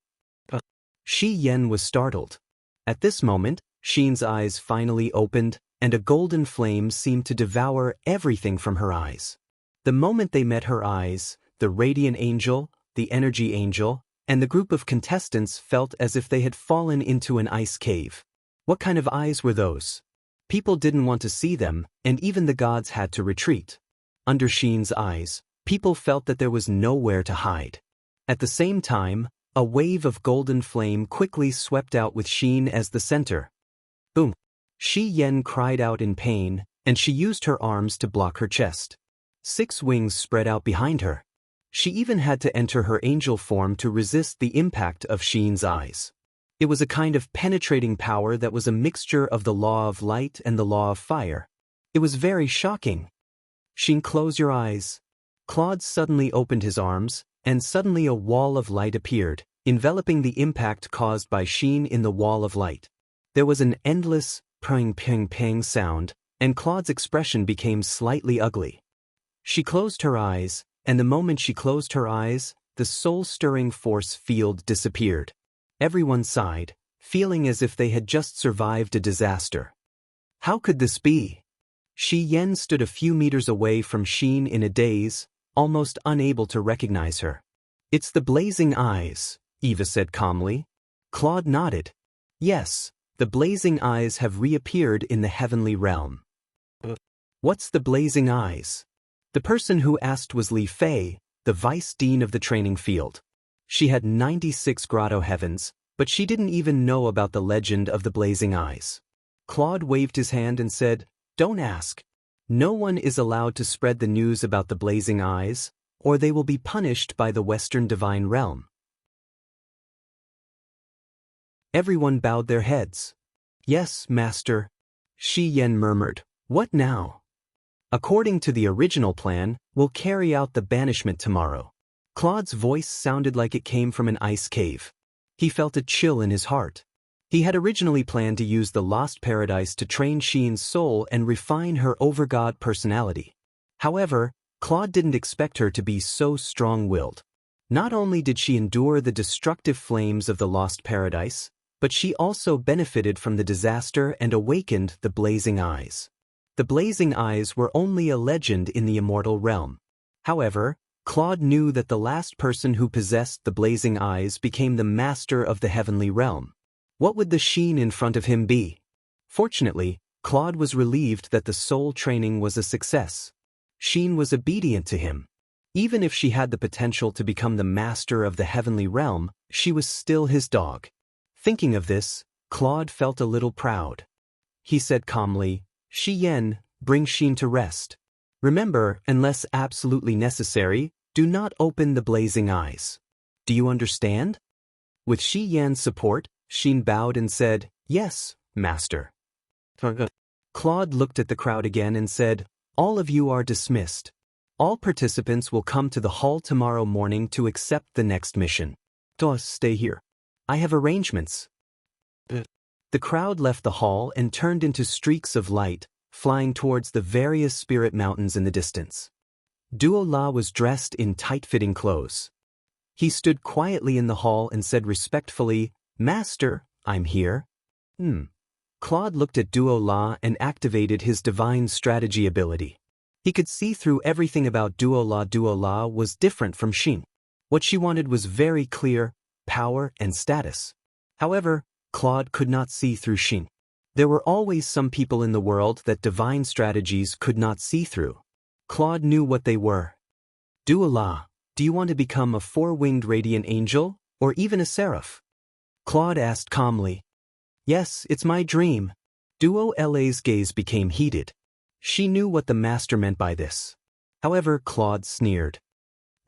Shi Yan was startled. At this moment, Xin's eyes finally opened, and a golden flame seemed to devour everything from her eyes. The moment they met her eyes, the radiant angel, the energy angel, and the group of contestants felt as if they had fallen into an ice cave. What kind of eyes were those? People didn't want to see them, and even the gods had to retreat. Under Xian's eyes, people felt that there was nowhere to hide. At the same time, a wave of golden flame quickly swept out with Xian as the center. Boom! Xi Yan cried out in pain, and she used her arms to block her chest. 6 wings spread out behind her. She even had to enter her angel form to resist the impact of Xian's eyes. It was a kind of penetrating power that was a mixture of the law of light and the law of fire. It was very shocking. Xian, close your eyes. Claude suddenly opened his arms, and suddenly a wall of light appeared, enveloping the impact caused by Xian in the wall of light. There was an endless ping ping ping sound, and Claude's expression became slightly ugly. She closed her eyes, and the moment she closed her eyes, the soul-stirring force field disappeared. Everyone sighed, feeling as if they had just survived a disaster. How could this be? Xi Yan stood a few meters away from Xian in a daze, almost unable to recognize her. It's the blazing eyes, Eva said calmly. Claude nodded. Yes, the blazing eyes have reappeared in the heavenly realm. What's the blazing eyes? The person who asked was Li Fei, the vice dean of the training field. She had 96 grotto heavens, but she didn't even know about the legend of the blazing eyes. Claude waved his hand and said, "Don't ask. No one is allowed to spread the news about the blazing eyes, or they will be punished by the Western divine realm." Everyone bowed their heads. "Yes, master," Xi Yan murmured. "What now?" "According to the original plan, we'll carry out the banishment tomorrow." Claude's voice sounded like it came from an ice cave. He felt a chill in his heart. He had originally planned to use the Lost Paradise to train Xian's soul and refine her overgod personality. However, Claude didn't expect her to be so strong-willed. Not only did she endure the destructive flames of the Lost Paradise, but she also benefited from the disaster and awakened the blazing eyes. The blazing eyes were only a legend in the immortal realm. However, Claude knew that the last person who possessed the blazing eyes became the master of the heavenly realm. What would the Xian in front of him be? Fortunately, Claude was relieved that the soul training was a success. Xian was obedient to him. Even if she had the potential to become the master of the heavenly realm, she was still his dog. Thinking of this, Claude felt a little proud. He said calmly, "Xi Yan, bring Xian to rest. Remember, unless absolutely necessary, do not open the blazing eyes. Do you understand?" With Xi Yan's support, Xian bowed and said, "Yes, master." Claude looked at the crowd again and said, "All of you are dismissed. All participants will come to the hall tomorrow morning to accept the next mission. Daoist, stay here. I have arrangements." The crowd left the hall and turned into streaks of light, flying towards the various spirit mountains in the distance. Duo La was dressed in tight-fitting clothes. He stood quietly in the hall and said respectfully, "Master, I'm here." Claude looked at Duo La and activated his divine strategy ability. He could see through everything about Duo La. Duo La was different from Xian. What she wanted was very clear: power and status. However, Claude could not see through Xian. There were always some people in the world that divine strategies could not see through. Claude knew what they were. "Duo La, do you want to become a 4-winged radiant angel, or even a seraph?" Claude asked calmly. "Yes, it's my dream." Duo La's gaze became heated. She knew what the master meant by this. However, Claude sneered.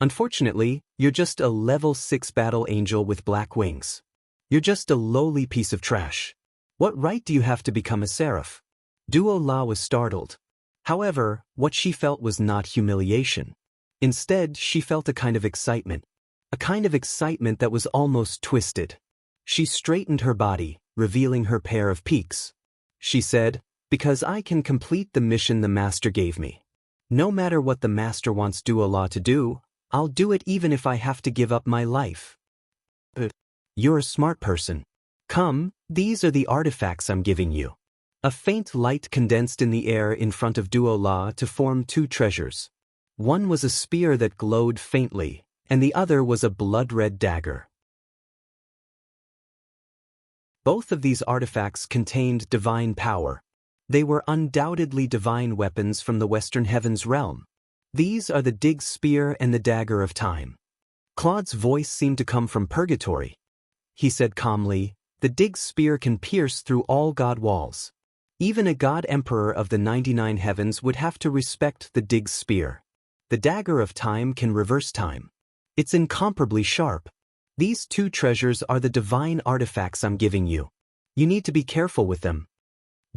"Unfortunately, you're just a level 6 battle angel with black wings. You're just a lowly piece of trash. What right do you have to become a seraph?" Duo La was startled. However, what she felt was not humiliation. Instead, she felt a kind of excitement. A kind of excitement that was almost twisted. She straightened her body, revealing her pair of peaks. She said, "Because I can complete the mission the master gave me. No matter what the master wants Duo La to do, I'll do it even if I have to give up my life." "You're a smart person. Come, these are the artifacts I'm giving you." A faint light condensed in the air in front of Duo La to form 2 treasures. One was a spear that glowed faintly, and the other was a blood-red dagger. Both of these artifacts contained divine power. They were undoubtedly divine weapons from the Western Heavens realm. These are the Dig Spear and the Dagger of Time. Claude's voice seemed to come from purgatory. He said calmly, "The Dig Spear can pierce through all god walls. Even a god emperor of the 99 heavens would have to respect the Dig Spear. The Dagger of Time can reverse time. It's incomparably sharp. These two treasures are the divine artifacts I'm giving you. You need to be careful with them."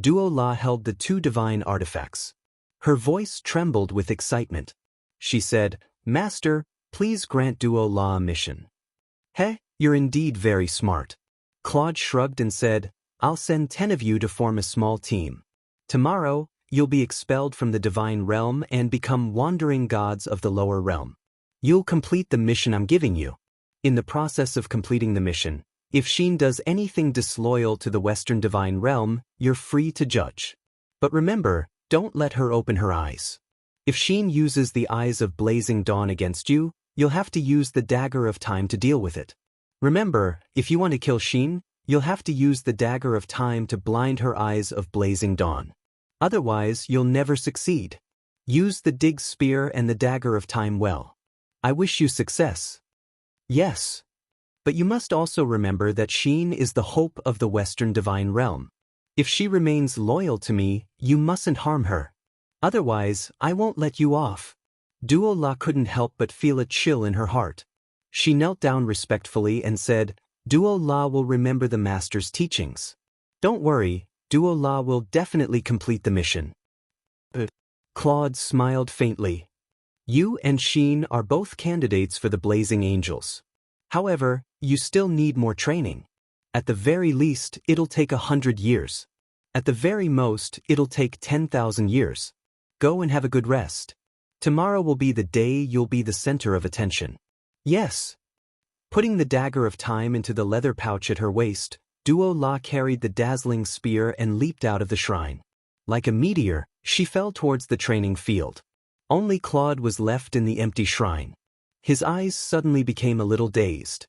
Duo La held the two divine artifacts. Her voice trembled with excitement. She said, "Master, please grant Duo La a mission." "Heh, you're indeed very smart." Claude shrugged and said, "I'll send 10 of you to form a small team. Tomorrow, you'll be expelled from the divine realm and become wandering gods of the lower realm. You'll complete the mission I'm giving you. In the process of completing the mission, if Xian does anything disloyal to the Western divine realm, you're free to judge. But remember, don't let her open her eyes. If Xian uses the eyes of blazing dawn against you, you'll have to use the Dagger of Time to deal with it. Remember, if you want to kill Xian, you'll have to use the Dagger of Time to blind her eyes of blazing dawn. Otherwise, you'll never succeed. Use the Dig Spear and the Dagger of Time well. I wish you success." "Yes. But you must also remember that Xian is the hope of the Western divine realm. If she remains loyal to me, you mustn't harm her. Otherwise, I won't let you off." Duo La couldn't help but feel a chill in her heart. She knelt down respectfully and said, "Duo La will remember the master's teachings. Don't worry, Duo La will definitely complete the mission." Claude smiled faintly. "You and Xian are both candidates for the Blazing Angels. However, you still need more training. At the very least, it'll take 100 years. At the very most, it'll take 10,000 years. Go and have a good rest. Tomorrow will be the day you'll be the center of attention." "Yes." Putting the Dagger of Time into the leather pouch at her waist, Duo La carried the dazzling spear and leaped out of the shrine. Like a meteor, she fell towards the training field. Only Claude was left in the empty shrine. His eyes suddenly became a little dazed.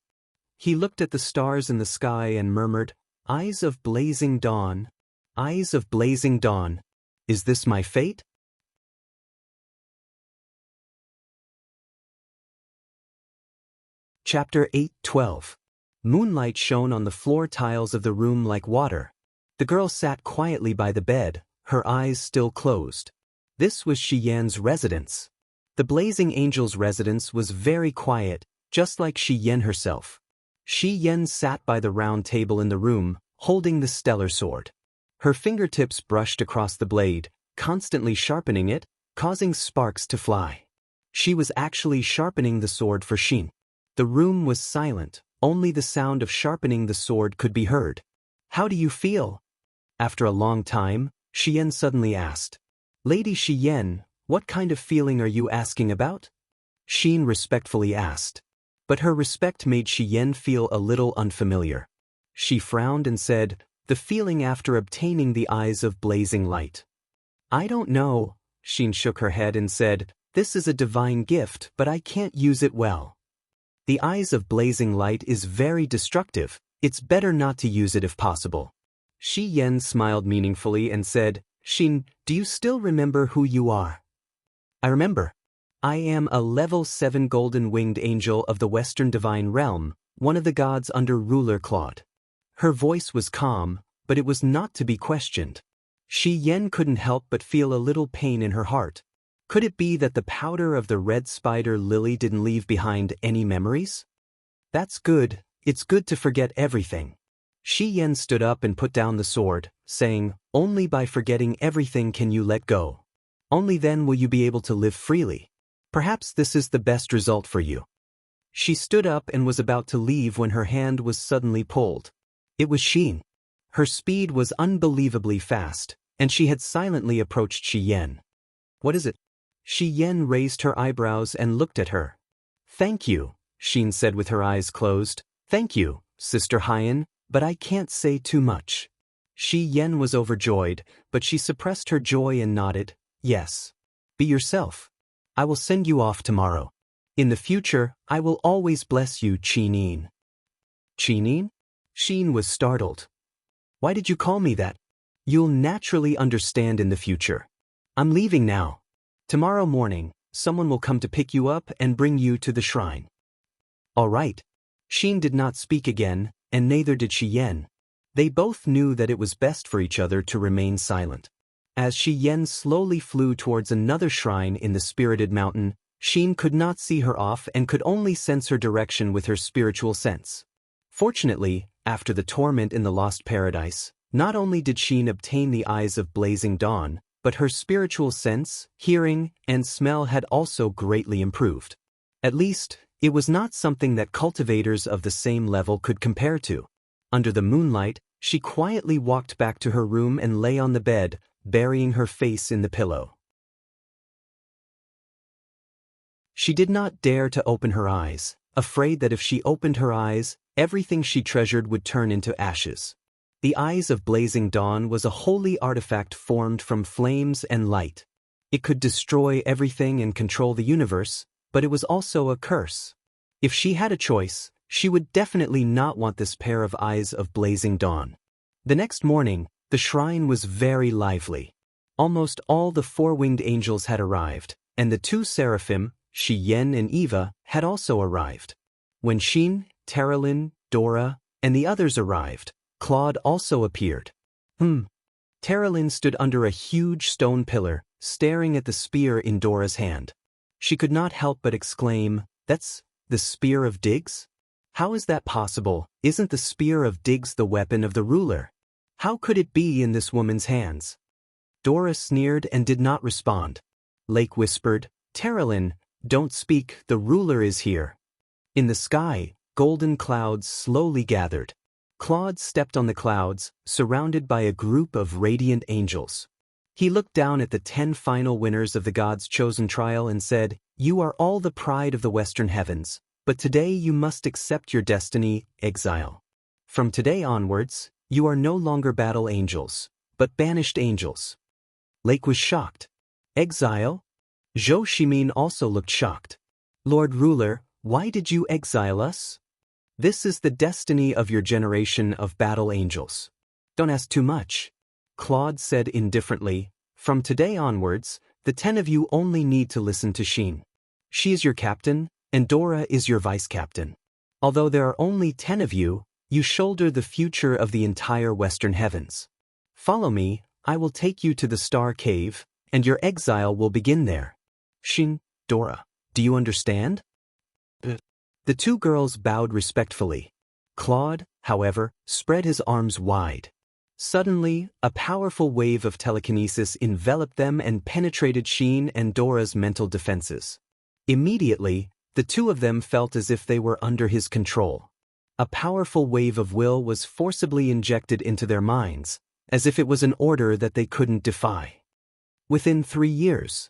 He looked at the stars in the sky and murmured, "Eyes of blazing dawn, eyes of blazing dawn. Is this my fate?" Chapter 8:12. Moonlight shone on the floor tiles of the room like water. The girl sat quietly by the bed, her eyes still closed. This was Shi Yan's residence. The Blazing Angel's residence was very quiet, just like Shi Yan herself. Shi Yan sat by the round table in the room, holding the stellar sword. Her fingertips brushed across the blade, constantly sharpening it, causing sparks to fly. She was actually sharpening the sword for Xian. The room was silent, only the sound of sharpening the sword could be heard. "How do you feel?" After a long time, Shi Yan suddenly asked. "Lady Shi Yan, what kind of feeling are you asking about?" Xian respectfully asked. But her respect made Shi Yan feel a little unfamiliar. She frowned and said, "The feeling after obtaining the eyes of blazing light." "I don't know." Xian shook her head and said, "This is a divine gift, but I can't use it well. The eyes of blazing light is very destructive. It's better not to use it if possible." Shi Yan smiled meaningfully and said, "Xian, do you still remember who you are?" "I remember. I am a level 7 golden-winged angel of the Western divine realm, one of the gods under ruler Claude." Her voice was calm, but it was not to be questioned. Shi Yan couldn't help but feel a little pain in her heart. Could it be that the powder of the red spider lily didn't leave behind any memories? "That's good. It's good to forget everything." Shi Yan stood up and put down the sword, saying, "Only by forgetting everything can you let go. Only then will you be able to live freely. Perhaps this is the best result for you." She stood up and was about to leave when her hand was suddenly pulled. It was Xian. Her speed was unbelievably fast, and she had silently approached Shi Yan. "What is it?" Shi Yan raised her eyebrows and looked at her. "Thank you," Xian said with her eyes closed. "Thank you, Sister Hyan, but I can't say too much." Shi Yan was overjoyed, but she suppressed her joy and nodded, "Yes. Be yourself. I will send you off tomorrow." In the future, I will always bless you, Qinin. Qinin? Xin was startled. Why did you call me that? You'll naturally understand in the future. I'm leaving now. Tomorrow morning, someone will come to pick you up and bring you to the shrine. All right. Xin did not speak again, and neither did Shi Yan. They both knew that it was best for each other to remain silent. As Shi Yan slowly flew towards another shrine in the spirited mountain, Xin could not see her off and could only sense her direction with her spiritual sense. Fortunately, after the torment in the lost paradise, not only did Xin obtain the eyes of blazing dawn, but her spiritual sense, hearing, and smell had also greatly improved. At least, it was not something that cultivators of the same level could compare to. Under the moonlight, she quietly walked back to her room and lay on the bed, burying her face in the pillow. She did not dare to open her eyes, afraid that if she opened her eyes, everything she treasured would turn into ashes. The eyes of blazing dawn was a holy artifact formed from flames and light. It could destroy everything and control the universe, but it was also a curse. If she had a choice, she would definitely not want this pair of eyes of blazing dawn. The next morning, the shrine was very lively. Almost all the four-winged angels had arrived, and the two seraphim, Shi Yan and Eva, had also arrived. When Xin, Terralyn, Dora, and the others arrived, Claude also appeared. Terralyn stood under a huge stone pillar, staring at the spear in Dora's hand. She could not help but exclaim, "That's the spear of Diggs? How is that possible? Isn't the spear of Diggs the weapon of the ruler? How could it be in this woman's hands?" Dora sneered and did not respond. Lake whispered, "Terralyn, don't speak, the ruler is here." In the sky, golden clouds slowly gathered. Claude stepped on the clouds, surrounded by a group of radiant angels. He looked down at the 10 final winners of the God's Chosen Trial and said, "You are all the pride of the Western Heavens, but today you must accept your destiny, exile. From today onwards, you are no longer battle angels, but banished angels." Lake was shocked. Exile? Zhou Shimin also looked shocked. "Lord Ruler, why did you exile us?" "This is the destiny of your generation of battle angels." "Don't ask too much," Claude said indifferently. "From today onwards, the 10 of you only need to listen to Xin. She is your captain, and Dora is your vice-captain. Although there are only 10 of you, you shoulder the future of the entire Western Heavens. Follow me, I will take you to the Star Cave, and your exile will begin there. Xin, Dora, do you understand?" The two girls bowed respectfully. Claude, however, spread his arms wide. Suddenly, a powerful wave of telekinesis enveloped them and penetrated Xin and Dora's mental defenses. Immediately, the two of them felt as if they were under his control. A powerful wave of will was forcibly injected into their minds, as if it was an order that they couldn't defy. Within 3 years,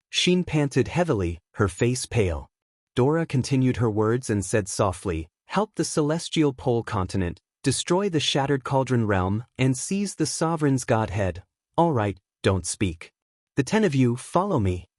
Xin panted heavily, her face pale. Dora continued her words and said softly, "Help the celestial pole continent, destroy the shattered cauldron realm, and seize the sovereign's godhead. All right, don't speak. The 10 of you, follow me."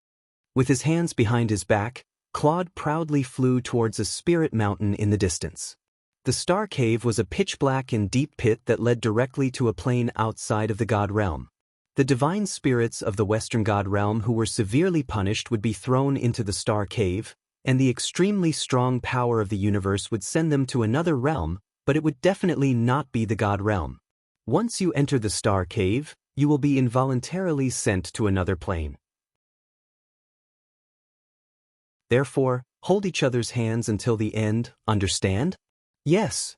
With his hands behind his back, Claude proudly flew towards a spirit mountain in the distance. The Star Cave was a pitch-black and deep pit that led directly to a plain outside of the god realm. The divine spirits of the Western god realm who were severely punished would be thrown into the Star Cave, and the extremely strong power of the universe would send them to another realm, but it would definitely not be the god realm. Once you enter the Star Cave, you will be involuntarily sent to another plane. Therefore, hold each other's hands until the end, understand? Yes.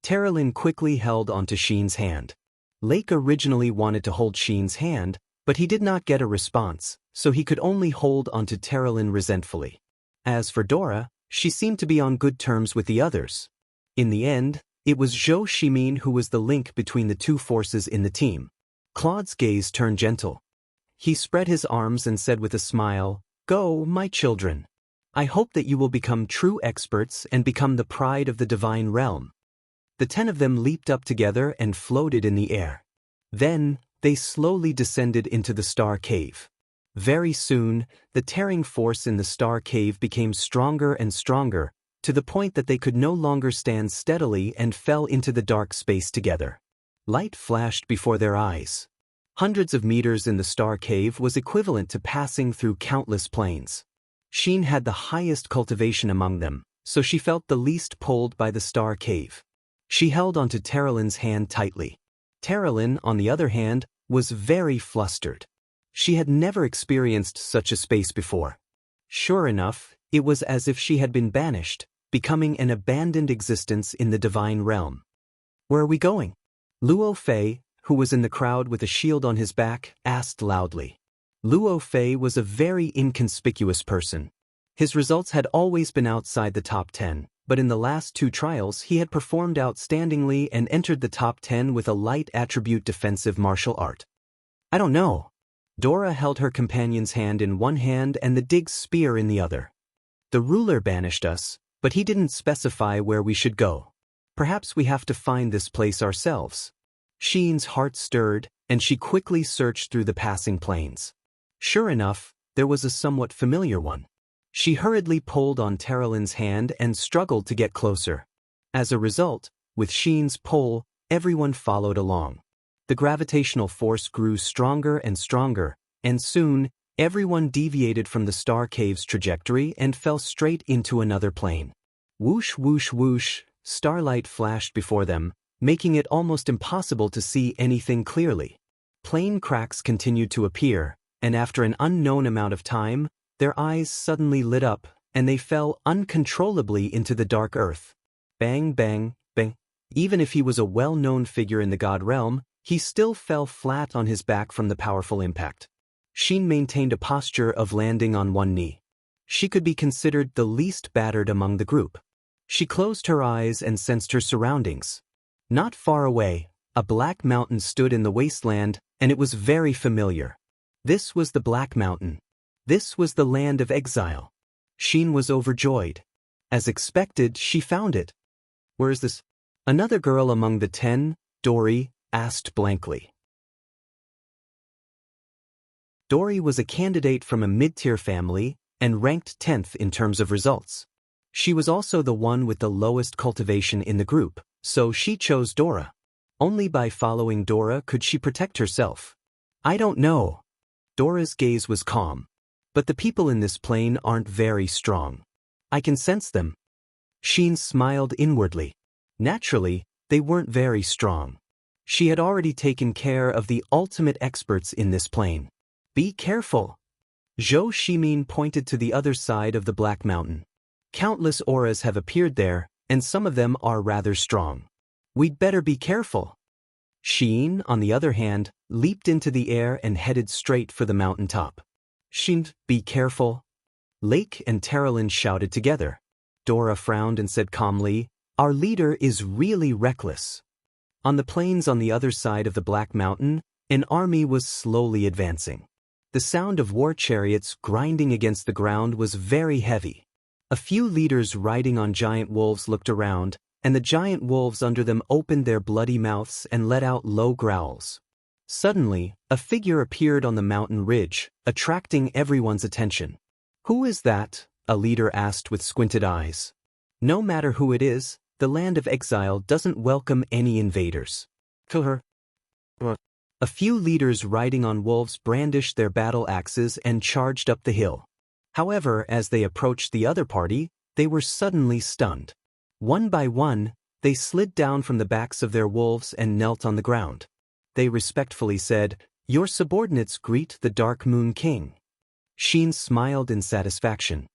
Terralyn quickly held onto Xin's hand. Lake originally wanted to hold Xin's hand, but he did not get a response, so he could only hold onto Terralyn resentfully. As for Dora, she seemed to be on good terms with the others. In the end, it was Zhou Shimin who was the link between the two forces in the team. Claude's gaze turned gentle. He spread his arms and said with a smile, "Go, my children. I hope that you will become true experts and become the pride of the divine realm." The 10 of them leaped up together and floated in the air. Then, they slowly descended into the Star Cave. Very soon, the tearing force in the star cave became stronger and stronger, to the point that they could no longer stand steadily and fell into the dark space together. Light flashed before their eyes. Hundreds of meters in the star cave was equivalent to passing through countless planes. Xian had the highest cultivation among them, so she felt the least pulled by the star cave. She held onto Terralin's hand tightly. Terralin, on the other hand, was very flustered. She had never experienced such a space before. Sure enough, it was as if she had been banished, becoming an abandoned existence in the divine realm. "Where are we going?" Luo Fei, who was in the crowd with a shield on his back, asked loudly. Luo Fei was a very inconspicuous person. His results had always been outside the top 10, but in the last 2 trials he had performed outstandingly and entered the top 10 with a light attribute defensive martial art. "I don't know." Dora held her companion's hand in one hand and the Dig's spear in the other. "The ruler banished us, but he didn't specify where we should go. Perhaps we have to find this place ourselves." Xian's heart stirred, and she quickly searched through the passing planes. Sure enough, there was a somewhat familiar one. She hurriedly pulled on Terralin's hand and struggled to get closer. As a result, with Xian's pull, everyone followed along. The gravitational force grew stronger and stronger, and soon, everyone deviated from the star cave's trajectory and fell straight into another plane. Whoosh, whoosh, whoosh, starlight flashed before them, making it almost impossible to see anything clearly. Plane cracks continued to appear, and after an unknown amount of time, their eyes suddenly lit up, and they fell uncontrollably into the dark earth. Bang, bang, bang. Even if he was a well-known figure in the god realm, he still fell flat on his back from the powerful impact. Xian maintained a posture of landing on one knee. She could be considered the least battered among the group. She closed her eyes and sensed her surroundings. Not far away, a black mountain stood in the wasteland, and it was very familiar. This was the Black Mountain. This was the land of exile. Xian was overjoyed. As expected, she found it. "Where is this?" Another girl among the 10, Dory, asked blankly. Dory was a candidate from a mid-tier family and ranked 10th in terms of results. She was also the one with the lowest cultivation in the group, so she chose Dora. Only by following Dora could she protect herself. "I don't know." Dora's gaze was calm. "But the people in this plane aren't very strong. I can sense them." Xian smiled inwardly. Naturally, they weren't very strong. She had already taken care of the ultimate experts in this plane. "Be careful." Zhou Shimin pointed to the other side of the Black Mountain. "Countless auras have appeared there, and some of them are rather strong. We'd better be careful." Xian, on the other hand, leaped into the air and headed straight for the mountaintop. "Xian, be careful." Lake and Terralin shouted together. Dora frowned and said calmly, "Our leader is really reckless." On the plains on the other side of the Black Mountain, an army was slowly advancing. The sound of war chariots grinding against the ground was very heavy. A few leaders riding on giant wolves looked around, and the giant wolves under them opened their bloody mouths and let out low growls. Suddenly, a figure appeared on the mountain ridge, attracting everyone's attention. "Who is that?" a leader asked with squinted eyes. "No matter who it is, the land of exile doesn't welcome any invaders. Kill her." A few leaders riding on wolves brandished their battle axes and charged up the hill. However, as they approached the other party, they were suddenly stunned. One by one, they slid down from the backs of their wolves and knelt on the ground. They respectfully said, "Your subordinates greet the Dark Moon King." Xian smiled in satisfaction.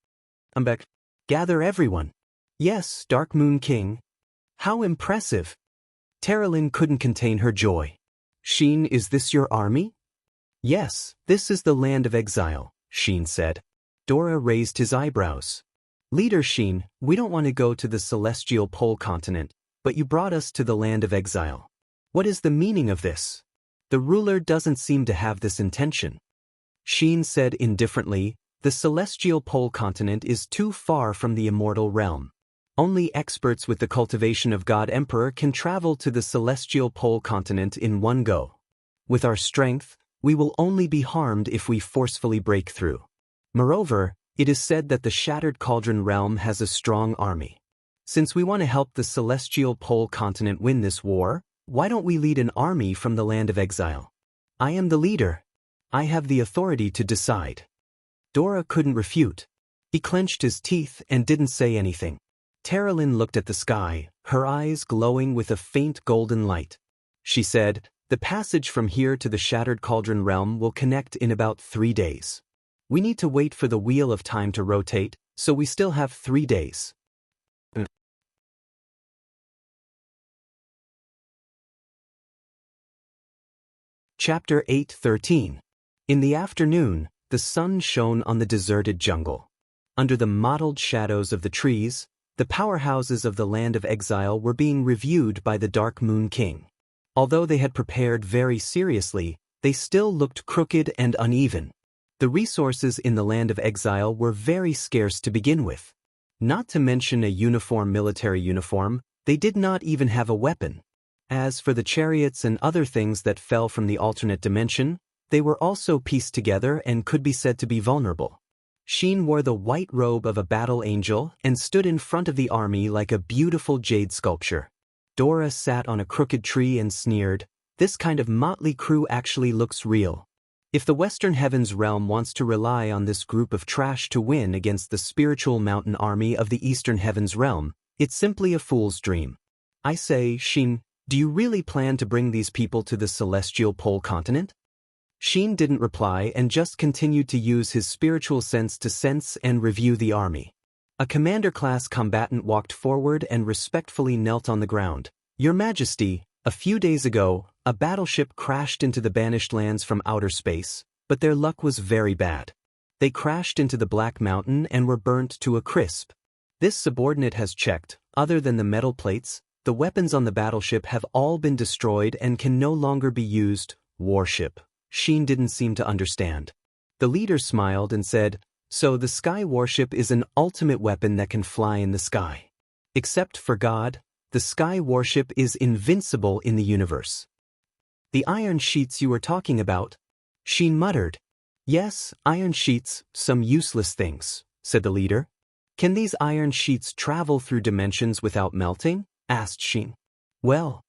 "I'm back. Gather everyone." "Yes, Dark Moon King." "How impressive." Terralin couldn't contain her joy. "Xian, is this your army?" "Yes, this is the land of exile," Xian said. Dora raised his eyebrows. "Leader Xian, we don't want to go to the celestial pole continent, but you brought us to the land of exile. What is the meaning of this? The ruler doesn't seem to have this intention." Xian said indifferently, "The celestial pole continent is too far from the immortal realm. Only experts with the cultivation of God Emperor can travel to the celestial pole continent in one go. With our strength, We will only be harmed if we forcefully break through. Moreover, it is said that the Shattered Cauldron realm has a strong army. Since we want to help the Celestial Pole continent win this war, why don't we lead an army from the land of exile? I am the leader. I have the authority to decide. Dora couldn't refute. He clenched his teeth and didn't say anything. Terralyn looked at the sky, her eyes glowing with a faint golden light. She said, "The passage from here to the Shattered Cauldron realm will connect in about 3 days. We need to wait for the Wheel of Time to rotate, so we still have 3 days." Chapter 8:13. In the afternoon, the sun shone on the deserted jungle. Under the mottled shadows of the trees, the powerhouses of the land of exile were being reviewed by the Dark Moon King. Although they had prepared very seriously, they still looked crooked and uneven. The resources in the land of exile were very scarce to begin with. Not to mention a military uniform, they did not even have a weapon. As for the chariots and other things that fell from the alternate dimension, they were also pieced together and could be said to be vulnerable. Xian wore the white robe of a battle angel and stood in front of the army like a beautiful jade sculpture. Dora sat on a crooked tree and sneered, "This kind of motley crew actually looks real." If the Western Heavens realm wants to rely on this group of trash to win against the spiritual mountain army of the Eastern Heavens realm, it's simply a fool's dream. I say, Xian, do you really plan to bring these people to the Celestial Pole continent? Xian didn't reply and just continued to use his spiritual sense to sense and review the army. A commander-class combatant walked forward and respectfully knelt on the ground. "Your Majesty, a few days ago, a battleship crashed into the Banished Lands from outer space, but their luck was very bad. They crashed into the Black Mountain and were burnt to a crisp. This subordinate has checked. Other than the metal plates, the weapons on the battleship have all been destroyed and can no longer be used." Warship. Xian didn't seem to understand. The leader smiled and said, "So the Sky Warship is an ultimate weapon that can fly in the sky. Except for God, the Sky Warship is invincible in the universe." "The iron sheets you were talking about?" Xian muttered. "Yes, iron sheets, some useless things," said the leader. "Can these iron sheets travel through dimensions without melting?" asked Xian. "Well."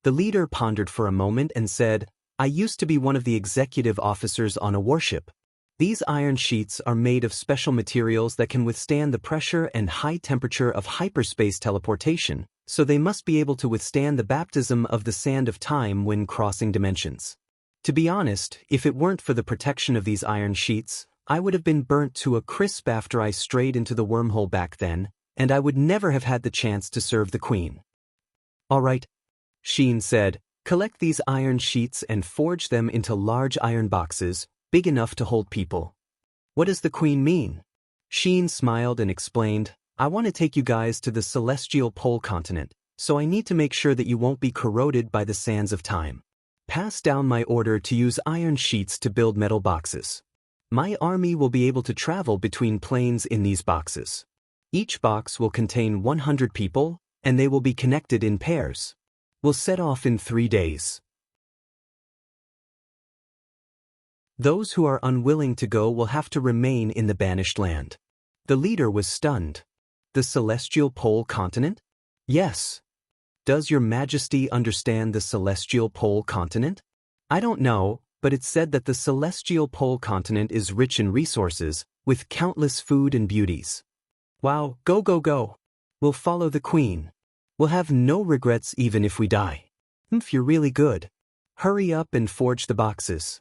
The leader pondered for a moment and said, "I used to be one of the executive officers on a warship. These iron sheets are made of special materials that can withstand the pressure and high temperature of hyperspace teleportation, so they must be able to withstand the baptism of the sand of time when crossing dimensions. To be honest, if it weren't for the protection of these iron sheets, I would have been burnt to a crisp after I strayed into the wormhole back then, and I would never have had the chance to serve the Queen." "All right," Xian said, "collect these iron sheets and forge them into large iron boxes, big enough to hold people." "What does the Queen mean?" Xian smiled and explained, "I want to take you guys to the Celestial Pole continent, so I need to make sure that you won't be corroded by the sands of time. Pass down my order to use iron sheets to build metal boxes. My army will be able to travel between planes in these boxes. Each box will contain 100 people, and they will be connected in pairs. We'll set off in 3 days. Those who are unwilling to go will have to remain in the Banished Land." The leader was stunned. "The Celestial Pole continent?" "Yes." "Does your Majesty understand the Celestial Pole continent?" "I don't know, but it's said that the Celestial Pole continent is rich in resources, with countless food and beauties." "Wow, go go go. We'll follow the Queen. We'll have no regrets even if we die." You're really good. Hurry up and forge the boxes."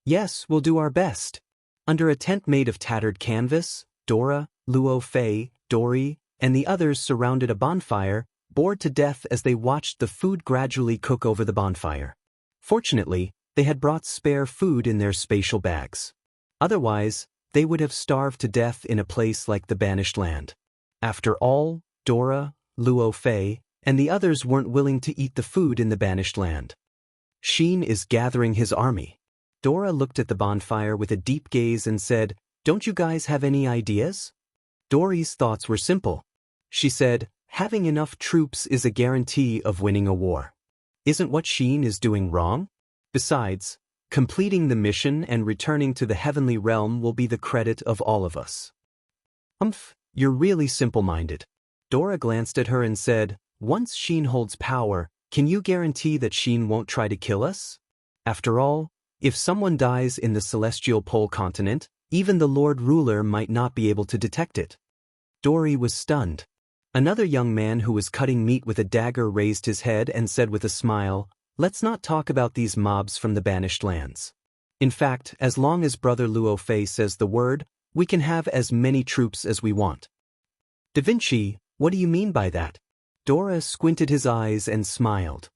"Yes, we'll do our best." Under a tent made of tattered canvas, Dora, Luo Fei, Dory, and the others surrounded a bonfire, bored to death as they watched the food gradually cook over the bonfire. Fortunately, they had brought spare food in their spatial bags. Otherwise, they would have starved to death in a place like the Banished Land. After all, Dora, Luo Fei, and the others weren't willing to eat the food in the Banished Land. Xian is gathering his army. Dora looked at the bonfire with a deep gaze and said, "Don't you guys have any ideas?" Dory's thoughts were simple. She said, "Having enough troops is a guarantee of winning a war. Isn't what Xian is doing wrong? Besides, Completing the mission and returning to the heavenly realm will be the credit of all of us. You're really simple-minded. Dora glanced at her and said, once Xin holds power, can you guarantee that Xin won't try to kill us? After all, if someone dies in the celestial pole continent, even the Lord Ruler might not be able to detect it. Dory was stunned. Another young man who was cutting meat with a dagger raised his head and said with a smile, let's not talk about these mobs from the banished lands. In fact, as long as Brother Luo Fei says the word, we can have as many troops as we want. Da Vinci, what do you mean by that? Dora squinted his eyes and smiled.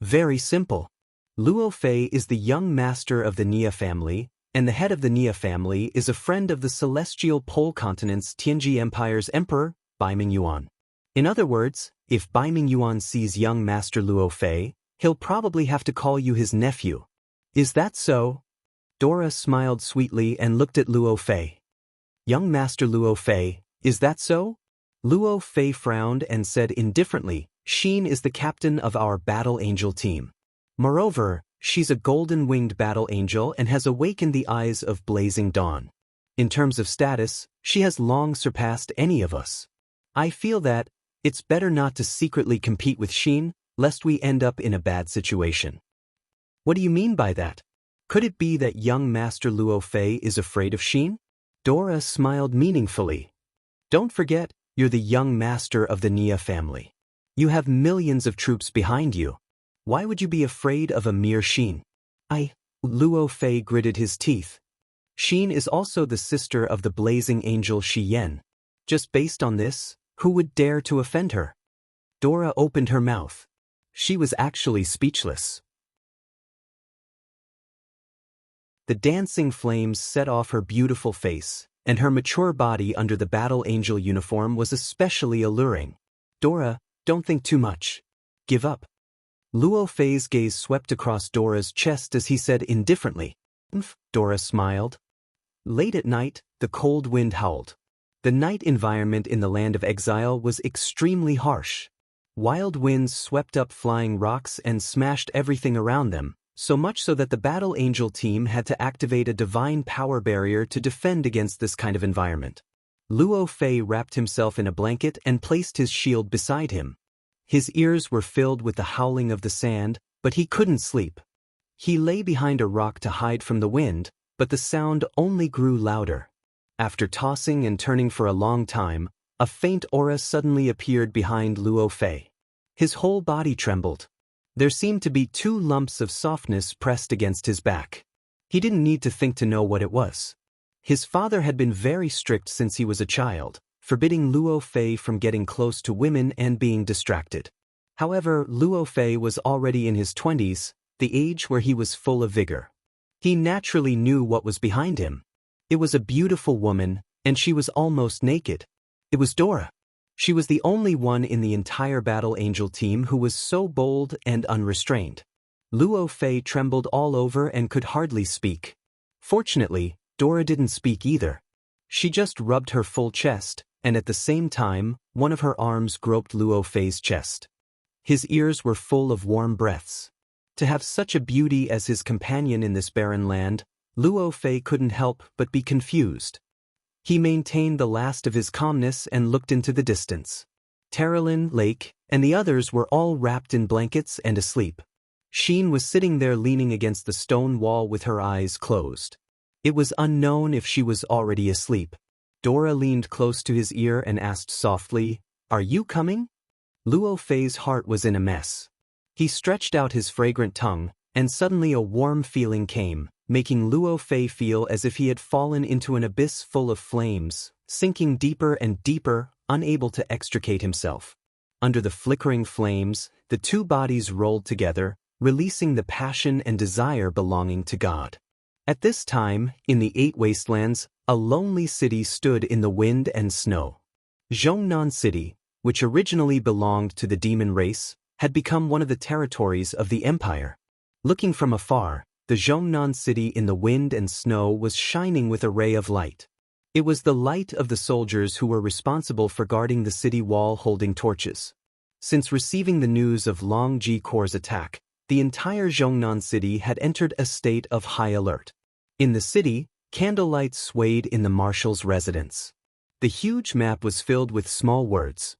Very simple. Luo Fei is the young master of the Nia family, and the head of the Nia family is a friend of the celestial pole continent's Tianji Empire's emperor, Baiming Yuan. In other words, if Baiming Yuan sees young Master Luo Fei, he'll probably have to call you his nephew. Is that so? Dora smiled sweetly and looked at Luo Fei. Young Master Luo Fei, is that so? Luo Fei frowned and said indifferently, Xin is the captain of our battle angel team. Moreover, she's a golden-winged battle angel and has awakened the eyes of blazing dawn. In terms of status, she has long surpassed any of us. I feel that it's better not to secretly compete with Xin, lest we end up in a bad situation. What do you mean by that? Could it be that young Master Luo Fei is afraid of Xin? Dora smiled meaningfully. Don't forget, you're the young master of the Nia family. You have millions of troops behind you. Why would you be afraid of a mere Xin? Luo Fei gritted his teeth. Xin is also the sister of the blazing angel Shi Yan. Just based on this, who would dare to offend her? Dora opened her mouth. She was actually speechless. The dancing flames set off her beautiful face, and her mature body under the battle angel uniform was especially alluring. Dora, don't think too much. Give up. Luo Fei's gaze swept across Dora's chest as he said indifferently. Dora smiled. Late at night, the cold wind howled. The night environment in the land of exile was extremely harsh. Wild winds swept up flying rocks and smashed everything around them, so much so that the battle angel team had to activate a divine power barrier to defend against this kind of environment. Luo Fei wrapped himself in a blanket and placed his shield beside him. His ears were filled with the howling of the sand, but he couldn't sleep. He lay behind a rock to hide from the wind, but the sound only grew louder. After tossing and turning for a long time, a faint aura suddenly appeared behind Luo Fei. His whole body trembled. There seemed to be 2 lumps of softness pressed against his back. He didn't need to think to know what it was. His father had been very strict since he was a child, forbidding Luo Fei from getting close to women and being distracted. However, Luo Fei was already in his 20s, the age where he was full of vigor. He naturally knew what was behind him. It was a beautiful woman, and she was almost naked. It was Dora. She was the only one in the entire battle angel team who was so bold and unrestrained. Luo Fei trembled all over and could hardly speak. Fortunately, Dora didn't speak either. She just rubbed her full chest, and at the same time, one of her arms groped Luo Fei's chest. His ears were full of warm breaths. To have such a beauty as his companion in this barren land, Luo Fei couldn't help but be confused. He maintained the last of his calmness and looked into the distance. Terralyn, Lake, and the others were all wrapped in blankets and asleep. Xin was sitting there leaning against the stone wall with her eyes closed. It was unknown if she was already asleep. Dora leaned close to his ear and asked softly, "Are you coming?" Luo Fei's heart was in a mess. He stretched out his fragrant tongue, and suddenly a warm feeling came, making Luo Fei feel as if he had fallen into an abyss full of flames, sinking deeper and deeper, unable to extricate himself. Under the flickering flames, the 2 bodies rolled together, releasing the passion and desire belonging to God. At this time, in the 8 wastelands, a lonely city stood in the wind and snow. Zhongnan City, which originally belonged to the demon race, had become one of the territories of the empire. Looking from afar, the Zhongnan City in the wind and snow was shining with a ray of light. It was the light of the soldiers who were responsible for guarding the city wall holding torches. Since receiving the news of Long Ji Corps' attack, the entire Zhongnan city had entered a state of high alert. In the city, candlelight swayed in the marshal's residence. The huge map was filled with small words.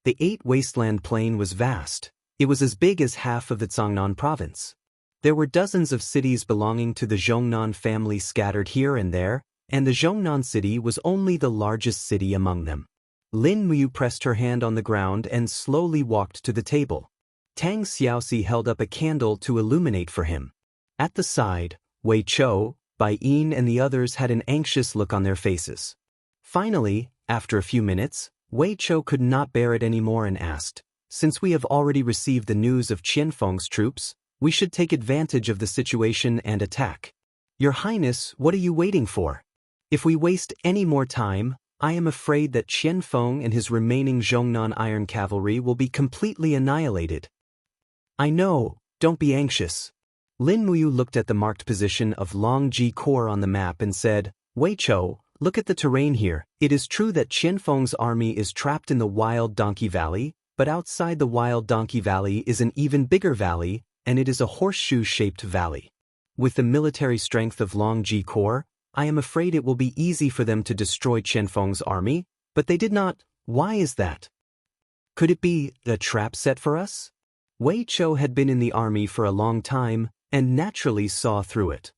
The 8-wasteland plain was vast. It was as big as half of the Zhongnan province. There were dozens of cities belonging to the Zhongnan family scattered here and there, and the Zhongnan city was only the largest city among them. Lin Muyu pressed her hand on the ground and slowly walked to the table. Tang Xiaoxi held up a candle to illuminate for him. At the side, Wei Chou, Bai Yin and the others had an anxious look on their faces. Finally, after a few minutes, Wei Chou could not bear it anymore and asked, "Since we have already received the news of Qianfeng's troops, we should take advantage of the situation and attack. Your Highness, what are you waiting for? If we waste any more time, I am afraid that Qianfeng and his remaining Zhongnan Iron Cavalry will be completely annihilated." "I know, don't be anxious." Lin Muyu looked at the marked position of Longji Corps on the map and said, "Wei Chou, look at the terrain here. It is true that Qianfeng's army is trapped in the Wild Donkey Valley, but outside the Wild Donkey Valley is an even bigger valley, and it is a horseshoe-shaped valley. With the military strength of Longji Corps, I am afraid it will be easy for them to destroy Qianfeng's army, but they did not. Why is that? Could it be a trap set for us?" Wei Chou had been in the army for a long time, and naturally saw through it.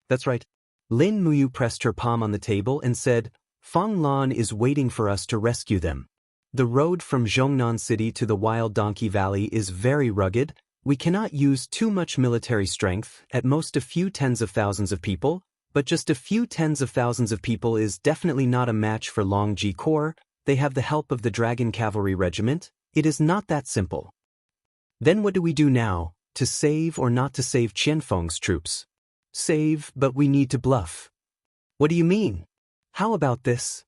"That's right." Lin Muyu pressed her palm on the table and said, "Fang Lan is waiting for us to rescue them. The road from Zhongnan City to the Wild Donkey Valley is very rugged. We cannot use too much military strength, at most a few tens of thousands of people, but just a few tens of thousands of people is definitely not a match for Longji Corps. They have the help of the Dragon Cavalry Regiment. It is not that simple. Then what do we do now? To save or not to save Qianfeng's troops?" "Save, but we need to bluff." "What do you mean?" "How about this?"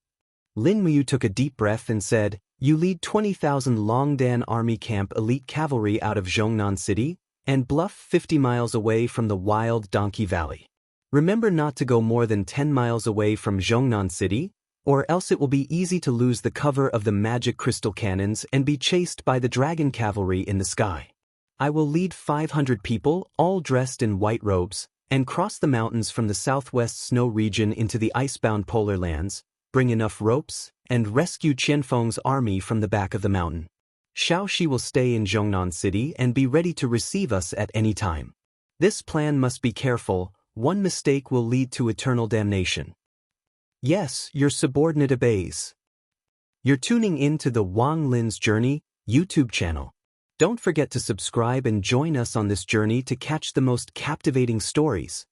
Lin Muyu took a deep breath and said, "You lead 20,000 Longdan Army Camp elite cavalry out of Zhongnan City, and bluff 50 miles away from the Wild Donkey Valley. Remember not to go more than 10 miles away from Zhongnan City, or else it will be easy to lose the cover of the magic crystal cannons and be chased by the Dragon Cavalry in the sky. I will lead 500 people, all dressed in white robes, and cross the mountains from the southwest snow region into the icebound polar lands, bring enough ropes, and rescue Qianfeng's army from the back of the mountain. Xiaoxi will stay in Zhongnan City and be ready to receive us at any time. This plan must be careful. One mistake will lead to eternal damnation." "Yes, your subordinate obeys." You're tuning in to the Wang Lin's Journey YouTube channel. Don't forget to subscribe and join us on this journey to catch the most captivating stories.